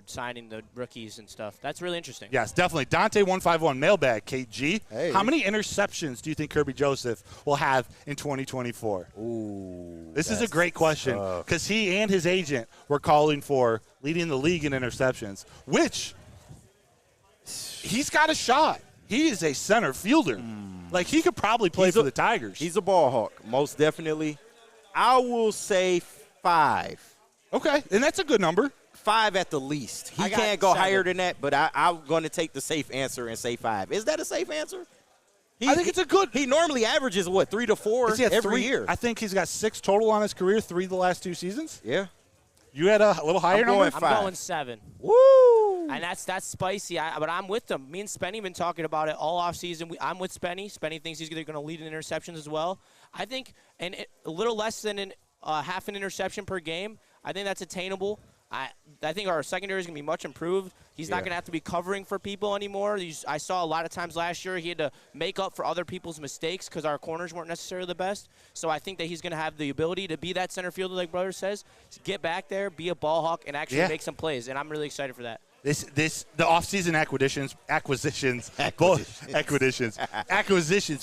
signing the rookies and stuff. That's really interesting. Yes, definitely. Dante151 mailbag, KG. Hey. How many interceptions do you think Kirby Joseph will have in 2024? Ooh. This is a great question because he and his agent were calling for leading the league in interceptions, which he's got a shot. He is a center fielder. Like, he could probably play for the Tigers. He's a ball hawk, most definitely. I will say 5. Okay, and that's a good number. 5 at the least. He can't go higher than that, but I'm going to take the safe answer and say 5. Is that a safe answer? I think it's a good. He normally averages, 3 to 4 every year. I think he's got 6 total on his career, 3 the last 2 seasons. Yeah. You had a little higher number? I'm going 7. Woo! And that's spicy, but I'm with them. Me and Spenny have been talking about it all offseason. I'm with Spenny. Spenny thinks he's going to lead in interceptions as well. I think a little less than half an interception per game, I think that's attainable. I think our secondary is going to be much improved. He's not going to have to be covering for people anymore. I saw a lot of times last year he had to make up for other people's mistakes because our corners weren't necessarily the best. So I think that he's going to have the ability to be that center fielder, like Broder says, to get back there, be a ball hawk, and actually make some plays. And I'm really excited for that. The offseason acquisitions,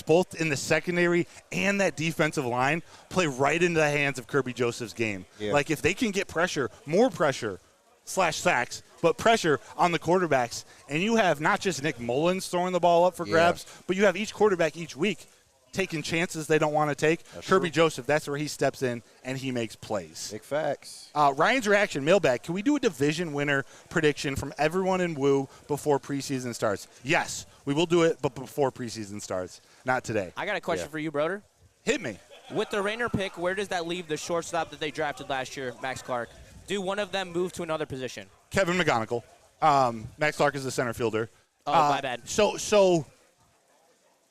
both in the secondary and that defensive line, play right into the hands of Kirby Joseph's game. Yeah. Like if they can get pressure, more pressure, /sacks, but pressure on the quarterbacks, and you have not just Nick Mullins throwing the ball up for grabs, but you have each quarterback each week taking chances they don't want to take. That's Kirby Joseph, that's where he steps in and he makes plays. Big facts. Ryan's reaction, mailbag. Can we do a division winner prediction from everyone in Woo before preseason starts? Yes, we will do it, but before preseason starts, not today. I got a question for you, Broder. Hit me. With the Rainer pick, where does that leave the shortstop that they drafted last year, Max Clark? Do one of them move to another position? Kevin McGonigal. Max Clark is the center fielder. Oh, my bad. So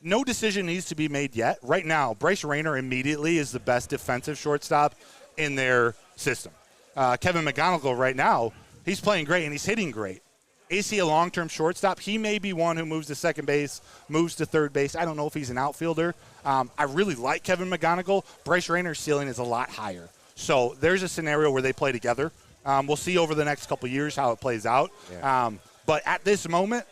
no decision needs to be made yet. Right now, Bryce Rainer immediately is the best defensive shortstop in their system. Kevin McGonigal right now, he's playing great and he's hitting great. Is he a long-term shortstop? He may be one who moves to second base, moves to third base. I don't know if he's an outfielder. I really like Kevin McGonigal. Bryce Rainer's ceiling is a lot higher. So there's a scenario where they play together. We'll see over the next couple years how it plays out. Yeah. But at this moment,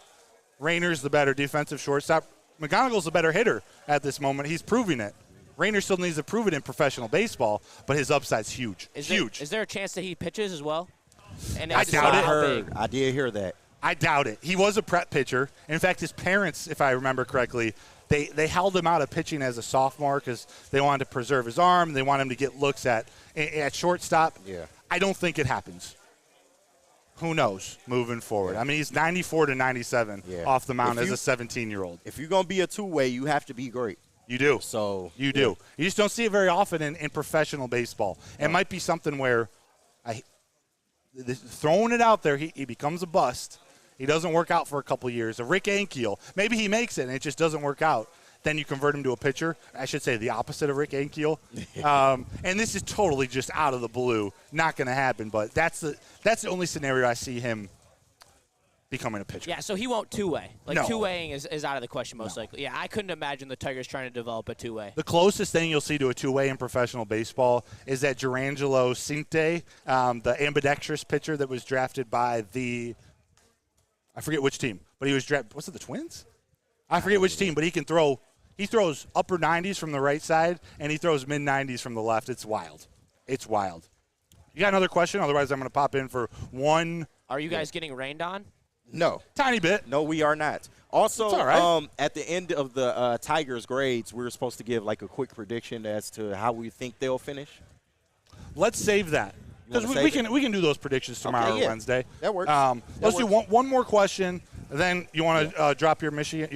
Rainer's the better defensive shortstop. McGonigal's the better hitter at this moment. He's proving it. Rainer still needs to prove it in professional baseball, but his upside's huge. Is there a chance that he pitches as well? And I doubt it. I did hear that. I doubt it. He was a prep pitcher. In fact, his parents, if I remember correctly, they held him out of pitching as a sophomore because they wanted to preserve his arm. They want him to get looks at shortstop. Yeah. I don't think it happens. Who knows moving forward? I mean, he's 94 to 97 off the mound as a 17-year-old. If you're going to be a two-way, you have to be great. You do. So you do. You just don't see it very often in professional baseball. It might be something where throwing it out there, he becomes a bust. He doesn't work out for a couple years. A Rick Ankiel, maybe he makes it and it just doesn't work out. Then you convert him to a pitcher. I should say the opposite of Rick Ankiel. And this is totally just out of the blue. Not going to happen, but that's the only scenario I see him becoming a pitcher. Yeah, so he won't two-way. No. Two-waying is out of the question most likely. Yeah, I couldn't imagine the Tigers trying to develop a two-way. The closest thing you'll see to a two-way in professional baseball is that Gerangelo Cinte, the ambidextrous pitcher that was drafted by I forget which team, but he was drafted. Was it the Twins? I forget which team, but he can throw. He throws upper 90s from the right side, and he throws mid-90s from the left. It's wild. It's wild. You got another question? Otherwise, I'm going to pop in for one. Are you guys getting rained on? No. Tiny bit. No, we are not. Also, all right. At the end of the Tigers grades, we were supposed to give like a quick prediction as to how we think they'll finish. Let's save that. Because we can do those predictions tomorrow or Wednesday. That works. Let's do one more question. Then you want to drop your Michigan,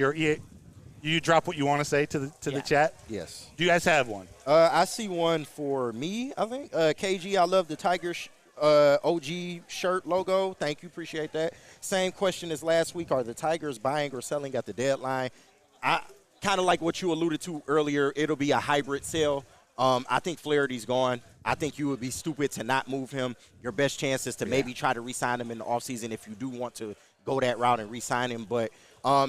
you drop what you want to say to the chat? Yes. Do you guys have one? I see one for me, I think. KG, I love the Tigers OG shirt logo. Thank you. Appreciate that. Same question as last week. Are the Tigers buying or selling at the deadline? I kind of like what you alluded to earlier. It'll be a hybrid sale. I think Flaherty's gone. I think you would be stupid to not move him. Your best chance is to maybe try to re-sign him in the offseason if you do want to go that route and re-sign him. But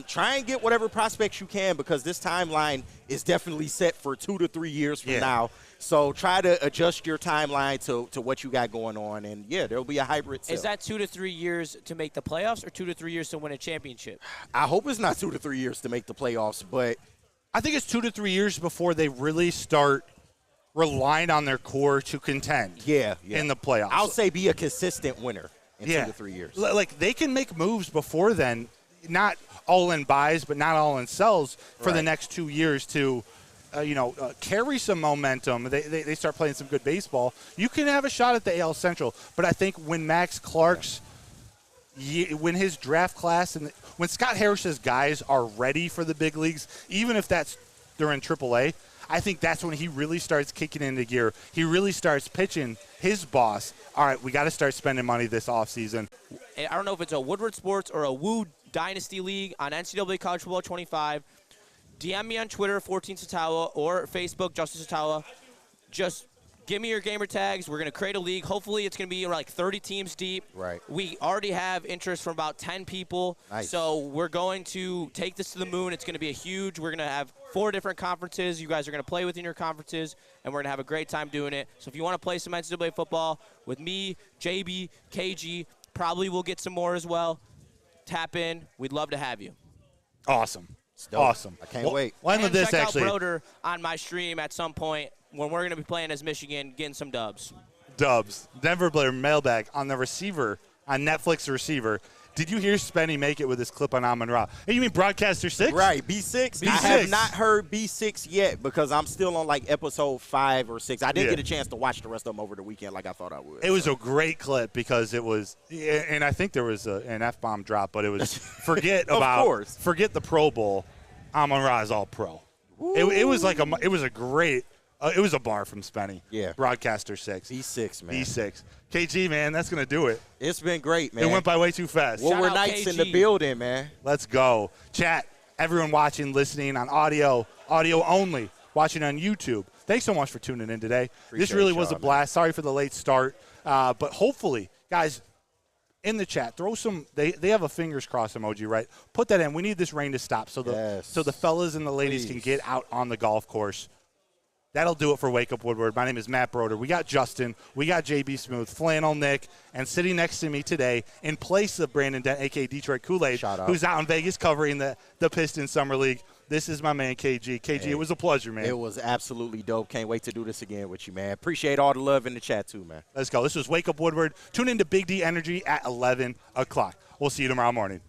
try and get whatever prospects you can because this timeline is definitely set for 2 to 3 years from now. So try to adjust your timeline to what you got going on. And, there'll be a hybrid sale. Is that 2 to 3 years to make the playoffs or 2 to 3 years to win a championship? I hope it's not 2 to 3 years to make the playoffs, but I think it's 2 to 3 years before they really start relying on their core to contend in the playoffs. I'll say be a consistent winner in 2 to 3 years. Like, they can make moves before then, not all in buys, but not all in sells for the next 2 years to, carry some momentum. They start playing some good baseball. You can have a shot at the AL Central, but I think when Max Clark's when his draft class and when Scott Harris's guys are ready for the big leagues, even if they're in AAA, I think that's when he really starts kicking into gear. He really starts pitching his boss, all right, we got to start spending money this offseason. I don't know if it's a Woodward Sports or a Woo Dynasty League on NCAA College Football 25. DM me on Twitter, 14 Satawa, or Facebook, Justice Satawa. Just Give me your gamer tags. We're going to create a league. Hopefully, it's going to be like 30 teams deep. Right. We already have interest from about 10 people. Nice. So we're going to take this to the moon. It's going to be a huge. We're going to have 4 different conferences. You guys are going to play within your conferences, and we're going to have a great time doing it. So if you want to play some NCAA football with me, JB, KG, probably we'll get some more as well. Tap in. We'd love to have you. Awesome. Awesome. I can't wait. When and with this, check actually. out Broder on my stream at some point when we're going to be playing as Michigan, getting some dubs. Denver Blair mailbag on the receiver, on Netflix receiver. Did you hear Spenny make it with his clip on Amon-Ra? Hey, you mean Broadcaster 6? Right, B6. I have not heard B6 yet because I'm still on like episode 5 or 6. I didn't get a chance to watch the rest of them over the weekend like I thought I would. It was a great clip because it was, and I think there was an F-bomb drop, but it was forget the Pro Bowl. Amon-Ra is all pro. It was like it was a great. It was a bar from Spenny. Yeah. Broadcaster 6. B6, man. B6. KG, man, that's going to do it. It's been great, man. It went by way too fast. Well, we're nights in the building, man. Let's go. Chat, everyone watching, listening on audio only, watching on YouTube. Thanks so much for tuning in today. This really was a blast. Sorry for the late start. But hopefully, guys, in the chat, throw some – they have a fingers crossed emoji, right? Put that in. We need this rain to stop so the fellas and the ladies can get out on the golf course. That'll do it for Wake Up Woodward. My name is Matt Broder. We got Justin. We got JB Smooth, Flannel Nick, and sitting next to me today in place of Brandon Dent, a.k.a. Detroit Kool-Aid, who's out in Vegas covering the Pistons Summer League. This is my man, KG. KG, it was a pleasure, man. It was absolutely dope. Can't wait to do this again with you, man. Appreciate all the love in the chat, too, man. Let's go. This was Wake Up Woodward. Tune in to Big D Energy at 11 o'clock. We'll see you tomorrow morning.